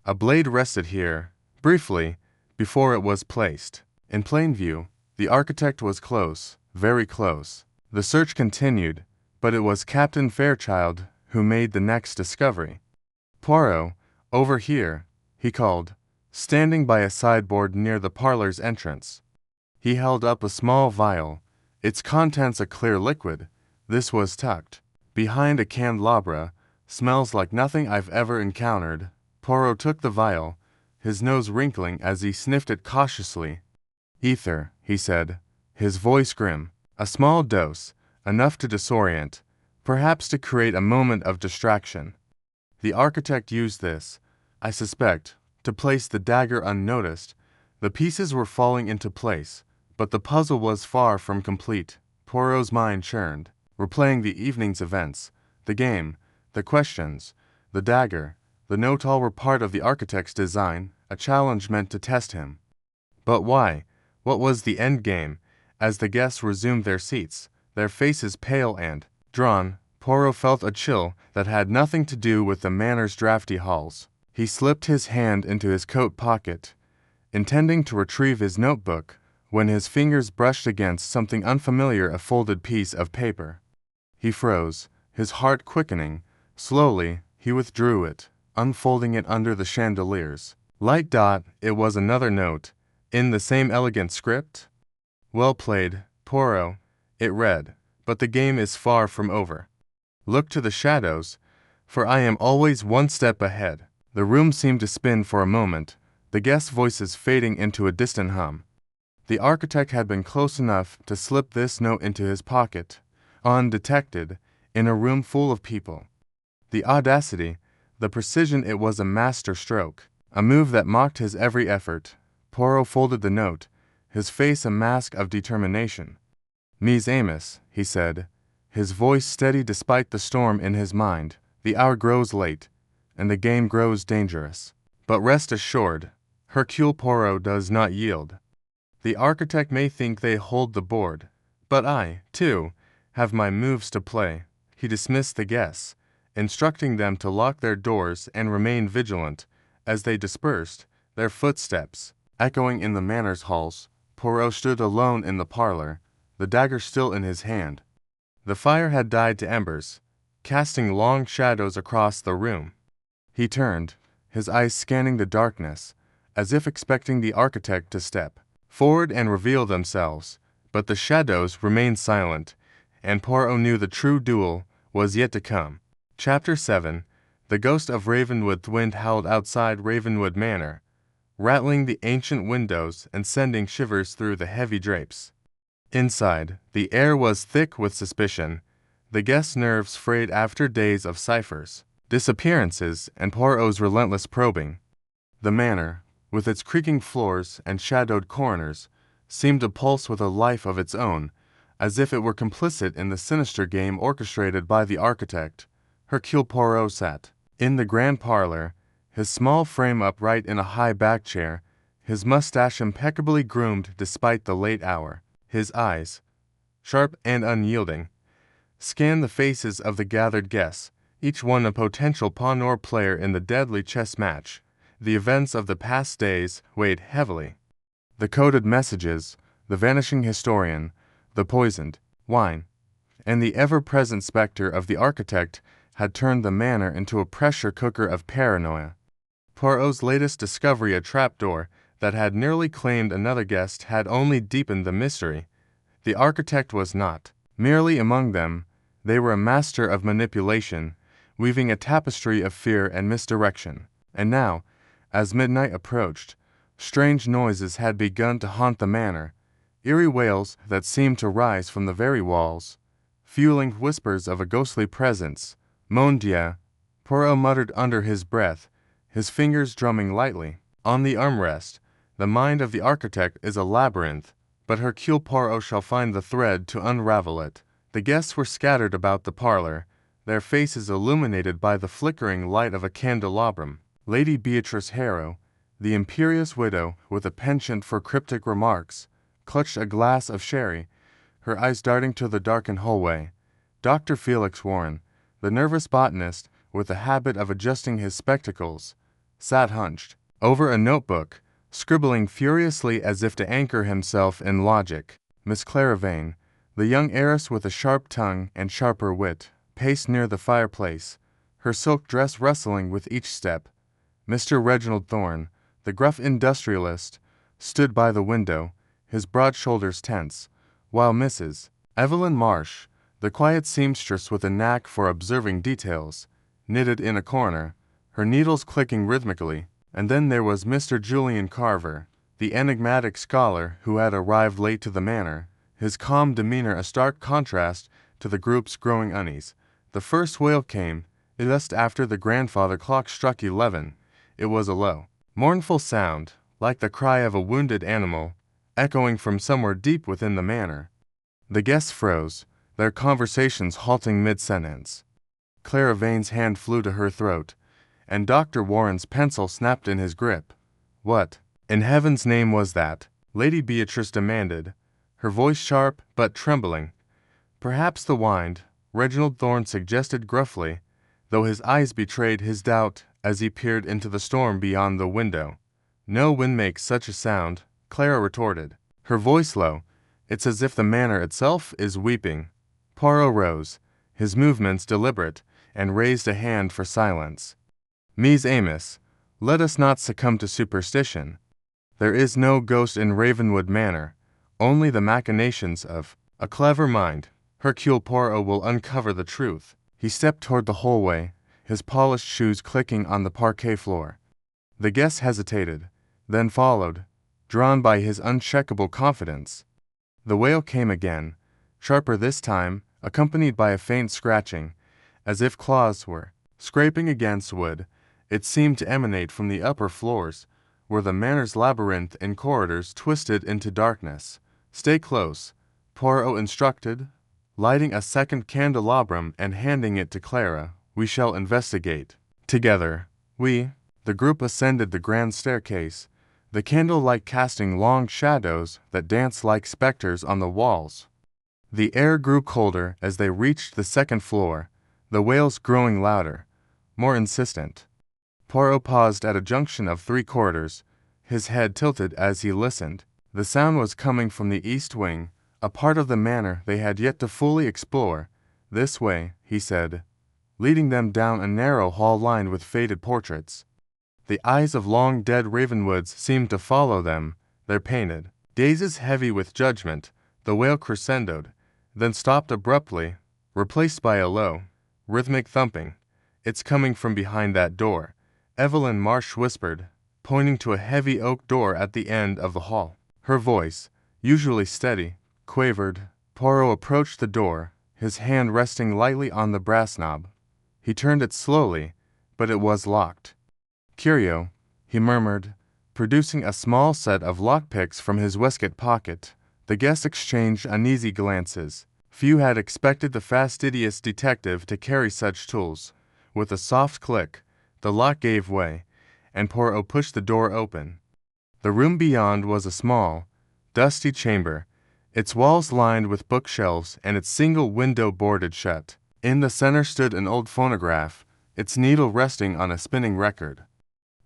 A blade rested here, briefly, before it was placed. In plain view, the architect was close, very close. The search continued, but it was Captain Fairchild who made the next discovery. Poirot, over here, he called, standing by a sideboard near the parlor's entrance. He held up a small vial, its contents a clear liquid. This was tucked behind a candelabra. Smells like nothing I've ever encountered. Poirot took the vial, his nose wrinkling as he sniffed it cautiously. Ether, he said, his voice grim. A small dose, enough to disorient, perhaps to create a moment of distraction. The architect used this, I suspect, to place the dagger unnoticed. The pieces were falling into place, but the puzzle was far from complete. Poirot's mind churned, replaying the evening's events, the game, the questions, the dagger, the note, all were part of the architect's design, a challenge meant to test him. But why? What was the end game? As the guests resumed their seats, their faces pale and drawn, Poirot felt a chill that had nothing to do with the manor's drafty halls. He slipped his hand into his coat pocket, intending to retrieve his notebook, when his fingers brushed against something unfamiliar, a folded piece of paper. He froze, his heart quickening. Slowly, he withdrew it, unfolding it under the chandeliers. Light dot, it was another note, in the same elegant script. Well played, Poirot, it read, but the game is far from over. Look to the shadows, for I am always one step ahead. The room seemed to spin for a moment, the guests' voices fading into a distant hum. The architect had been close enough to slip this note into his pocket, undetected, in a room full of people. The audacity, the precision, it was a master stroke, a move that mocked his every effort. Poirot folded the note, his face a mask of determination. Ms. Amos, he said, his voice steady despite the storm in his mind, the hour grows late, and the game grows dangerous. But rest assured, Hercule Poirot does not yield. The architect may think they hold the board, but I, too, have my moves to play. He dismissed the guests, instructing them to lock their doors and remain vigilant. As they dispersed, their footsteps echoing in the manor's halls, Poirot stood alone in the parlor, the dagger still in his hand. The fire had died to embers, casting long shadows across the room. He turned, his eyes scanning the darkness, as if expecting the architect to step forward and reveal themselves, but the shadows remained silent, and Poirot knew the true duel was yet to come. Chapter 7. The ghost of Ravenwood wind howled outside Ravenwood Manor, rattling the ancient windows and sending shivers through the heavy drapes. Inside, the air was thick with suspicion, the guests' nerves frayed after days of ciphers, disappearances, and Poirot's relentless probing. The manor, with its creaking floors and shadowed corners, seemed to pulse with a life of its own, as if it were complicit in the sinister game orchestrated by the architect. Hercule Poirot sat in the grand parlor, his small frame upright in a high back chair, his mustache impeccably groomed despite the late hour. His eyes, sharp and unyielding, scanned the faces of the gathered guests, each one a potential pawn or player in the deadly chess match. The events of the past days weighed heavily. The coded messages, the vanishing historian, the poisoned wine, and the ever-present specter of the architect had turned the manor into a pressure cooker of paranoia. Poirot's latest discovery, a trapdoor that had nearly claimed another guest, had only deepened the mystery. The architect was not merely among them, they were a master of manipulation, weaving a tapestry of fear and misdirection. And now, as midnight approached, strange noises had begun to haunt the manor, eerie wails that seemed to rise from the very walls, fueling whispers of a ghostly presence. Mon Dieu, Poirot muttered under his breath, his fingers drumming lightly on the armrest. The mind of the architect is a labyrinth, but Hercule Poirot shall find the thread to unravel it. The guests were scattered about the parlor, their faces illuminated by the flickering light of a candelabrum. Lady Beatrice Harrow, the imperious widow with a penchant for cryptic remarks, clutched a glass of sherry, her eyes darting to the darkened hallway. Dr. Felix Warren, the nervous botanist with the habit of adjusting his spectacles, sat hunched over a notebook, scribbling furiously as if to anchor himself in logic. Miss Clara Vane, the young heiress with a sharp tongue and sharper wit, paced near the fireplace, her silk dress rustling with each step. Mr. Reginald Thorne, the gruff industrialist, stood by the window, his broad shoulders tense, while Mrs. Evelyn Marsh, the quiet seamstress with a knack for observing details, knitted in a corner, her needles clicking rhythmically. And then there was Mr. Julian Carver, the enigmatic scholar who had arrived late to the manor, his calm demeanor a stark contrast to the group's growing unease. The first wail came just after the grandfather clock struck 11. It was a low, mournful sound, like the cry of a wounded animal, echoing from somewhere deep within the manor. The guests froze, their conversations halting mid-sentence. Clara Vane's hand flew to her throat, and Dr. Warren's pencil snapped in his grip. "What, in heaven's name, was that?" Lady Beatrice demanded, her voice sharp but trembling. "Perhaps the wind," Reginald Thorne suggested gruffly, though his eyes betrayed his doubt as he peered into the storm beyond the window. "No wind makes such a sound," Clara retorted, her voice low. "It's as if the manor itself is weeping." Poirot rose, his movements deliberate, and raised a hand for silence. "Mies Amos, let us not succumb to superstition. There is no ghost in Ravenwood Manor, only the machinations of a clever mind. Hercule Poirot will uncover the truth." He stepped toward the hallway, his polished shoes clicking on the parquet floor. The guests hesitated, then followed, drawn by his unshakable confidence. The wail came again, sharper this time, accompanied by a faint scratching, as if claws were scraping against wood. It seemed to emanate from the upper floors, where the manor's labyrinth and corridors twisted into darkness. "Stay close," Poirot instructed, lighting a second candelabrum and handing it to Clara. "We shall investigate together." The group ascended the grand staircase, the candlelight casting long shadows that danced like specters on the walls. The air grew colder as they reached the second floor, the wails growing louder, more insistent. Poirot paused at a junction of 3 corridors, his head tilted as he listened. The sound was coming from the east wing, a part of the manor they had yet to fully explore. "This way," he said, leading them down a narrow hall lined with faded portraits. The eyes of long-dead Ravenwoods seemed to follow them, their painted gazes heavy with judgment. The wail crescendoed, then stopped abruptly, replaced by a low, rhythmic thumping. "It's coming from behind that door," Evelyn Marsh whispered, pointing to a heavy oak door at the end of the hall. Her voice, usually steady, quavered. Poirot approached the door, his hand resting lightly on the brass knob. He turned it slowly, but it was locked. "Curio," he murmured, producing a small set of lockpicks from his waistcoat pocket. The guests exchanged uneasy glances. Few had expected the fastidious detective to carry such tools. With a soft click, the lock gave way, and Poirot pushed the door open. The room beyond was a small, dusty chamber, its walls lined with bookshelves and its single window boarded shut. In the center stood an old phonograph, its needle resting on a spinning record.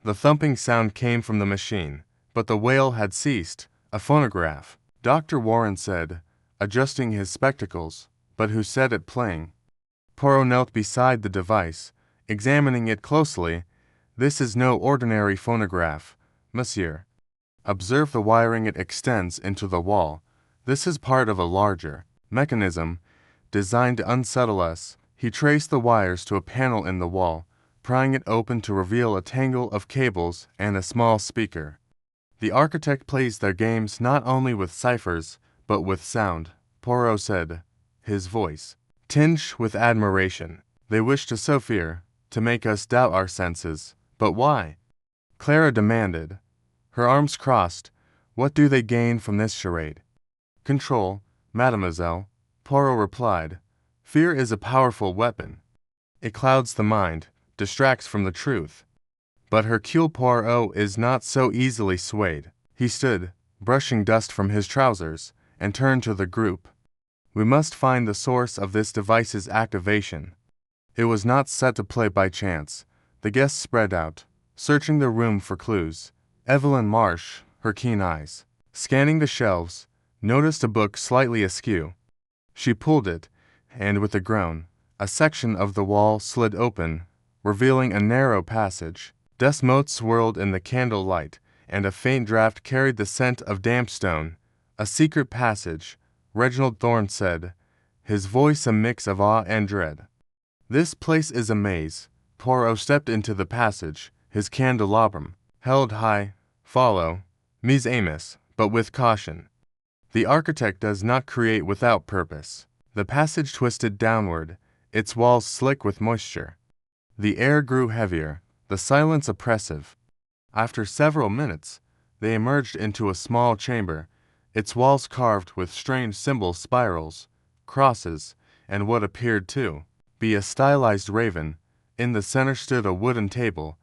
The thumping sound came from the machine, but the wail had ceased. "A phonograph," Dr. Warren said, adjusting his spectacles. "But who set it playing?" Poirot knelt beside the device, examining it closely. "This is no ordinary phonograph, monsieur. Observe the wiring it extends into the wall. This is part of a larger mechanism designed to unsettle us." He traced the wires to a panel in the wall, prying it open to reveal a tangle of cables and a small speaker. "The architect plays their games not only with ciphers, but with sound," Poirot said, his voice tinged with admiration. "They wish to sow fear, to make us doubt our senses. But why?" Clara demanded, her arms crossed. "What do they gain from this charade?" "Control, mademoiselle," Poirot replied. "Fear is a powerful weapon. It clouds the mind, distracts from the truth. But Hercule Poirot is not so easily swayed." He stood, brushing dust from his trousers, and turned to the group. "We must find the source of this device's activation. It was not set to play by chance." The guests spread out, searching the room for clues. Evelyn Marsh, her keen eyes scanning the shelves, noticed a book slightly askew. She pulled it, and with a groan, a section of the wall slid open, revealing a narrow passage. Dust motes swirled in the candle light, and a faint draft carried the scent of damp stone. "A secret passage," Reginald Thorne said, his voice a mix of awe and dread. "This place is a maze." Poirot stepped into the passage, his candelabrum held high. "Follow, mes amis, but with caution. The architect does not create without purpose." The passage twisted downward, its walls slick with moisture. The air grew heavier, the silence oppressive. After several minutes, they emerged into a small chamber, its walls carved with strange symbol spirals, crosses, and what appeared to be a stylized raven. In the center stood a wooden table,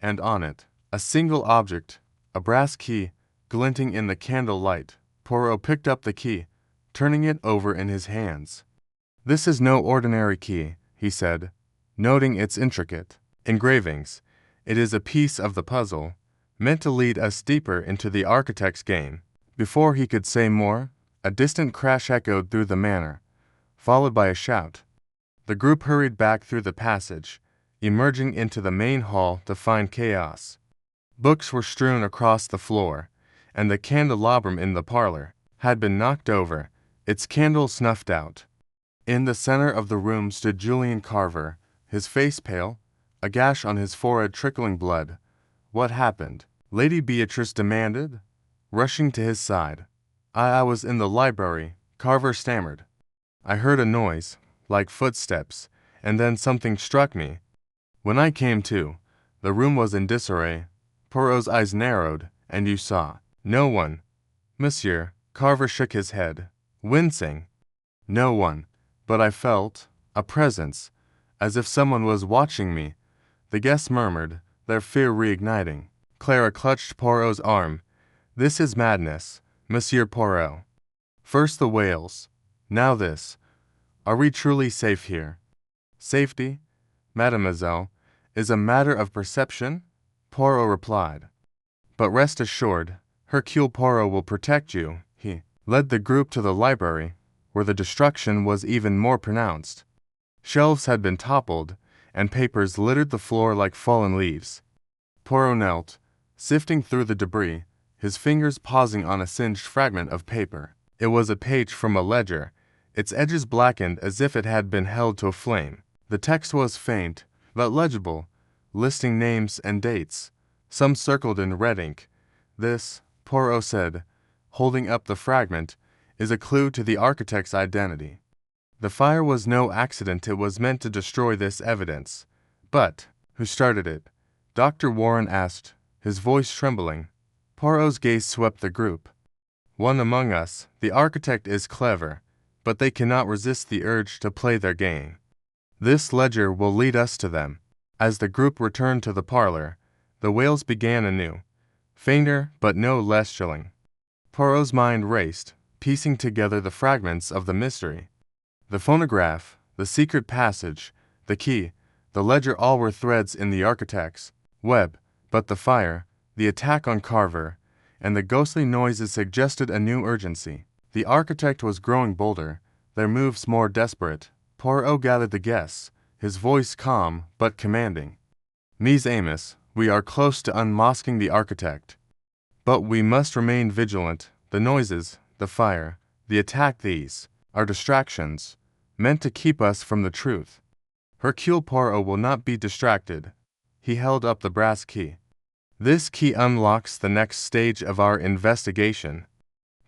and on it, a single object, a brass key, glinting in the candle light. Poirot picked up the key, turning it over in his hands. "This is no ordinary key," he said, noting its intricate engravings. "It is a piece of the puzzle, meant to lead us deeper into the architect's game." Before he could say more, a distant crash echoed through the manor, followed by a shout. The group hurried back through the passage, emerging into the main hall to find chaos. Books were strewn across the floor, and the candelabrum in the parlor had been knocked over, its candle snuffed out. In the center of the room stood Julian Carver, his face pale, a gash on his forehead trickling blood. "What happened?" Lady Beatrice demanded, rushing to his side. I was in the library," Carver stammered. "I heard a noise, like footsteps, and then something struck me. When I came to, the room was in disarray." Poirot's eyes narrowed. "And you saw?" "No one, monsieur." Carver shook his head, wincing. "No one, but I felt a presence, as if someone was watching me." The guests murmured, their fear reigniting. Clara clutched Poirot's arm. "This is madness, Monsieur Poirot. First the wails, now this. Are we truly safe here?" "Safety, mademoiselle, is a matter of perception," Poirot replied. "But rest assured, Hercule Poirot will protect you." He led the group to the library, where the destruction was even more pronounced. Shelves had been toppled, and papers littered the floor like fallen leaves. Poirot knelt, sifting through the debris, his fingers pausing on a singed fragment of paper. It was a page from a ledger, its edges blackened as if it had been held to a flame. The text was faint, but legible, listing names and dates, some circled in red ink. This, Poirot said, holding up the fragment, is a clue to the architect's identity. The fire was no accident, it was meant to destroy this evidence. But, who started it? Dr. Warren asked, his voice trembling. Poirot's gaze swept the group. One among us, the architect is clever, but they cannot resist the urge to play their game. This ledger will lead us to them. As the group returned to the parlor, the wails began anew, fainter but no less chilling. Poirot's mind raced, piecing together the fragments of the mystery. The phonograph, the secret passage, the key, the ledger, all were threads in the architect's web, but the fire, the attack on Carver, and the ghostly noises suggested a new urgency. The architect was growing bolder, their moves more desperate. Poirot gathered the guests, his voice calm but commanding. Mies Amos, we are close to unmasking the architect. But we must remain vigilant. The noises, the fire, the attack, these are distractions, meant to keep us from the truth. Hercule Poirot will not be distracted. He held up the brass key. This key unlocks the next stage of our investigation.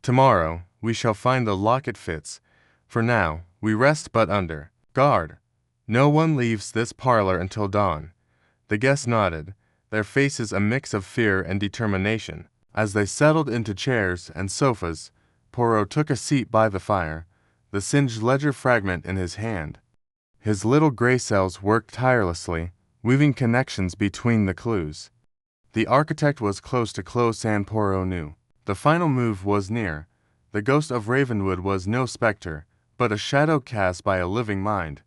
Tomorrow, we shall find the lock it fits. For now, we rest but under guard. No one leaves this parlor until dawn. The guests nodded, their faces a mix of fear and determination. As they settled into chairs and sofas, Poirot took a seat by the fire, the singed ledger fragment in his hand. His little gray cells worked tirelessly, weaving connections between the clues. The architect was close to Clos-Saint Poirot knew. The final move was near. The ghost of Ravenwood was no specter, but a shadow cast by a living mind,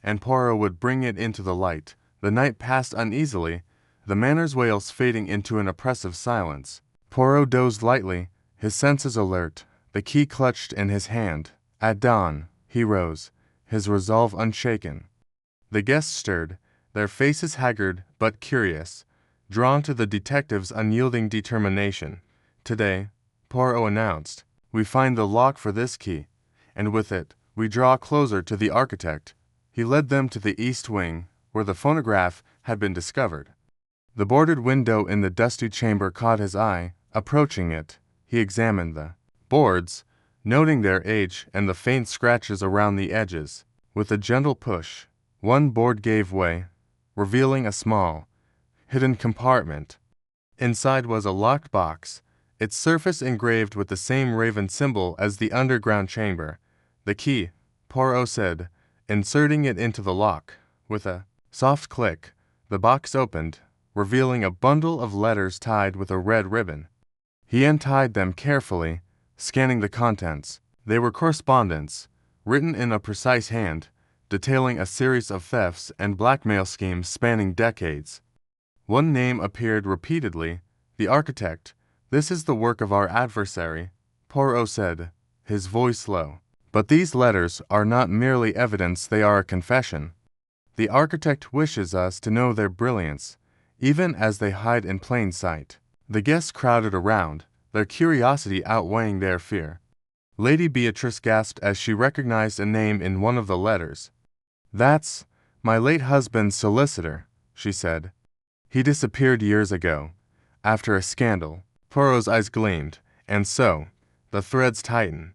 and Poirot would bring it into the light. The night passed uneasily, the manor's wails fading into an oppressive silence. Poirot dozed lightly, his senses alert, the key clutched in his hand. At dawn, he rose, his resolve unshaken. The guests stirred, their faces haggard but curious, drawn to the detective's unyielding determination. Today, Poirot announced, we find the lock for this key, and with it, we draw closer to the architect. He led them to the east wing, where the phonograph had been discovered. The boarded window in the dusty chamber caught his eye. Approaching it, he examined the boards, noting their age and the faint scratches around the edges. With a gentle push, one board gave way, revealing a small, hidden compartment. Inside was a locked box, its surface engraved with the same raven symbol as the underground chamber. The key, Poirot said, inserting it into the lock. With a soft click, the box opened, revealing a bundle of letters tied with a red ribbon. He untied them carefully, scanning the contents. They were correspondence, written in a precise hand, detailing a series of thefts and blackmail schemes spanning decades. One name appeared repeatedly, the architect. This is the work of our adversary, Poirot said, his voice low. But these letters are not merely evidence, they are a confession. The architect wishes us to know their brilliance, even as they hide in plain sight. The guests crowded around, their curiosity outweighing their fear. Lady Beatrice gasped as she recognized a name in one of the letters. That's my late husband's solicitor, she said. He disappeared years ago, after a scandal. Poirot's eyes gleamed, and so, the threads tighten.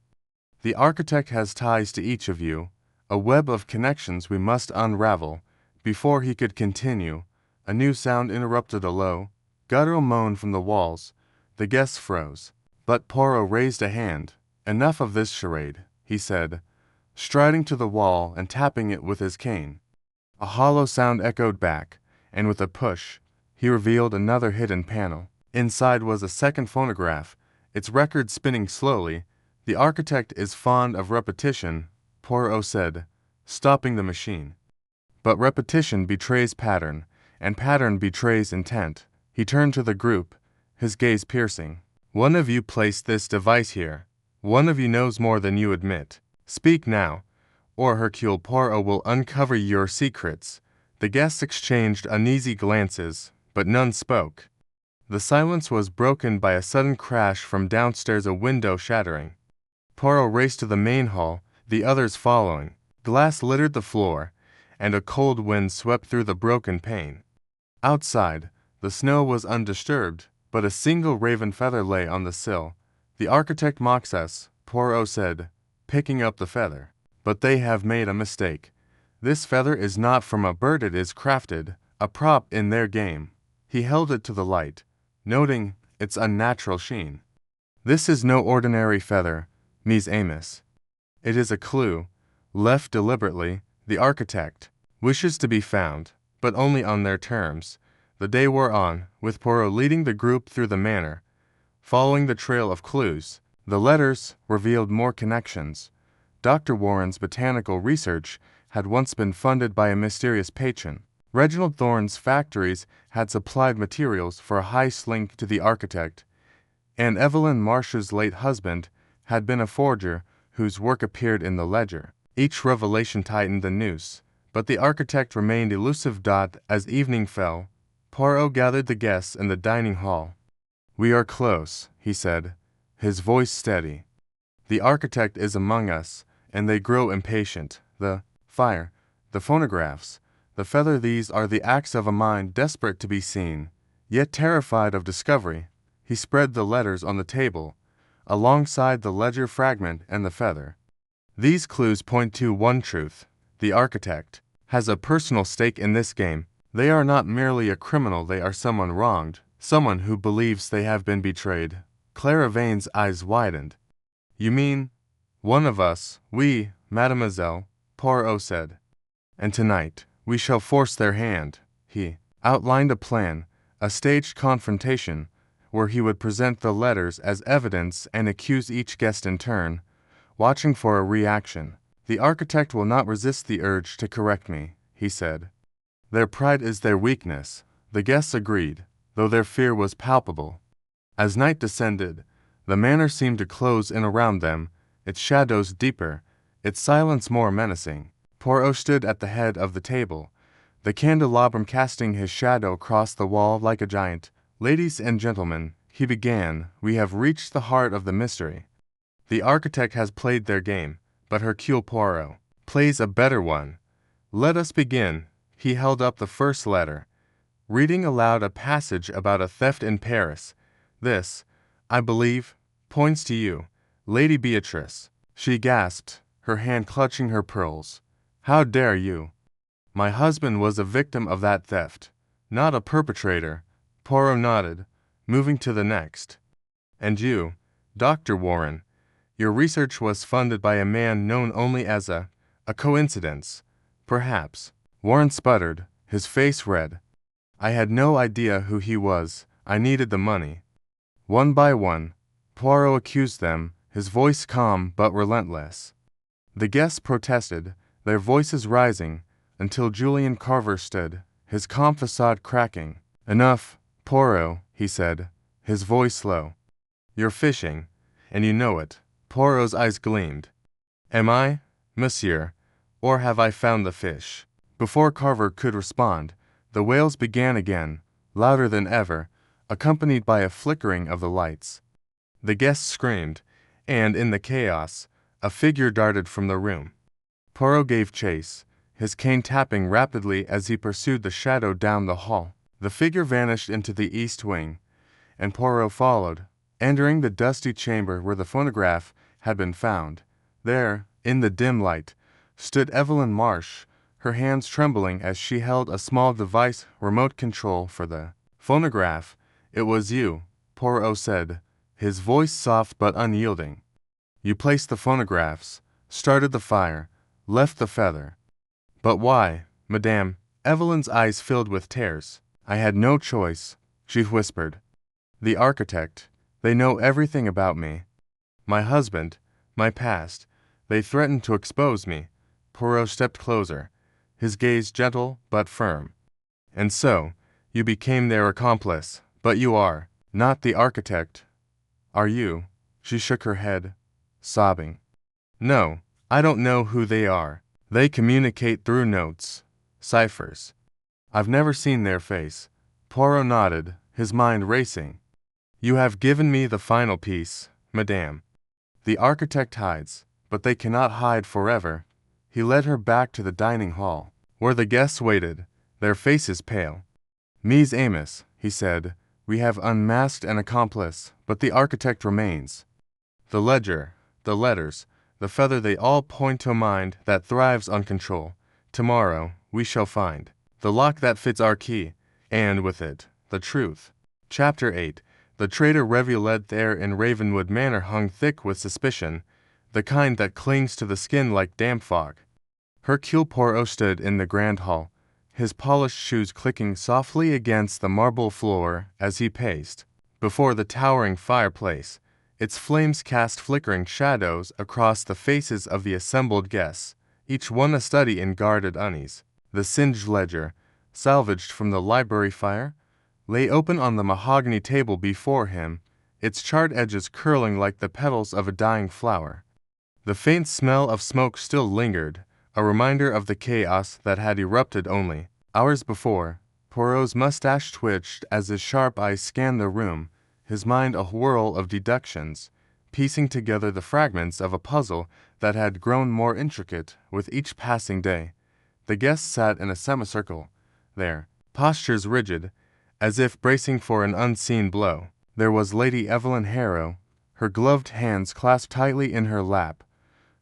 The architect has ties to each of you, a web of connections we must unravel. Before he could continue, a new sound interrupted a low, guttural moan from the walls. The guests froze, but Poirot raised a hand. Enough of this charade, he said, striding to the wall and tapping it with his cane. A hollow sound echoed back, and with a push, he revealed another hidden panel. Inside was a second phonograph, its record spinning slowly. The architect is fond of repetition, Poirot said, stopping the machine. But repetition betrays pattern, and pattern betrays intent. He turned to the group, his gaze piercing. One of you placed this device here. One of you knows more than you admit. Speak now, or Hercule Poirot will uncover your secrets. The guests exchanged uneasy glances, but none spoke. The silence was broken by a sudden crash from downstairs, a window shattering. Poirot raced to the main hall, the others following. Glass littered the floor, and a cold wind swept through the broken pane. Outside, the snow was undisturbed, but a single raven feather lay on the sill. "The architect mocks us," Poirot said, picking up the feather. "But they have made a mistake. This feather is not from a bird, it is crafted, a prop in their game." He held it to the light, noting its unnatural sheen. "This is no ordinary feather, Ms. Amos. It is a clue, left deliberately. The architect wishes to be found, but only on their terms." The day wore on, with Poirot leading the group through the manor, following the trail of clues. The letters revealed more connections. Dr. Warren's botanical research had once been funded by a mysterious patron. Reginald Thorne's factories had supplied materials for a heist linked to the architect, and Evelyn Marsh's late husband had been a forger whose work appeared in the ledger. Each revelation tightened the noose, but the architect remained elusive. As evening fell, Poirot gathered the guests in the dining hall. "We are close," he said, his voice steady. "The architect is among us, and they grow impatient. The fire, the phonographs, the feather, these are the acts of a mind desperate to be seen, yet terrified of discovery." He spread the letters on the table, alongside the ledger fragment and the feather. "These clues point to one truth. The architect has a personal stake in this game. They are not merely a criminal, they are someone wronged, someone who believes they have been betrayed." Clara Vane's eyes widened. "You mean one of us?" "We, mademoiselle," Poirot said. "And tonight we shall force their hand." He outlined a plan, a staged confrontation, where he would present the letters as evidence and accuse each guest in turn, watching for a reaction. "The architect will not resist the urge to correct me," he said. "Their pride is their weakness." The guests agreed, though their fear was palpable. As night descended, the manor seemed to close in around them, its shadows deeper, its silence more menacing. Poirot stood at the head of the table, the candelabrum casting his shadow across the wall like a giant. "Ladies and gentlemen," he began, "we have reached the heart of the mystery. The architect has played their game, but Hercule Poirot plays a better one. Let us begin." He held up the first letter, reading aloud a passage about a theft in Paris. "This, I believe, points to you, Lady Beatrice." She gasped, her hand clutching her pearls. "How dare you?" "My husband was a victim of that theft, not a perpetrator." Poirot nodded, moving to the next. "And you, Dr. Warren, your research was funded by a man known only as a coincidence, perhaps." Warren sputtered, his face red. "I had no idea who he was. I needed the money." One by one, Poirot accused them, his voice calm but relentless. The guests protested, their voices rising, until Julian Carver stood, his calm facade cracking. "Enough, Poirot," he said, his voice low. "You're fishing, and you know it." Poirot's eyes gleamed. "Am I, monsieur, or have I found the fish?" Before Carver could respond, the wails began again, louder than ever, accompanied by a flickering of the lights. The guests screamed, and in the chaos, a figure darted from the room. Poirot gave chase, his cane tapping rapidly as he pursued the shadow down the hall. The figure vanished into the east wing, and Poirot followed, entering the dusty chamber where the phonograph had been found. There, in the dim light, stood Evelyn Marsh, her hands trembling as she held a small device remote control for the phonograph. "It was you," Poirot said, his voice soft but unyielding. "You placed the phonographs, started the fire, left the feather." "But why, madame?" Evelyn's eyes filled with tears. "I had no choice," she whispered. "The architect, they know everything about me. My husband, my past. They threatened to expose me." Poirot stepped closer, his gaze gentle but firm. "And so, you became their accomplice. But you are not the architect, are you?" She shook her head, sobbing. "No, I don't know who they are. They communicate through notes, ciphers. I've never seen their face." Poirot nodded, his mind racing. "You have given me the final piece, madame. The architect hides, but they cannot hide forever." He led her back to the dining hall, where the guests waited, their faces pale. "Mies Amos," he said, "we have unmasked an accomplice, but the architect remains. The ledger, the letters, the feather, they all point to a mind that thrives on control. Tomorrow we shall find the lock that fits our key, and with it, the truth." Chapter 8. The traitor revealed. There in Ravenwood Manor hung thick with suspicion, the kind that clings to the skin like damp fog. Hercule Poirot stood in the grand hall, his polished shoes clicking softly against the marble floor as he paced before the towering fireplace. Its flames cast flickering shadows across the faces of the assembled guests, each one a study in guarded unease. The singed ledger, salvaged from the library fire, lay open on the mahogany table before him, its charred edges curling like the petals of a dying flower. The faint smell of smoke still lingered, a reminder of the chaos that had erupted only hours before. Poirot's mustache twitched as his sharp eyes scanned the room, his mind a whirl of deductions, piecing together the fragments of a puzzle that had grown more intricate with each passing day. The guests sat in a semicircle, their postures rigid, as if bracing for an unseen blow. There was Lady Evelyn Harrow, her gloved hands clasped tightly in her lap,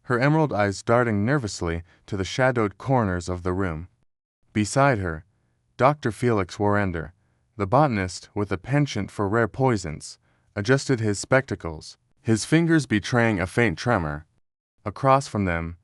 her emerald eyes darting nervously to the shadowed corners of the room. Beside her, Dr. Felix Warrender, the botanist with a penchant for rare poisons, adjusted his spectacles, his fingers betraying a faint tremor. Across from them,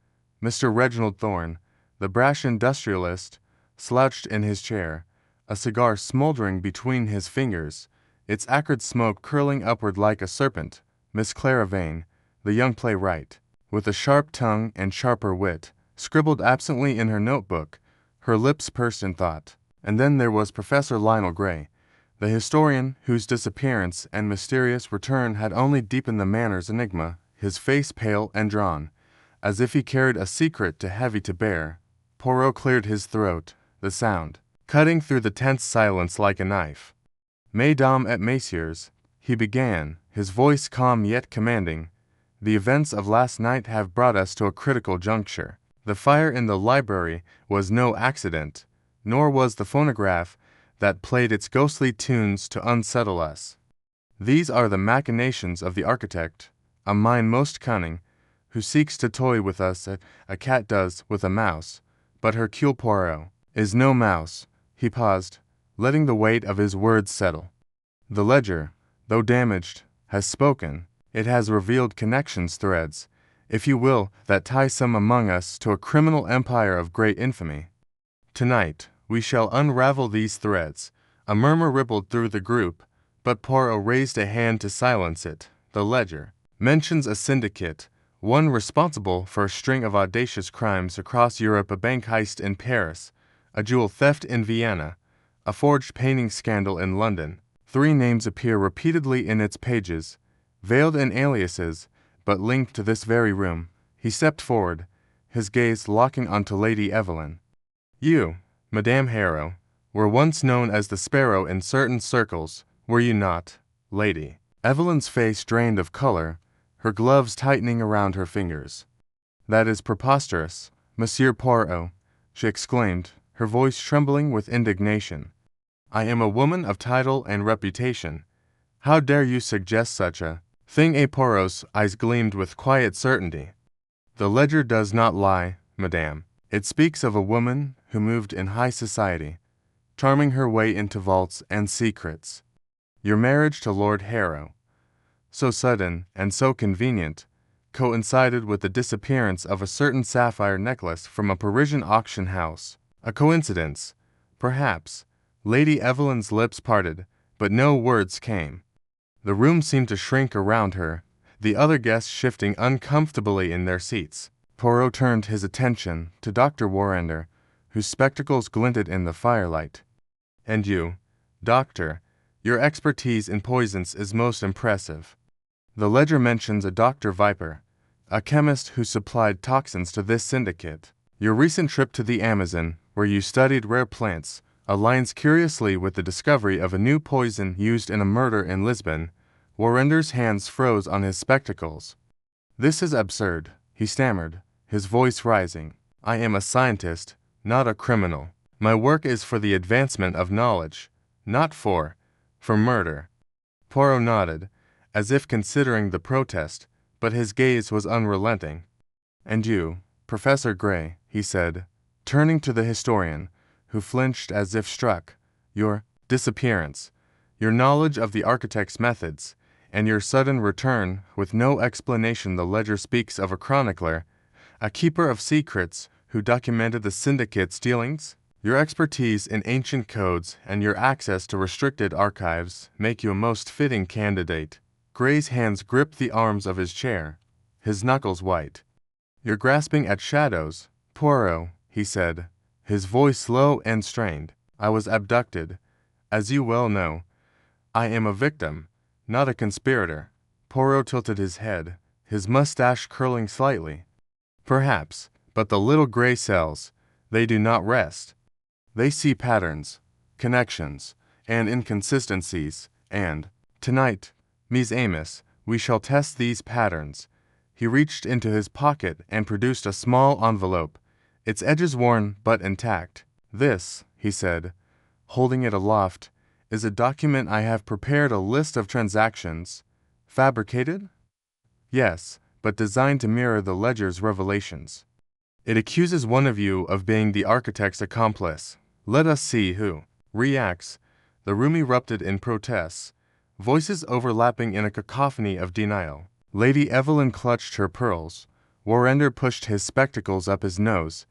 Mr. Reginald Thorne, the brash industrialist, slouched in his chair, a cigar smoldering between his fingers, its acrid smoke curling upward like a serpent. Miss Clara Vane, the young playwright, with a sharp tongue and sharper wit, scribbled absently in her notebook, her lips pursed in thought. And then there was Professor Lionel Gray, the historian whose disappearance and mysterious return had only deepened the Manor's enigma, his face pale and drawn, as if he carried a secret too heavy to bear. Poirot cleared his throat, the sound cutting through the tense silence like a knife. "Mesdames et messieurs," he began, his voice calm yet commanding, "the events of last night have brought us to a critical juncture. The fire in the library was no accident, nor was the phonograph that played its ghostly tunes to unsettle us. These are the machinations of the architect, a mind most cunning, who seeks to toy with us as a cat does with a mouse. But Hercule Poirot is no mouse." He paused, letting the weight of his words settle. "The ledger, though damaged, has spoken. It has revealed connections, threads, if you will, that tie some among us to a criminal empire of great infamy. Tonight, we shall unravel these threads." A murmur rippled through the group, but Poirot raised a hand to silence it. "The ledger mentions a syndicate, one responsible for a string of audacious crimes across Europe, a bank heist in Paris, a jewel theft in Vienna, a forged painting scandal in London. 3 names appear repeatedly in its pages, veiled in aliases, but linked to this very room." He stepped forward, his gaze locking onto Lady Evelyn. "You, Madame Harrow, were once known as the Sparrow in certain circles, were you not, lady?" Evelyn's face drained of color, her gloves tightening around her fingers. "That is preposterous, Monsieur Poirot," she exclaimed, her voice trembling with indignation. "I am a woman of title and reputation. How dare you suggest such a thing?" Poirot's eyes gleamed with quiet certainty. "The ledger does not lie, madame. It speaks of a woman who moved in high society, charming her way into vaults and secrets. Your marriage to Lord Harrow, so sudden and so convenient, coincided with the disappearance of a certain sapphire necklace from a Parisian auction house. A coincidence, perhaps." Lady Evelyn's lips parted, but no words came. The room seemed to shrink around her, the other guests shifting uncomfortably in their seats. Poirot turned his attention to Dr. Warrender, whose spectacles glinted in the firelight. "And you, doctor, your expertise in poisons is most impressive. The ledger mentions a Dr. Viper, a chemist who supplied toxins to this syndicate. Your recent trip to the Amazon, where you studied rare plants, aligns curiously with the discovery of a new poison used in a murder in Lisbon." Warrender's hands froze on his spectacles. "This is absurd," he stammered, his voice rising. "I am a scientist, not a criminal. My work is for the advancement of knowledge, not for murder. Poirot nodded, as if considering the protest, but his gaze was unrelenting. And you, Professor Gray, he said, turning to the historian, who flinched as if struck, your disappearance, your knowledge of the architect's methods, and your sudden return with no explanation. The ledger speaks of a chronicler, a keeper of secrets, who documented the syndicate's dealings. Your expertise in ancient codes and your access to restricted archives make you a most fitting candidate. Gray's hands gripped the arms of his chair, his knuckles white. You're grasping at shadows, Poirot, he said, his voice low and strained. I was abducted. As you well know, I am a victim, not a conspirator. Poirot tilted his head, his mustache curling slightly. Perhaps, but the little gray cells, they do not rest. They see patterns, connections, and inconsistencies, and, tonight, Ms. Amos, we shall test these patterns. He reached into his pocket and produced a small envelope, its edges worn but intact. This, he said, holding it aloft, is a document I have prepared, a list of transactions. Fabricated? Yes, but designed to mirror the ledger's revelations. It accuses one of you of being the architect's accomplice. Let us see who reacts. The room erupted in protests, voices overlapping in a cacophony of denial. Lady Evelyn clutched her pearls, Warrender pushed his spectacles up his nose,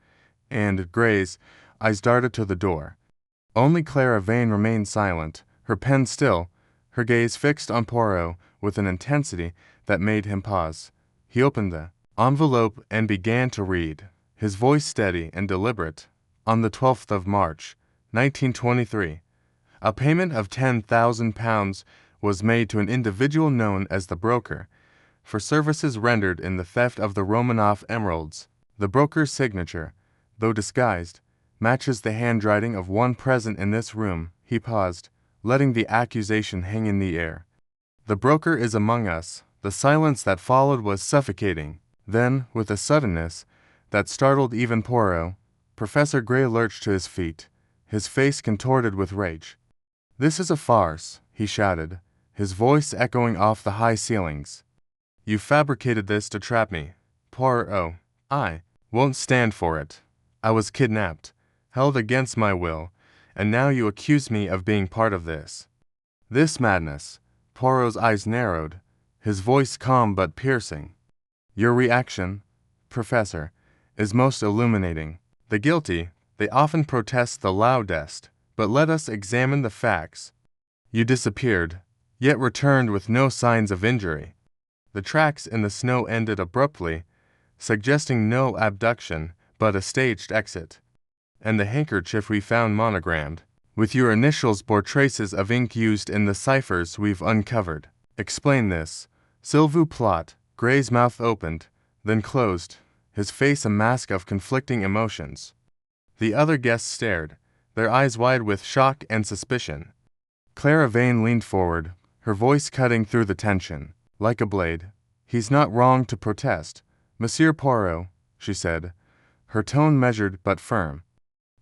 and Gray's eyes darted to the door. Only Clara Vane remained silent, her pen still, her gaze fixed on Poirot with an intensity that made him pause. He opened the envelope and began to read, his voice steady and deliberate. On the 12th of March, 1923, a payment of £10,000 was made to an individual known as the broker for services rendered in the theft of the Romanoff emeralds. The broker's signature, though disguised, matches the handwriting of one present in this room. He paused, letting the accusation hang in the air. The broker is among us. The silence that followed was suffocating. Then, with a suddenness that startled even Poirot, Professor Gray lurched to his feet, his face contorted with rage. This is a farce, he shouted, his voice echoing off the high ceilings. You fabricated this to trap me, Poirot. I won't stand for it. I was kidnapped, held against my will, and now you accuse me of being part of this. This madness. Poirot's eyes narrowed, his voice calm but piercing. Your reaction, Professor, is most illuminating. The guilty, they often protest the loudest, but let us examine the facts. You disappeared, yet returned with no signs of injury. The tracks in the snow ended abruptly, suggesting no abduction, but a staged exit. And the handkerchief we found monogrammed, with your initials, bore traces of ink used in the ciphers we've uncovered. Explain this. S'il vous plaît. Gray's mouth opened, then closed, his face a mask of conflicting emotions. The other guests stared, their eyes wide with shock and suspicion. Clara Vane leaned forward, her voice cutting through the tension, like a blade. He's not wrong to protest, Monsieur Poirot, she said, her tone measured but firm.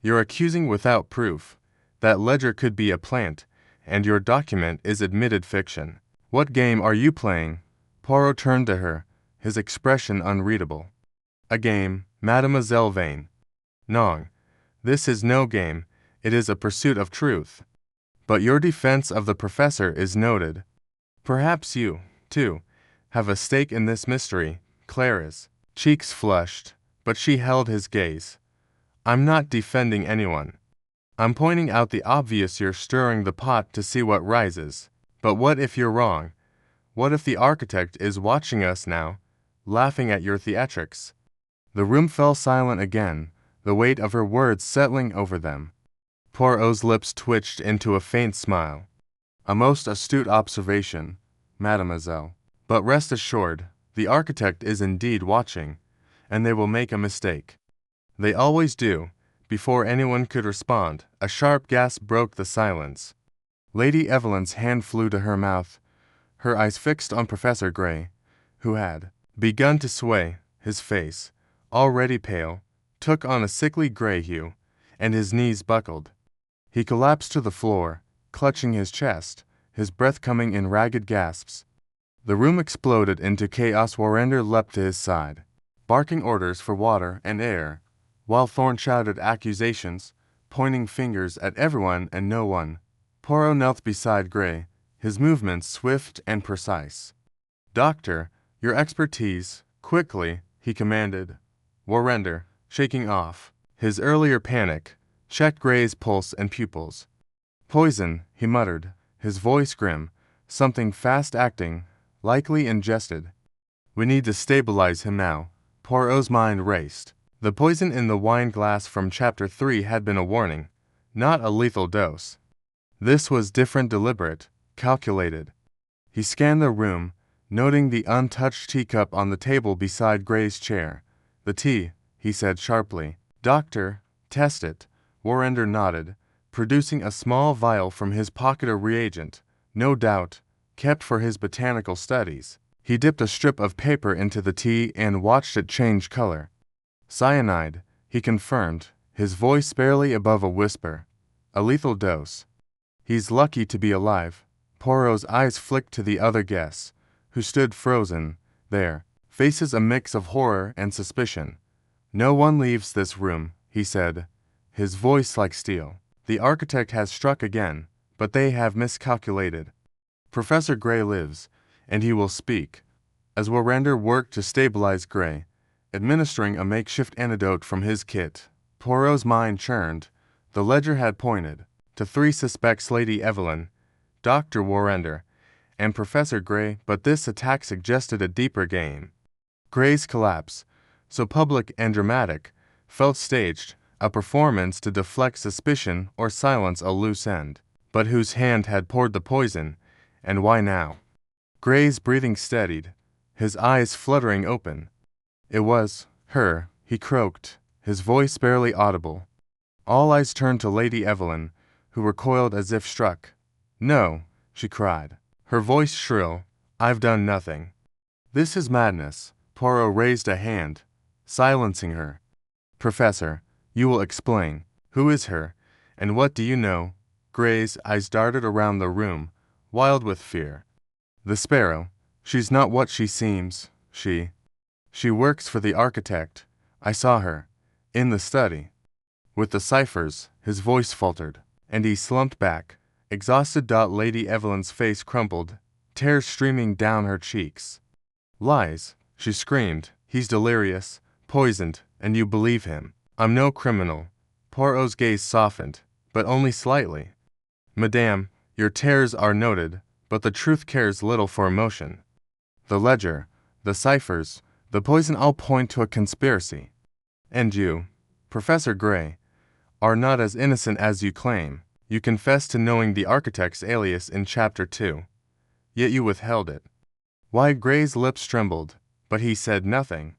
You're accusing without proof. That ledger could be a plant, and your document is admitted fiction. What game are you playing? Poirot turned to her, his expression unreadable. A game, Mademoiselle Vane. Non, this is no game, it is a pursuit of truth. But your defense of the professor is noted. Perhaps you, too, have a stake in this mystery. Clara's cheeks flushed, but she held his gaze. I'm not defending anyone. I'm pointing out the obvious. You're stirring the pot to see what rises. But what if you're wrong? What if the architect is watching us now, laughing at your theatrics? The room fell silent again, the weight of her words settling over them. Poirot's lips twitched into a faint smile. A most astute observation, mademoiselle. But rest assured, the architect is indeed watching, and they will make a mistake. They always do. Before anyone could respond, a sharp gasp broke the silence. Lady Evelyn's hand flew to her mouth, her eyes fixed on Professor Gray, who had begun to sway. His face, already pale, took on a sickly gray hue, and his knees buckled. He collapsed to the floor, clutching his chest, his breath coming in ragged gasps. The room exploded into chaos. Warrender leapt to his side, barking orders for water and air, while Thorne shouted accusations, pointing fingers at everyone and no one. Poirot knelt beside Gray, his movements swift and precise. "Doctor, your expertise, quickly," he commanded. Warrender, shaking off his earlier panic, checked Gray's pulse and pupils. "Poison," he muttered, his voice grim, "something fast-acting, likely ingested. We need to stabilize him now." Poirot's mind raced. The poison in the wine glass from Chapter 3 had been a warning, not a lethal dose. This was different, deliberate, calculated. He scanned the room, noting the untouched teacup on the table beside Gray's chair. "The tea," he said sharply. "Doctor, test it." Warrender nodded, producing a small vial from his pocket, a reagent, no doubt, kept for his botanical studies. He dipped a strip of paper into the tea and watched it change color. "Cyanide," he confirmed, his voice barely above a whisper. "A lethal dose." "He's lucky to be alive." Poirot's eyes flicked to the other guests, who stood frozen there, faces a mix of horror and suspicion. "No one leaves this room," he said, his voice like steel. "The architect has struck again, but they have miscalculated. Professor Gray lives, and he will speak." As Warrender worked to stabilize Gray, administering a makeshift antidote from his kit, Poirot's mind churned. The ledger had pointed to 3 suspects: Lady Evelyn, Dr. Warrender, and Professor Gray, but this attack suggested a deeper game. Gray's collapse, so public and dramatic, felt staged, a performance to deflect suspicion or silence a loose end. But whose hand had poured the poison, and why now? Gray's breathing steadied, his eyes fluttering open. "It was her," he croaked, his voice barely audible. All eyes turned to Lady Evelyn, who recoiled as if struck. "No," she cried, her voice shrill, "I've done nothing. This is madness." Poirot raised a hand, silencing her. "Professor, you will explain. Who is her, and what do you know?" Gray's eyes darted around the room, wild with fear. "The Sparrow. She's not what she seems. She works for the architect. I saw her. In the study. With the ciphers." His voice faltered, and he slumped back, exhausted. Lady Evelyn's face crumpled, tears streaming down her cheeks. "Lies," she screamed. "He's delirious, poisoned, and you believe him." "I'm no criminal." Poirot's gaze softened, but only slightly. "Madame, your terrors are noted, but the truth cares little for emotion. The ledger, the ciphers, the poison all point to a conspiracy. And you, Professor Gray, are not as innocent as you claim. You confessed to knowing the architect's alias in Chapter 2. Yet you withheld it." Why? Gray's lips trembled, but he said nothing.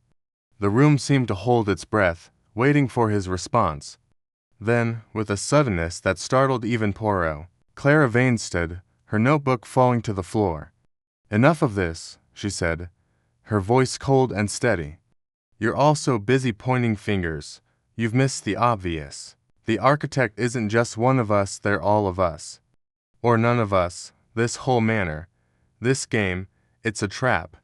The room seemed to hold its breath, waiting for his response. Then, with a suddenness that startled even Poirot, Clara Vane stood, her notebook falling to the floor. "Enough of this," she said, her voice cold and steady. "You're all so busy pointing fingers, you've missed the obvious. The architect isn't just one of us, they're all of us. Or none of us. This whole manor, this game, it's a trap.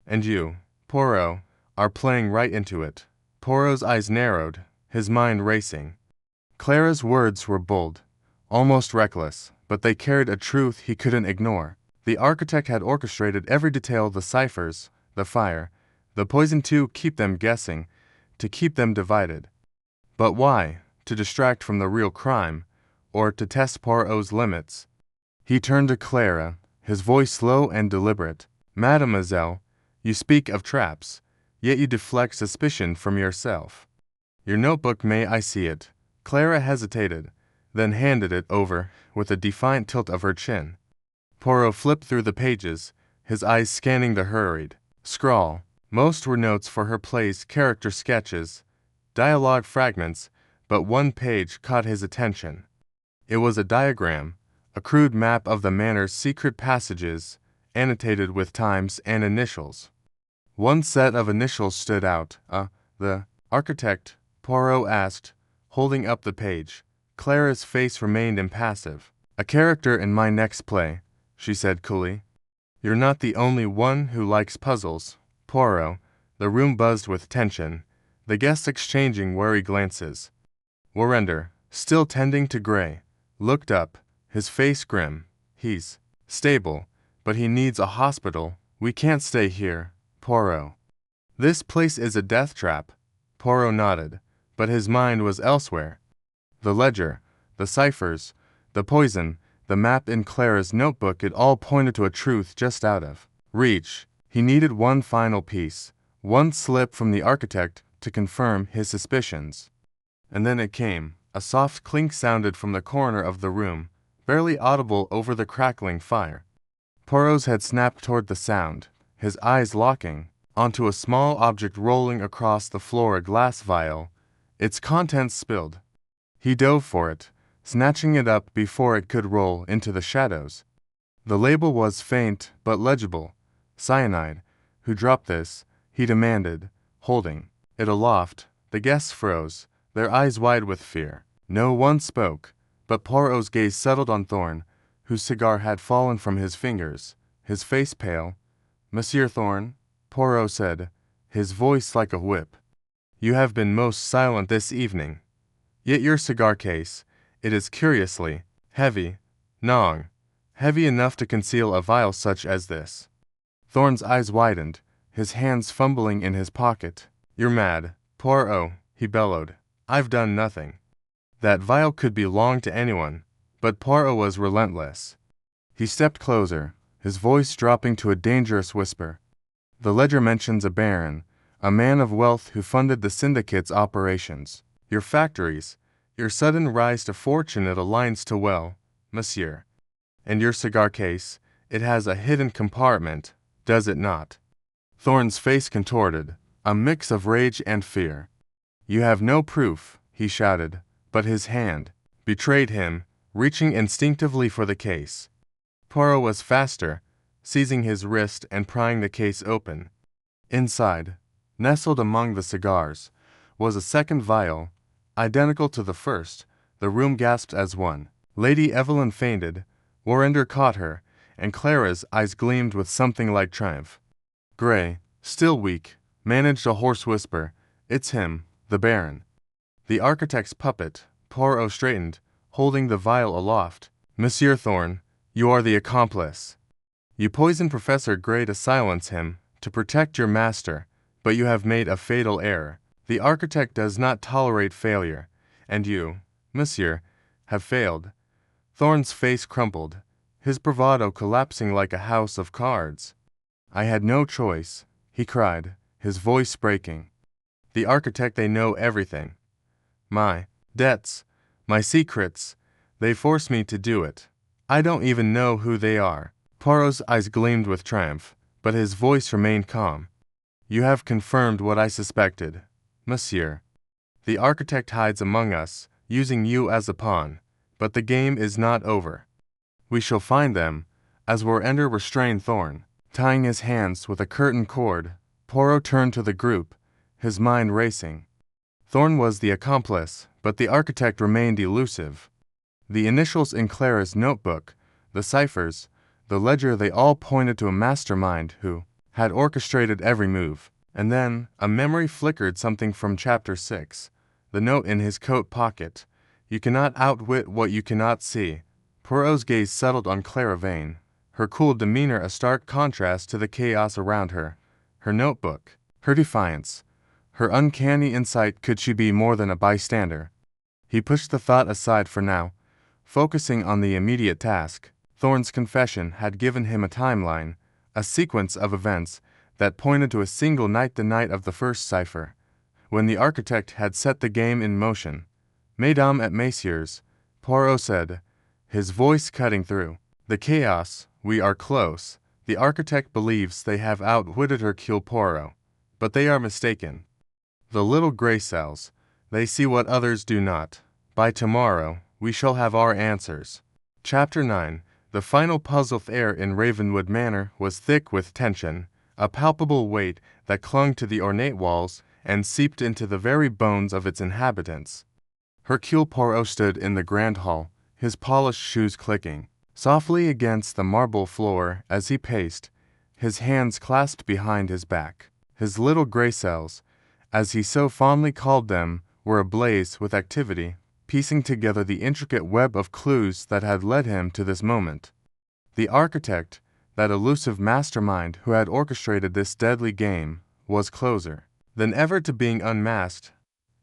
And you, Poirot, are playing right into it." Poirot's eyes narrowed, his mind racing. Clara's words were bold, almost reckless, but they carried a truth he couldn't ignore. The architect had orchestrated every detail: the ciphers, the fire, the poison, to keep them guessing, to keep them divided. But why? To distract from the real crime, or to test Poirot's limits? He turned to Clara, his voice slow and deliberate. "Mademoiselle, you speak of traps, yet you deflect suspicion from yourself. Your notebook, may I see it?" Clara hesitated, then handed it over, with a defiant tilt of her chin. Poirot flipped through the pages, his eyes scanning the hurried scrawl. Most were notes for her plays, character sketches, dialogue fragments, but one page caught his attention. It was a diagram, a crude map of the manor's secret passages, annotated with times and initials. One set of initials stood out. The architect?" Poirot asked, holding up the page. Clara's face remained impassive. "A character in my next play," she said coolly. "You're not the only one who likes puzzles, Poirot." The room buzzed with tension, the guests exchanging wary glances. Warrender, still tending to Gray, looked up, his face grim. "He's stable, but he needs a hospital. We can't stay here, Poirot." "This place is a death trap." Poirot nodded, but his mind was elsewhere. The ledger, the ciphers, the poison, the map in Clara's notebook, it all pointed to a truth just out of reach. He needed one final piece, one slip from the architect to confirm his suspicions. And then it came. A soft clink sounded from the corner of the room, barely audible over the crackling fire. Poirot's head snapped toward the sound, his eyes locking onto a small object rolling across the floor, a glass vial, its contents spilled. He dove for it, snatching it up before it could roll into the shadows. The label was faint but legible. "Cyanide. Who dropped this?" he demanded, holding it aloft. The guests froze, their eyes wide with fear. No one spoke, but Poirot's gaze settled on Thorn, whose cigar had fallen from his fingers, his face pale. "Monsieur Thorn," Poirot said, his voice like a whip, "you have been most silent this evening. Yet your cigar case, it is curiously heavy, gnawing, heavy enough to conceal a vial such as this." Thorn's eyes widened, his hands fumbling in his pocket. "You're mad, Poirot," he bellowed. "I've done nothing. That vial could belong to anyone." But Poirot was relentless. He stepped closer, his voice dropping to a dangerous whisper. "The ledger mentions a baron, a man of wealth who funded the syndicate's operations. Your factories, your sudden rise to fortune, it aligns too well, monsieur. And your cigar case, it has a hidden compartment, does it not?" Thorn's face contorted, a mix of rage and fear. "You have no proof," he shouted, but his hand betrayed him, reaching instinctively for the case. Poirot was faster, seizing his wrist and prying the case open. Inside, nestled among the cigars, was a second vial, identical to the first. The room gasped as one. Lady Evelyn fainted, Warrender caught her, and Clara's eyes gleamed with something like triumph. Gray, still weak, managed a hoarse whisper, "It's him, the Baron." The architect's puppet. Poirot straightened, holding the vial aloft. "Monsieur Thorn, you are the accomplice. You poisoned Professor Gray to silence him, to protect your master, but you have made a fatal error. The architect does not tolerate failure, and you, monsieur, have failed." Thorn's face crumpled, his bravado collapsing like a house of cards. "I had no choice," he cried, his voice breaking. "The architect, they know everything. My debts, my secrets, they forced me to do it. I don't even know who they are." Poirot's eyes gleamed with triumph, but his voice remained calm. "You have confirmed what I suspected, monsieur. The architect hides among us, using you as a pawn, but the game is not over. We shall find them." As Warrender restrained Thorn, tying his hands with a curtain cord, Poirot turned to the group, his mind racing. Thorn was the accomplice, but the architect remained elusive. The initials in Clara's notebook, the ciphers, the ledger, they all pointed to a mastermind who had orchestrated every move. And then, a memory flickered, something from Chapter 6. The note in his coat pocket. "You cannot outwit what you cannot see." Poirot's gaze settled on Clara Vane, her cool demeanor a stark contrast to the chaos around her. Her notebook, her defiance, her uncanny insight. Could she be more than a bystander? He pushed the thought aside for now, focusing on the immediate task. Thorn's confession had given him a timeline, a sequence of events that pointed to a single night, the night of the first cipher, when the architect had set the game in motion. "Mesdames et messieurs," Poirot said, his voice cutting through the chaos, "we are close. The architect believes they have outwitted Hercule Poirot, but they are mistaken. The little gray cells, they see what others do not. By tomorrow, we shall have our answers." Chapter 9. The final puzzle. The air in Ravenwood Manor was thick with tension, a palpable weight that clung to the ornate walls and seeped into the very bones of its inhabitants. Hercule Poirot stood in the grand hall, his polished shoes clicking softly against the marble floor as he paced, his hands clasped behind his back. His little gray cells, as he so fondly called them, were ablaze with activity, piecing together the intricate web of clues that had led him to this moment. The architect, that elusive mastermind who had orchestrated this deadly game, was closer than ever to being unmasked.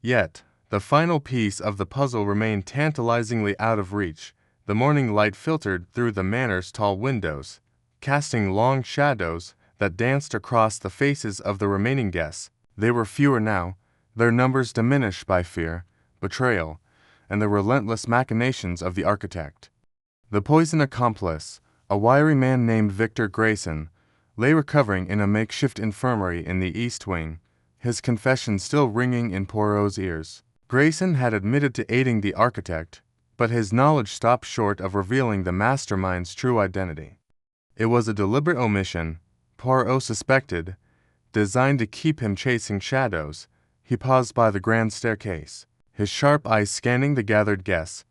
Yet, the final piece of the puzzle remained tantalizingly out of reach. The morning light filtered through the manor's tall windows, casting long shadows that danced across the faces of the remaining guests. They were fewer now, their numbers diminished by fear, betrayal, and the relentless machinations of the architect. The poison accomplice, a wiry man named Victor Grayson, lay recovering in a makeshift infirmary in the East Wing, his confession still ringing in Poirot's ears. Grayson had admitted to aiding the architect, but his knowledge stopped short of revealing the mastermind's true identity. It was a deliberate omission, Poirot suspected, designed to keep him chasing shadows. He paused by the grand staircase, his sharp eyes scanning the gathered guests.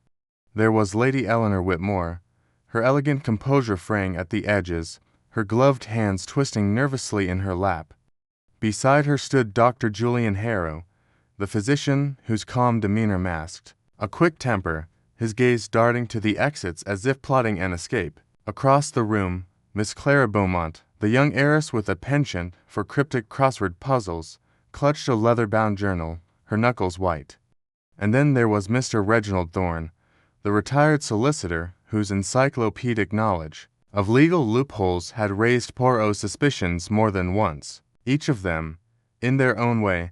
There was Lady Eleanor Whitmore, her elegant composure fraying at the edges, her gloved hands twisting nervously in her lap. Beside her stood Dr. Julian Harrow, the physician whose calm demeanor masked a quick temper, his gaze darting to the exits as if plotting an escape. Across the room, Miss Clara Beaumont, the young heiress with a penchant for cryptic crossword puzzles, clutched a leather-bound journal, her knuckles white. And then there was Mr. Reginald Thorne, the retired solicitor whose encyclopedic knowledge of legal loopholes had raised Poirot's suspicions more than once. Each of them, in their own way,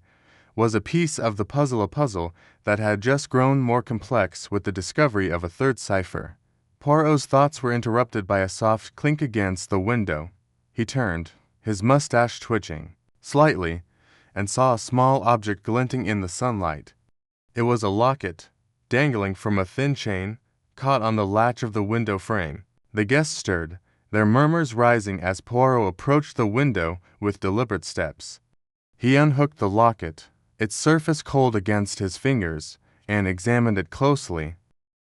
was a piece of the puzzle, a puzzle that had just grown more complex with the discovery of a third cipher. Poirot's thoughts were interrupted by a soft clink against the window. He turned, his mustache twitching slightly, and saw a small object glinting in the sunlight. It was a locket, dangling from a thin chain, caught on the latch of the window frame. The guests stirred, their murmurs rising as Poirot approached the window with deliberate steps. He unhooked the locket, its surface cold against his fingers, and examined it closely.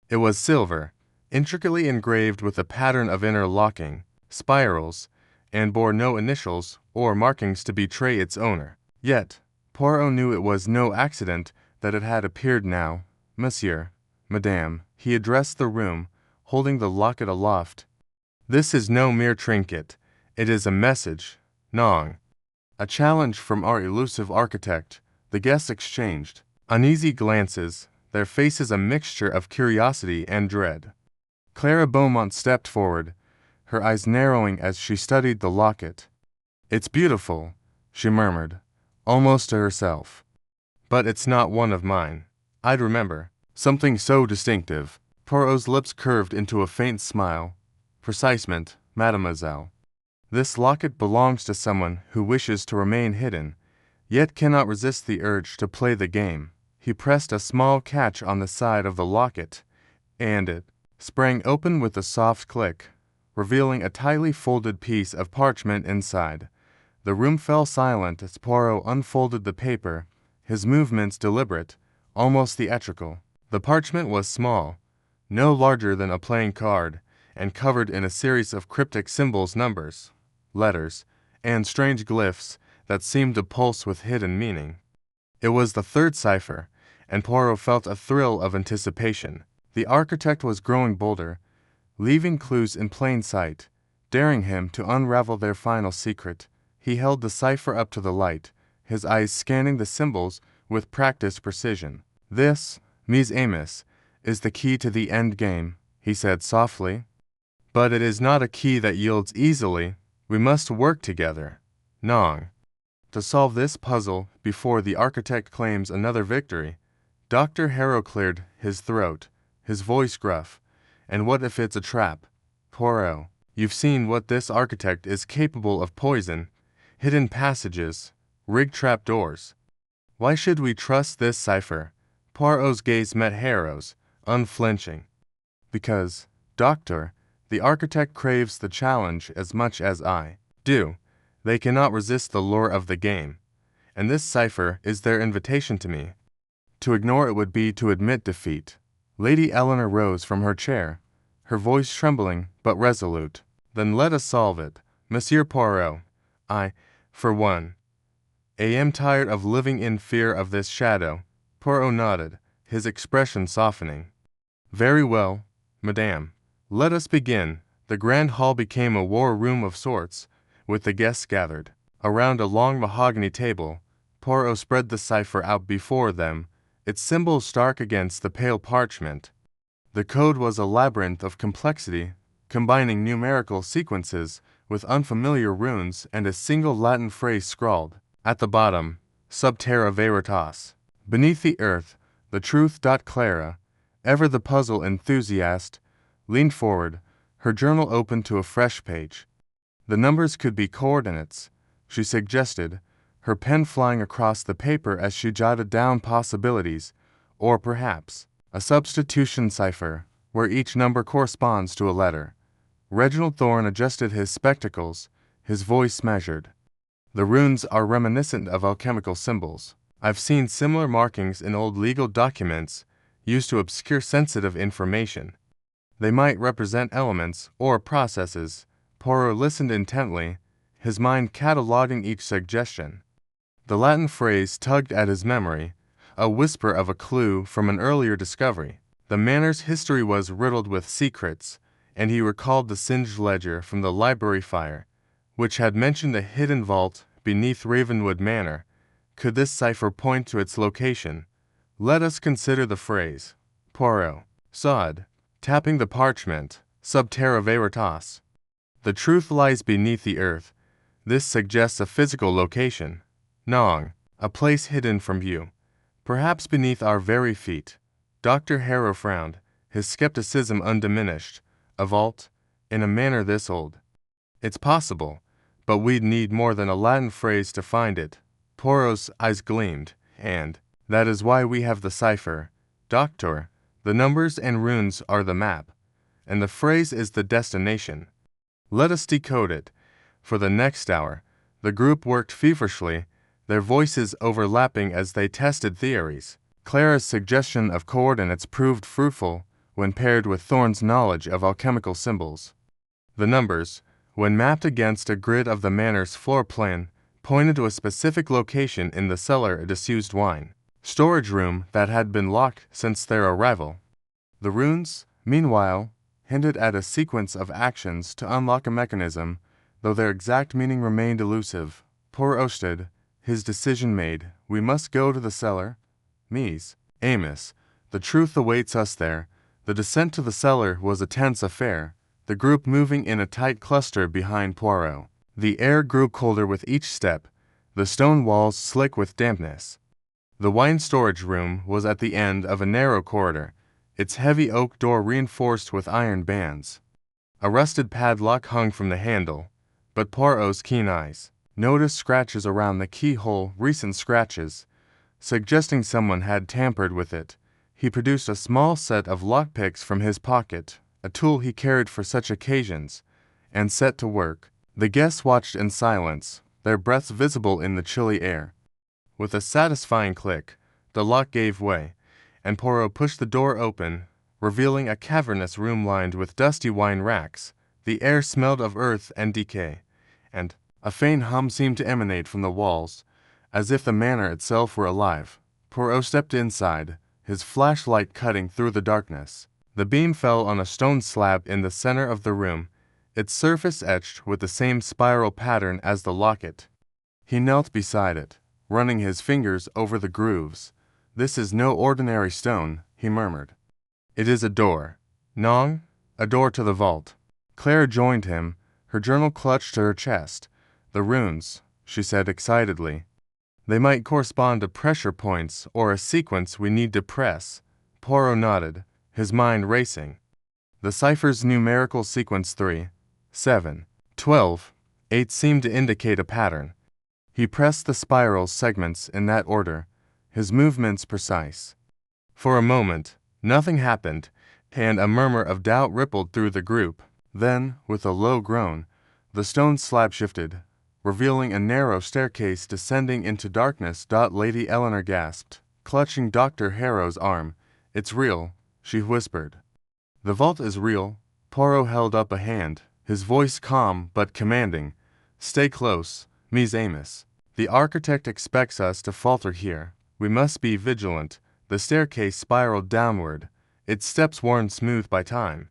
It was silver, intricately engraved with a pattern of interlocking spirals, and bore no initials or markings to betray its owner. Yet, Poirot knew it was no accident that it had appeared now. Monsieur, Madame, he addressed the room, holding the locket aloft. This is no mere trinket. It is a message, non. A challenge from our elusive architect. The guests exchanged uneasy glances, their faces a mixture of curiosity and dread. Clara Beaumont stepped forward, her eyes narrowing as she studied the locket. It's beautiful, she murmured, almost to herself. But it's not one of mine. I'd remember. Something so distinctive. Poirot's lips curved into a faint smile. Precisement, mademoiselle. This locket belongs to someone who wishes to remain hidden, yet cannot resist the urge to play the game. He pressed a small catch on the side of the locket, and it sprang open with a soft click, revealing a tightly folded piece of parchment inside. The room fell silent as Poirot unfolded the paper, his movements deliberate, almost theatrical. The parchment was small, no larger than a playing card, and covered in a series of cryptic symbols, numbers, letters, and strange glyphs that seemed to pulse with hidden meaning. It was the third cipher, and Poirot felt a thrill of anticipation. The architect was growing bolder, leaving clues in plain sight, daring him to unravel their final secret. He held the cipher up to the light, his eyes scanning the symbols with practiced precision. This, mes amis, is the key to the end game, he said softly. But it is not a key that yields easily. We must work together, non. To solve this puzzle before the architect claims another victory. Dr. Harrow cleared his throat, his voice gruff. And what if it's a trap? Poirot, you've seen what this architect is capable of: poison, hidden passages, rigged trapdoors. Why should we trust this cipher? Poirot's gaze met Harrow's, unflinching. Because, Doctor, the architect craves the challenge as much as I do. They cannot resist the lure of the game, and this cipher is their invitation to me. To ignore it would be to admit defeat. Lady Eleanor rose from her chair, her voice trembling but resolute. Then let us solve it, Monsieur Poirot. I, for one, am tired of living in fear of this shadow. Poirot nodded, his expression softening. Very well, madame. Let us begin. The grand hall became a war room of sorts, with the guests gathered. Around a long mahogany table, Poirot spread the cipher out before them, its symbols stark against the pale parchment. The code was a labyrinth of complexity, combining numerical sequences with unfamiliar runes and a single Latin phrase scrawled at the bottom, sub terra veritas. Beneath the earth, the truth. Clara, ever the puzzle enthusiast, leaned forward, her journal open to a fresh page. The numbers could be coordinates, she suggested, her pen flying across the paper as she jotted down possibilities, or perhaps a substitution cipher, where each number corresponds to a letter. Reginald Thorne adjusted his spectacles, his voice measured. The runes are reminiscent of alchemical symbols. I've seen similar markings in old legal documents used to obscure sensitive information. They might represent elements or processes. Poirot listened intently, his mind cataloging each suggestion. The Latin phrase tugged at his memory, a whisper of a clue from an earlier discovery. The manor's history was riddled with secrets, and he recalled the singed ledger from the library fire, which had mentioned a hidden vault beneath Ravenwood Manor. Could this cipher point to its location? Let us consider the phrase. Poirot sawed, tapping the parchment, sub terra veritas. The truth lies beneath the earth. This suggests a physical location. Nong, a place hidden from view, perhaps beneath our very feet. Dr. Harrow frowned, his skepticism undiminished. A vault, in a manor this old. It's possible, but we'd need more than a Latin phrase to find it. Poirot's eyes gleamed, and that is why we have the cipher. Doctor, the numbers and runes are the map, and the phrase is the destination. Let us decode it. For the next hour, the group worked feverishly, their voices overlapping as they tested theories. Clara's suggestion of coordinates proved fruitful when paired with Thorne's knowledge of alchemical symbols. The numbers, when mapped against a grid of the manor's floor plan, pointed to a specific location in the cellar of disused wine storage room that had been locked since their arrival. The runes, meanwhile, hinted at a sequence of actions to unlock a mechanism, though their exact meaning remained elusive. Poirot stood, his decision made. We must go to the cellar. Mies, Amos, the truth awaits us there. The descent to the cellar was a tense affair, the group moving in a tight cluster behind Poirot. The air grew colder with each step, the stone walls slick with dampness. The wine storage room was at the end of a narrow corridor, its heavy oak door reinforced with iron bands. A rusted padlock hung from the handle, but Poirot's keen eyes noticed scratches around the keyhole, recent scratches, suggesting someone had tampered with it. He produced a small set of lockpicks from his pocket, a tool he carried for such occasions, and set to work. The guests watched in silence, their breaths visible in the chilly air. With a satisfying click, the lock gave way, and Poirot pushed the door open, revealing a cavernous room lined with dusty wine racks. The air smelled of earth and decay, and a faint hum seemed to emanate from the walls, as if the manor itself were alive. Poirot stepped inside, his flashlight cutting through the darkness. The beam fell on a stone slab in the center of the room, its surface etched with the same spiral pattern as the locket. He knelt beside it, running his fingers over the grooves. This is no ordinary stone, he murmured. It is a door. Nong, a door to the vault. Clara joined him, her journal clutched to her chest. The runes, she said excitedly. They might correspond to pressure points or a sequence we need to press. Poirot nodded, his mind racing. The cipher's numerical sequence 3, 7, 12, 8 seemed to indicate a pattern. He pressed the spiral segments in that order, his movements precise. For a moment, nothing happened, and a murmur of doubt rippled through the group. Then, with a low groan, the stone slab shifted, revealing a narrow staircase descending into darkness. Lady Eleanor gasped. clutching Dr. Harrow's arm. "It's real," she whispered. "The vault is real." Poirot held up a hand, his voice calm but commanding. "Stay close, Ms. Amos. The architect expects us to falter here. We must be vigilant." The staircase spiraled downward, its steps worn smooth by time.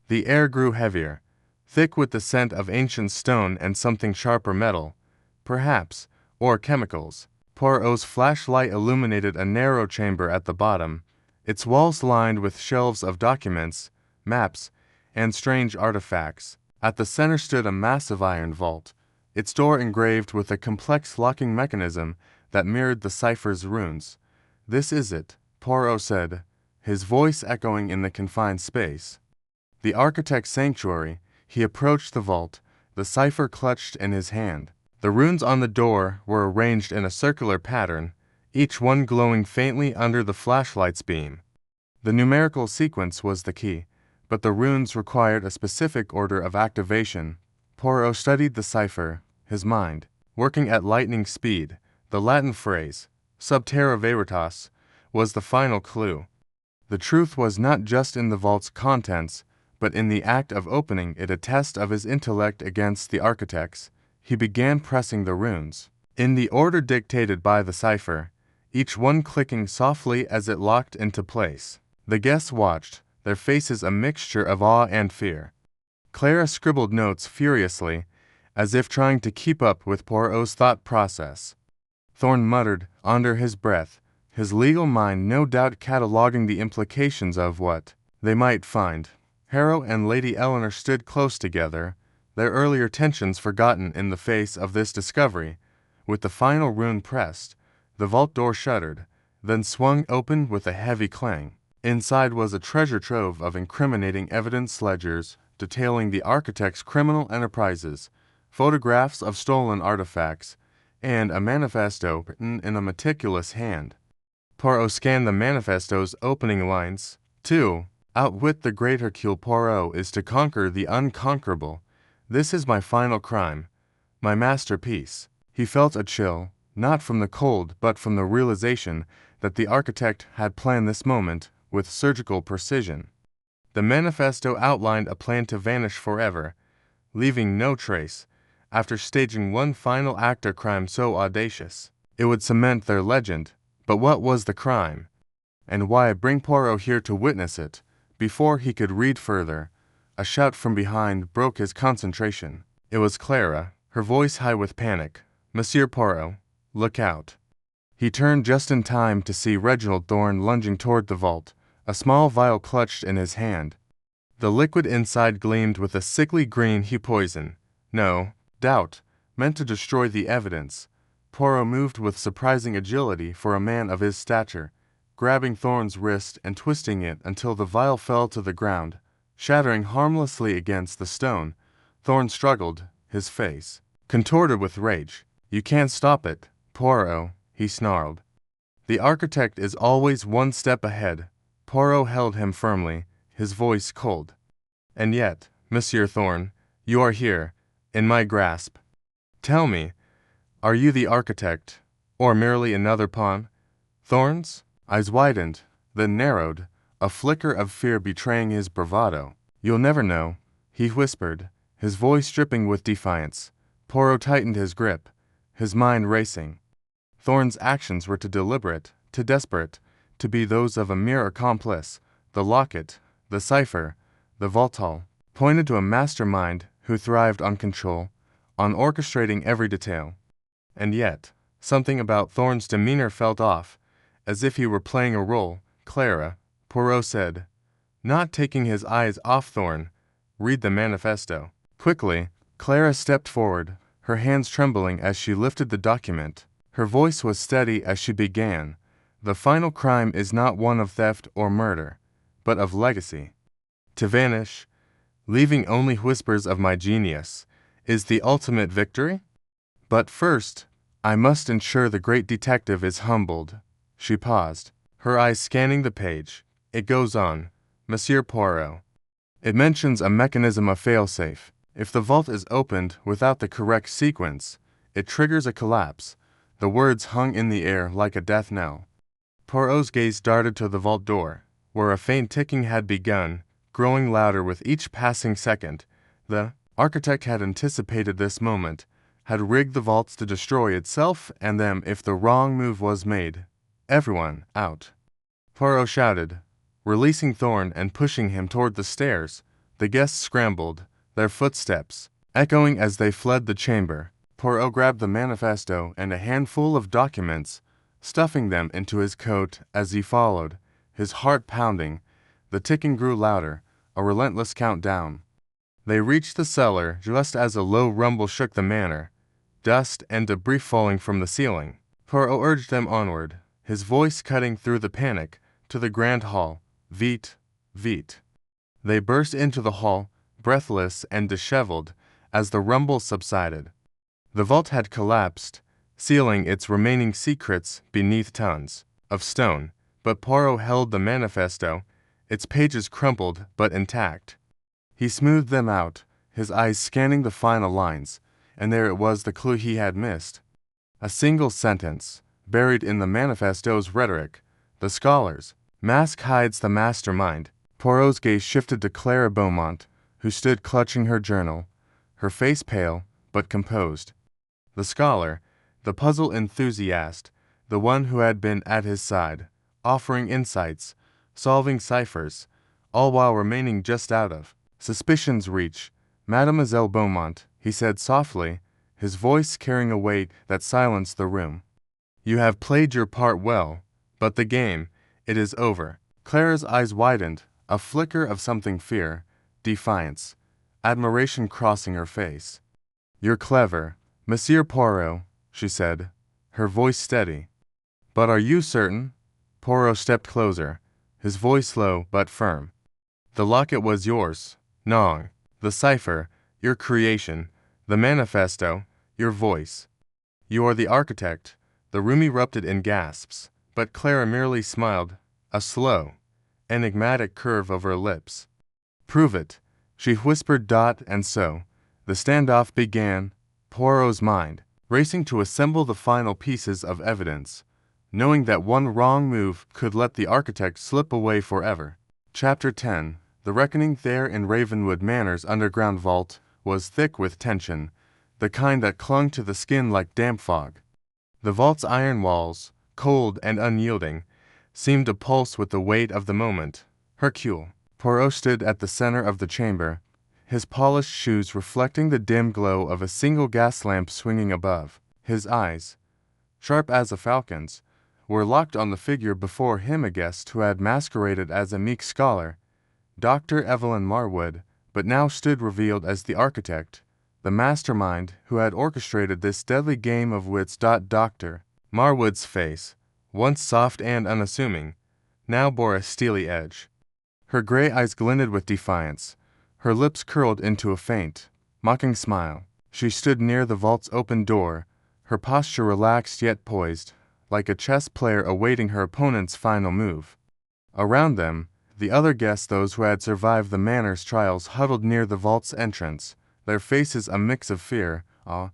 The air grew heavier, thick with the scent of ancient stone and something sharper metal, perhaps, or chemicals. Poirot's flashlight illuminated a narrow chamber at the bottom, its walls lined with shelves of documents, maps, and strange artifacts. At the center stood a massive iron vault, its door engraved with a complex locking mechanism that mirrored the cipher's runes. "This is it," Poirot said, his voice echoing in the confined space. The architect's sanctuary. He approached the vault, the cipher clutched in his hand. The runes on the door were arranged in a circular pattern, each one glowing faintly under the flashlight's beam. The numerical sequence was the key, but the runes required a specific order of activation. Poirot studied the cipher, his mind working at lightning speed. The Latin phrase, sub terra veritas, was the final clue. The truth was not just in the vault's contents, but in the act of opening it, a test of his intellect against the architect's. He began pressing the runes, in the order dictated by the cipher, each one clicking softly as it locked into place. The guests watched, their faces a mixture of awe and fear. Clara scribbled notes furiously, as if trying to keep up with Poirot's thought process. Thorn muttered, under his breath, his legal mind no doubt cataloging the implications of what they might find. Harrow and Lady Eleanor stood close together, their earlier tensions forgotten in the face of this discovery. With the final rune pressed, the vault door shuddered, then swung open with a heavy clang. Inside was a treasure trove of incriminating evidence, ledgers detailing the architect's criminal enterprises, photographs of stolen artifacts, and a manifesto written in a meticulous hand. Poirot scanned the manifesto's opening lines. "To outwit the great Hercule Poirot is to conquer the unconquerable. This is my final crime, my masterpiece." He felt a chill, not from the cold but from the realization that the architect had planned this moment with surgical precision. The manifesto outlined a plan to vanish forever, leaving no trace. After staging one final act or crime so audacious, it would cement their legend. But what was the crime? And why bring Poirot here to witness it? Before he could read further, a shout from behind broke his concentration. It was Clara, her voice high with panic. "Monsieur Poirot, look out." He turned just in time to see Reginald Thorn lunging toward the vault, a small vial clutched in his hand. The liquid inside gleamed with a sickly green hue. Poison. No doubt, meant to destroy the evidence. Poirot moved with surprising agility for a man of his stature, grabbing Thorn's wrist and twisting it until the vial fell to the ground, shattering harmlessly against the stone. Thorn struggled, his face contorted with rage. "You can't stop it, Poirot," he snarled. "The architect is always one step ahead." Poirot held him firmly, his voice cold. "And yet, Monsieur Thorn, you are here, in my grasp. Tell me, are you the architect, or merely another pawn?" Thorn's eyes widened, then narrowed, a flicker of fear betraying his bravado. "You'll never know," he whispered, his voice dripping with defiance. Poirot tightened his grip, his mind racing. Thorn's actions were too deliberate, too desperate, to be those of a mere accomplice. The locket, the cipher, the vault pointed to a mastermind who thrived on control, on orchestrating every detail. And yet, something about Thorn's demeanor felt off, as if he were playing a role. "Clara," Poirot said, not taking his eyes off Thorn, "read the manifesto." Quickly, Clara stepped forward, her hands trembling as she lifted the document. Her voice was steady as she began. "The final crime is not one of theft or murder, but of legacy. To vanish, leaving only whispers of my genius, is the ultimate victory? But first, I must ensure the great detective is humbled." She paused, her eyes scanning the page. "It goes on, Monsieur Poirot. It mentions a mechanism of failsafe. If the vault is opened without the correct sequence, it triggers a collapse." The words hung in the air like a death knell. Poirot's gaze darted to the vault door, where a faint ticking had begun, growing louder with each passing second. The architect had anticipated this moment, had rigged the vaults to destroy itself and them if the wrong move was made. "Everyone, out!" Poirot shouted, releasing Thorn and pushing him toward the stairs. The guests scrambled, their footsteps echoing as they fled the chamber. Poirot grabbed the manifesto and a handful of documents, stuffing them into his coat as he followed, his heart pounding. The ticking grew louder, a relentless countdown. They reached the cellar just as a low rumble shook the manor, dust and debris falling from the ceiling. Poirot urged them onward, his voice cutting through the panic, to the grand hall. Vite, vite. They burst into the hall, breathless and disheveled, as the rumble subsided. The vault had collapsed, sealing its remaining secrets beneath tons of stone, but Poirot held the manifesto, its pages crumpled but intact. He smoothed them out, his eyes scanning the final lines, and there it was, the clue he had missed. A single sentence, buried in the manifesto's rhetoric. The scholars. Mask hides the mastermind. Poirot's gaze shifted to Clara Beaumont, who stood clutching her journal, her face pale but composed. The scholar, the puzzle enthusiast, the one who had been at his side, offering insights, solving ciphers, all while remaining just out of suspicion's reach. "Mademoiselle Beaumont," he said softly, his voice carrying a weight that silenced the room. "You have played your part well, but the game, it is over." Clara's eyes widened, a flicker of something fear, defiance, admiration crossing her face. "You're clever, Monsieur Poirot," she said, her voice steady. "But are you certain?" Poirot stepped closer, his voice low but firm. "The locket was yours, non. The cipher, your creation. The manifesto, your voice. You are the architect." The room erupted in gasps, but Clara merely smiled, a slow, enigmatic curve of her lips. "Prove it," she whispered. And so, the standoff began, Poirot's mind racing to assemble the final pieces of evidence, knowing that one wrong move could let the architect slip away forever. Chapter 10. The reckoning. There in Ravenwood Manor's underground vault was thick with tension, the kind that clung to the skin like damp fog. The vault's iron walls, cold and unyielding, seemed to pulse with the weight of the moment. Hercule Poirot stood at the center of the chamber, his polished shoes reflecting the dim glow of a single gas lamp swinging above. His eyes, sharp as a falcon's, were locked on the figure before him, a guest who had masqueraded as a meek scholar, Dr. Evelyn Marwood, but now stood revealed as the architect, the mastermind who had orchestrated this deadly game of wits. Dr. Marwood's face, once soft and unassuming, now bore a steely edge. Her gray eyes glinted with defiance, her lips curled into a faint, mocking smile. She stood near the vault's open door, her posture relaxed yet poised, like a chess player awaiting her opponent's final move. Around them, the other guests, those who had survived the manor's trials, huddled near the vault's entrance, their faces a mix of fear, awe,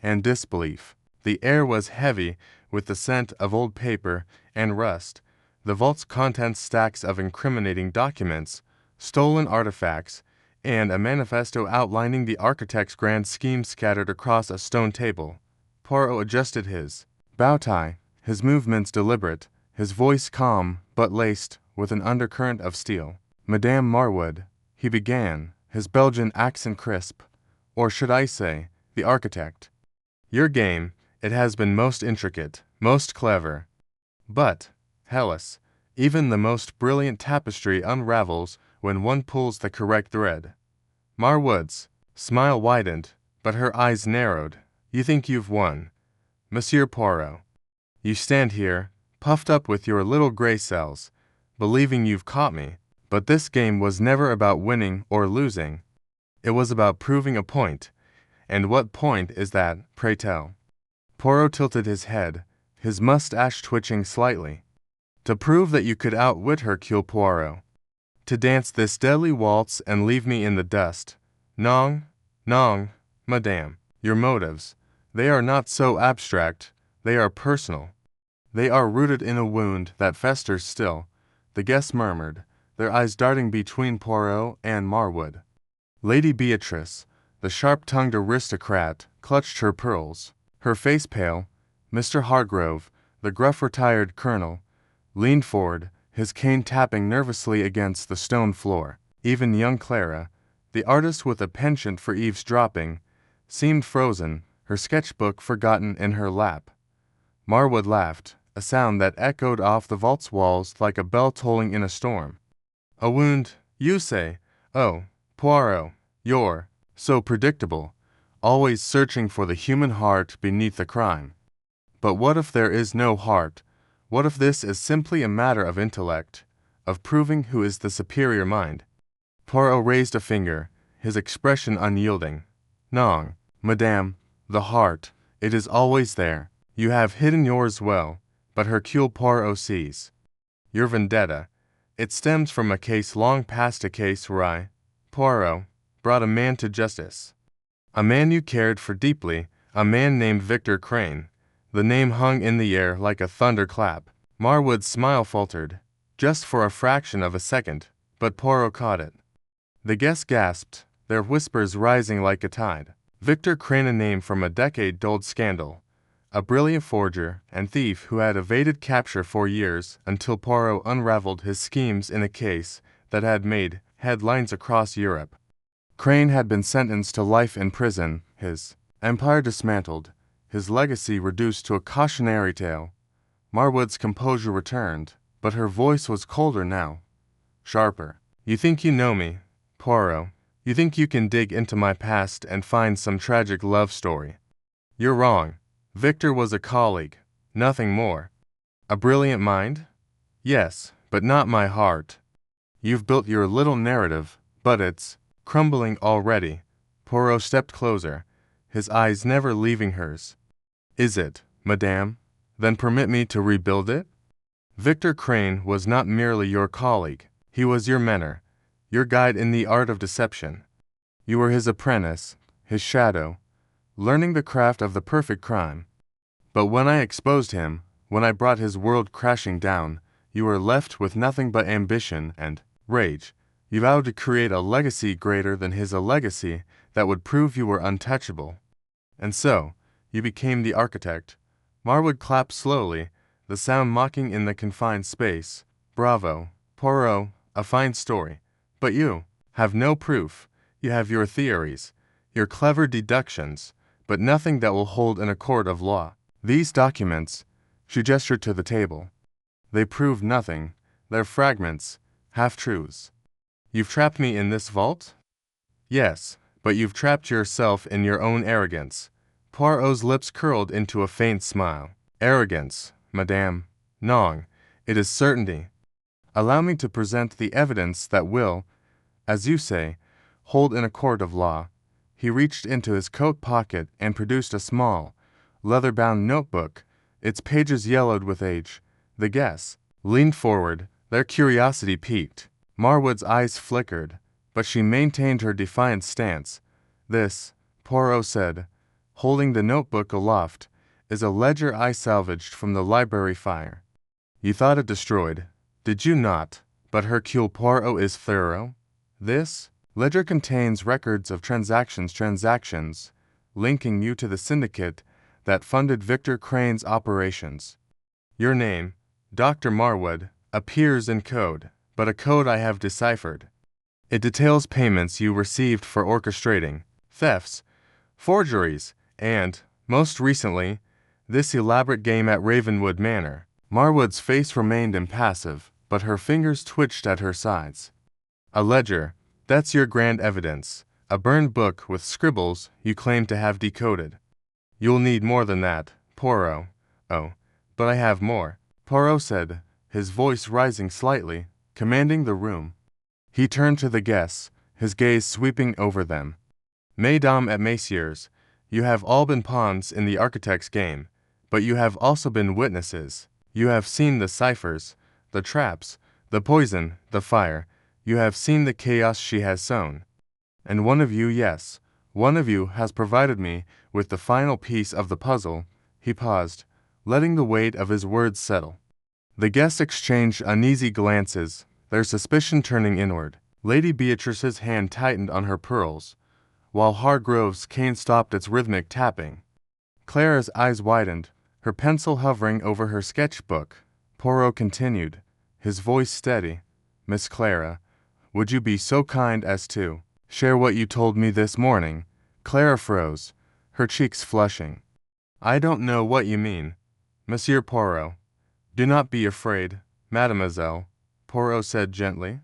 and disbelief. The air was heavy with the scent of old paper and rust, the vault's contents stacks of incriminating documents, stolen artifacts, and a manifesto outlining the architect's grand scheme scattered across a stone table. Poirot adjusted his bow tie, his movements deliberate, his voice calm but laced with an undercurrent of steel. "Madame Marwood," he began, his Belgian accent crisp, "or should I say, the architect. Your game, it has been most intricate, most clever. But, Hellas, even the most brilliant tapestry unravels when one pulls the correct thread." Marwood's smile widened, but her eyes narrowed. "You think you've won, Monsieur Poirot. You stand here, puffed up with your little gray cells, believing you've caught me. But this game was never about winning or losing. It was about proving a point. And what point is that, pray tell?" Poirot tilted his head, his mustache twitching slightly. "To prove that you could outwit Hercule Poirot. To dance this deadly waltz and leave me in the dust. Non, non, madame. Your motives, they are not so abstract, they are personal. They are rooted in a wound that festers still, the guests murmured, their eyes darting between Poirot and Marwood. Lady Beatrice, the sharp-tongued aristocrat, clutched her pearls, her face pale. Mr. Hargrove, the gruff retired colonel, leaned forward, his cane tapping nervously against the stone floor. Even young Clara, the artist with a penchant for eavesdropping, seemed frozen, her sketchbook forgotten in her lap. Marwood laughed, a sound that echoed off the vault's walls like a bell tolling in a storm. A wound, you say? Oh, Poirot, you're so predictable, always searching for the human heart beneath the crime. But what if there is no heart? What if this is simply a matter of intellect, of proving who is the superior mind? Poirot raised a finger, his expression unyielding. Non, madame, the heart, it is always there. You have hidden yours well, but Hercule Poirot sees. Your vendetta, it stems from a case long past, a case where I, Poirot, brought a man to justice. A man you cared for deeply, a man named Victor Crane. The name hung in the air like a thunderclap. Marwood's smile faltered, just for a fraction of a second, but Poirot caught it. The guests gasped, their whispers rising like a tide. Victor Crane, a name from a decade-old scandal, a brilliant forger and thief who had evaded capture for years until Poirot unraveled his schemes in a case that had made headlines across Europe. Crane had been sentenced to life in prison, his empire dismantled, his legacy reduced to a cautionary tale. Marwood's composure returned, but her voice was colder now, sharper. You think you know me, Poirot. You think you can dig into my past and find some tragic love story. You're wrong. Victor was a colleague, nothing more. A brilliant mind? Yes, but not my heart. You've built your little narrative, but it's crumbling already. Poirot stepped closer, his eyes never leaving hers. Is it, madame? Then permit me to rebuild it? Victor Crane was not merely your colleague, he was your mentor, your guide in the art of deception. You were his apprentice, his shadow, learning the craft of the perfect crime. But when I exposed him, when I brought his world crashing down, you were left with nothing but ambition and rage. You vowed to create a legacy greater than his, a legacy that would prove you were untouchable. And so, you became the architect. Marwood clapped slowly, the sound mocking in the confined space. Bravo, Poirot, a fine story. But you have no proof. You have your theories, your clever deductions, but nothing that will hold in a court of law. These documents, she gestured to the table, they prove nothing. They're fragments, half-truths. You've trapped me in this vault? Yes, but you've trapped yourself in your own arrogance. Poirot's lips curled into a faint smile. Arrogance, madame. Non, it is certainty. Allow me to present the evidence that will, as you say, hold in a court of law. He reached into his coat pocket and produced a small, leather-bound notebook, its pages yellowed with age. The guests leaned forward, their curiosity piqued. Marwood's eyes flickered, but she maintained her defiant stance. This, Poirot said, holding the notebook aloft, is a ledger I salvaged from the library fire. You thought it destroyed, did you not? But Hercule Poirot is thorough. This ledger contains records of transactions, linking you to the syndicate that funded Victor Crane's operations. Your name, Dr. Marwood, appears in code, but a code I have deciphered. It details payments you received for orchestrating, thefts, forgeries, and, most recently, this elaborate game at Ravenwood Manor. Marwood's face remained impassive, but her fingers twitched at her sides. A ledger, that's your grand evidence, a burned book with scribbles you claim to have decoded. You'll need more than that, Poirot. Oh, but I have more, Poirot said, his voice rising slightly, commanding the room. He turned to the guests, his gaze sweeping over them. Mesdames et messieurs, you have all been pawns in the architect's game, but you have also been witnesses. You have seen the ciphers, the traps, the poison, the fire. You have seen the chaos she has sown. And one of you, yes, one of you has provided me with the final piece of the puzzle. He paused, letting the weight of his words settle. The guests exchanged uneasy glances, their suspicion turning inward. Lady Beatrice's hand tightened on her pearls, while Hargrove's cane stopped its rhythmic tapping. Clara's eyes widened, her pencil hovering over her sketchbook. Poirot continued, his voice steady. "Miss Clara, would you be so kind as to share what you told me this morning?" Clara froze, her cheeks flushing. "I don't know what you mean, Monsieur Poirot." "Do not be afraid, mademoiselle," Poirot said gently.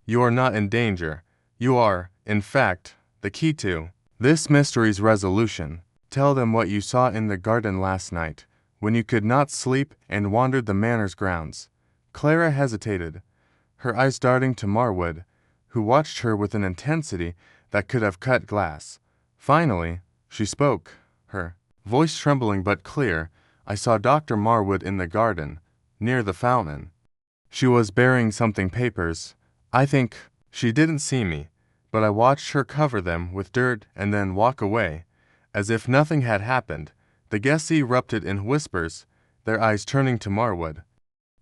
"You are not in danger. You are, in fact, the key to this mystery's resolution. Tell them what you saw in the garden last night, when you could not sleep and wandered the manor's grounds." Clara hesitated, her eyes darting to Marwood, who watched her with an intensity that could have cut glass. Finally, she spoke, her voice trembling but clear. "I saw Dr. Marwood in the garden, near the fountain. She was burying something papers. I think she didn't see me, but I watched her cover them with dirt and then walk away, as if nothing had happened." The guests erupted in whispers, their eyes turning to Marwood.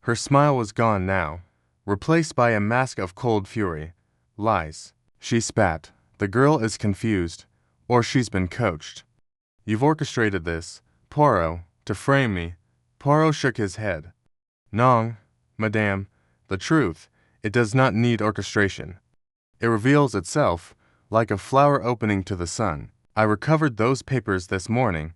Her smile was gone now, replaced by a mask of cold fury. "Lies," she spat. "The girl is confused, or she's been coached. You've orchestrated this, Poirot, to frame me." Poirot shook his head. "Non, madame, the truth, it does not need orchestration. It reveals itself, like a flower opening to the sun. I recovered those papers this morning,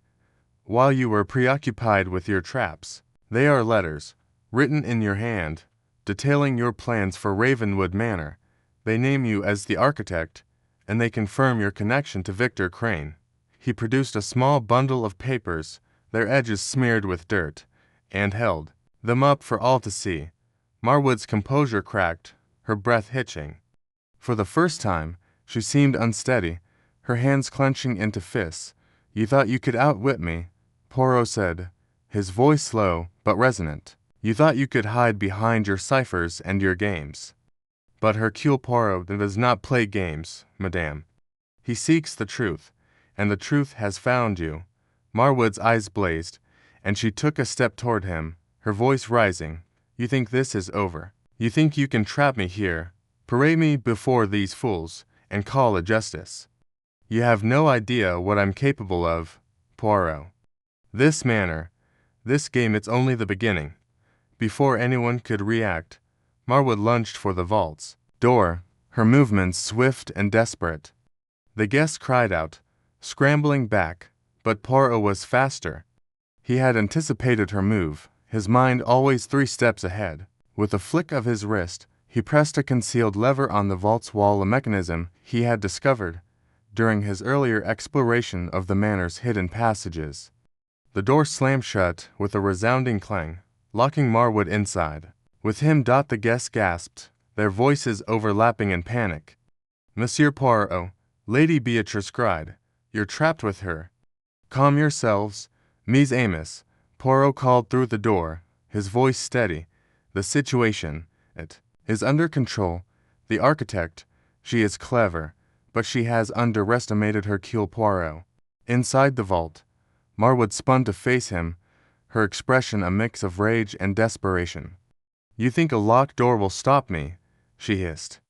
while you were preoccupied with your traps. They are letters, written in your hand, detailing your plans for Ravenwood Manor. They name you as the architect, and they confirm your connection to Victor Crane." He produced a small bundle of papers, their edges smeared with dirt, and held them up for all to see. Marwood's composure cracked, her breath hitching. For the first time, she seemed unsteady, her hands clenching into fists. "You thought you could outwit me," Poirot said, his voice slow but resonant. "You thought you could hide behind your ciphers and your games. But Hercule Poirot does not play games, madame. He seeks the truth, and the truth has found you." Marwood's eyes blazed, and she took a step toward him, her voice rising. "You think this is over? You think you can trap me here, parade me before these fools, and call it justice? You have no idea what I'm capable of, Poirot. This manner, this game, it's only the beginning." Before anyone could react, Marwood lunged for the vault's door, her movements swift and desperate. The guests cried out, scrambling back, but Poirot was faster. He had anticipated her move, his mind always 3 steps ahead. With a flick of his wrist, he pressed a concealed lever on the vault's wall, a mechanism he had discovered during his earlier exploration of the manor's hidden passages. The door slammed shut with a resounding clang, locking Marwood inside. With him, the guests gasped, their voices overlapping in panic. "Monsieur Poirot," Lady Beatrice cried, "you're trapped with her." "Calm yourselves, Mies Amos," Poirot called through the door, his voice steady. "The situation, it is under control. The architect, she is clever, but she has underestimated Hercule Poirot." Inside the vault, Marwood spun to face him, her expression a mix of rage and desperation. "You think a locked door will stop me?" she hissed.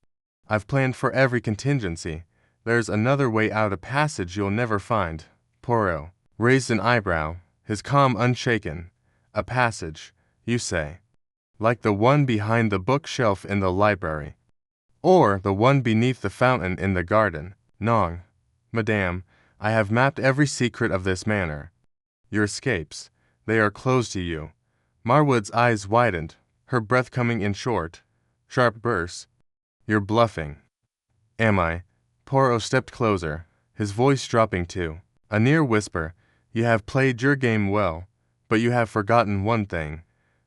"I've planned for every contingency. There's another way out, a passage you'll never find." Poirot raised an eyebrow, his calm unshaken. "A passage, you say? Like the one behind the bookshelf in the library? Or the one beneath the fountain in the garden?" "Non, madame, I have mapped every secret of this manor. Your escapes, they are closed to you." Marwood's eyes widened, her breath coming in short, sharp bursts. "You're bluffing." "Am I?" Poirot stepped closer, his voice dropping to a near whisper. "You have played your game well, but you have forgotten one thing.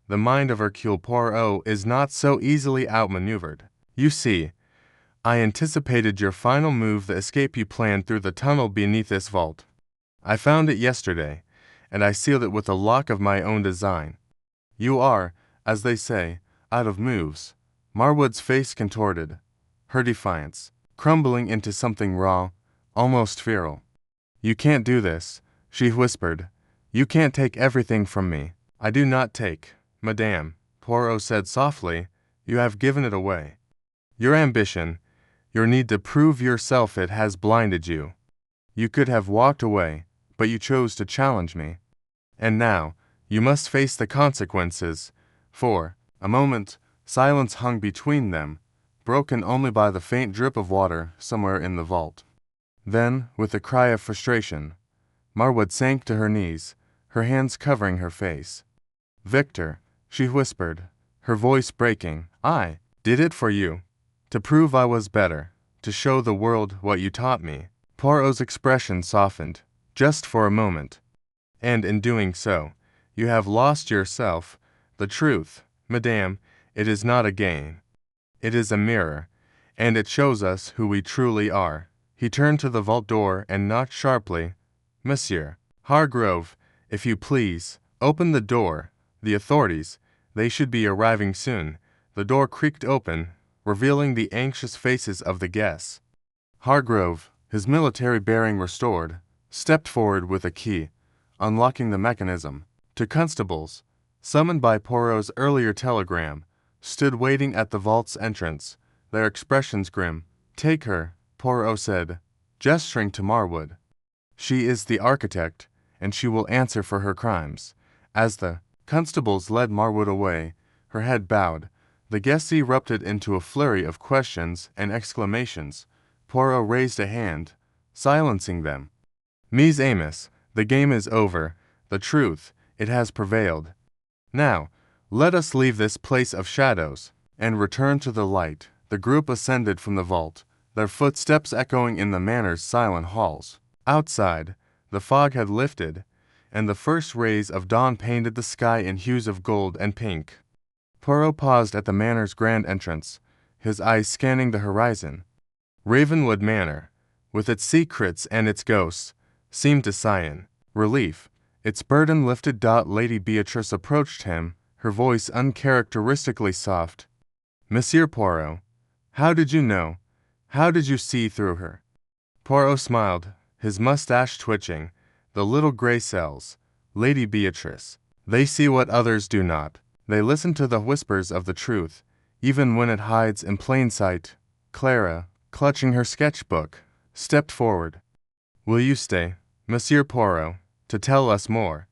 The mind of Hercule Poirot is not so easily outmaneuvered. You see, I anticipated your final move, the escape you planned through the tunnel beneath this vault. I found it yesterday, and I sealed it with a lock of my own design. You are, as they say, out of moves." Marwood's face contorted, her defiance crumbling into something raw, almost feral. "You can't do this," she whispered. "You can't take everything from me." I do not take, Madame, Poirot said softly. You have given it away. Your ambition, your need to prove yourself, it has blinded you. You could have walked away, but you chose to challenge me. And now, you must face the consequences. For a moment, silence hung between them, broken only by the faint drip of water somewhere in the vault. Then, with a cry of frustration, Marwood sank to her knees, her hands covering her face. Victor, she whispered, her voice breaking, I did it for you. To prove I was better, to show the world what you taught me. Poirot's expression softened, just for a moment. And in doing so, you have lost yourself. The truth, Madame, it is not a game. It is a mirror, and it shows us who we truly are. He turned to the vault door and knocked sharply. Monsieur Hargrove, if you please, open the door. The authorities, they should be arriving soon. The door creaked open, revealing the anxious faces of the guests. Hargrove, his military bearing restored, stepped forward with a key, unlocking the mechanism. Two constables, summoned by Poirot's earlier telegram, stood waiting at the vault's entrance, their expressions grim. Take her, Poirot said, gesturing to Marwood. She is the architect, and she will answer for her crimes. As the constables led Marwood away, her head bowed, the guests erupted into a flurry of questions and exclamations. Poirot raised a hand, silencing them. Ms. Amos, the game is over. The truth, it has prevailed. Now, let us leave this place of shadows and return to the light. The group ascended from the vault, their footsteps echoing in the manor's silent halls. Outside, the fog had lifted, and the first rays of dawn painted the sky in hues of gold and pink. Poirot paused at the manor's grand entrance, his eyes scanning the horizon. Ravenwood Manor, with its secrets and its ghosts, seemed to sigh in relief. Its burden lifted. Lady Beatrice approached him, her voice uncharacteristically soft. Monsieur Poirot, how did you know? How did you see through her? Poirot smiled, his mustache twitching. The little gray cells, Lady Beatrice, they see what others do not. They listen to the whispers of the truth, even when it hides in plain sight. Clara, clutching her sketchbook, stepped forward. Will you stay, Monsieur Poirot, to tell us more?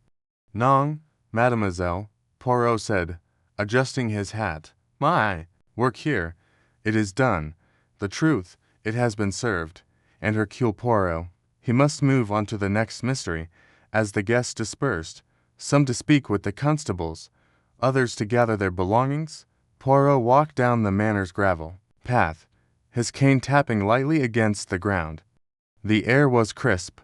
Non, mademoiselle, Poirot said, adjusting his hat. My work here, it is done. The truth, it has been served. And Hercule Poirot, he must move on to the next mystery. As the guests dispersed, some to speak with the constables, others to gather their belongings, Poirot walked down the manor's gravel path, his cane tapping lightly against the ground. The air was crisp,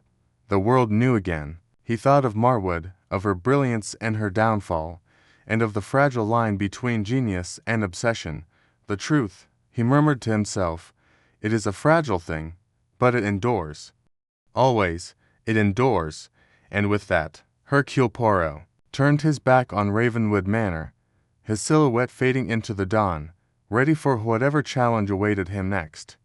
the world new again. He thought of Marwood, of her brilliance and her downfall, and of the fragile line between genius and obsession. The truth, he murmured to himself, it is a fragile thing, but it endures. Always, it endures, and with that, Hercule Poirot turned his back on Ravenwood Manor, his silhouette fading into the dawn, ready for whatever challenge awaited him next.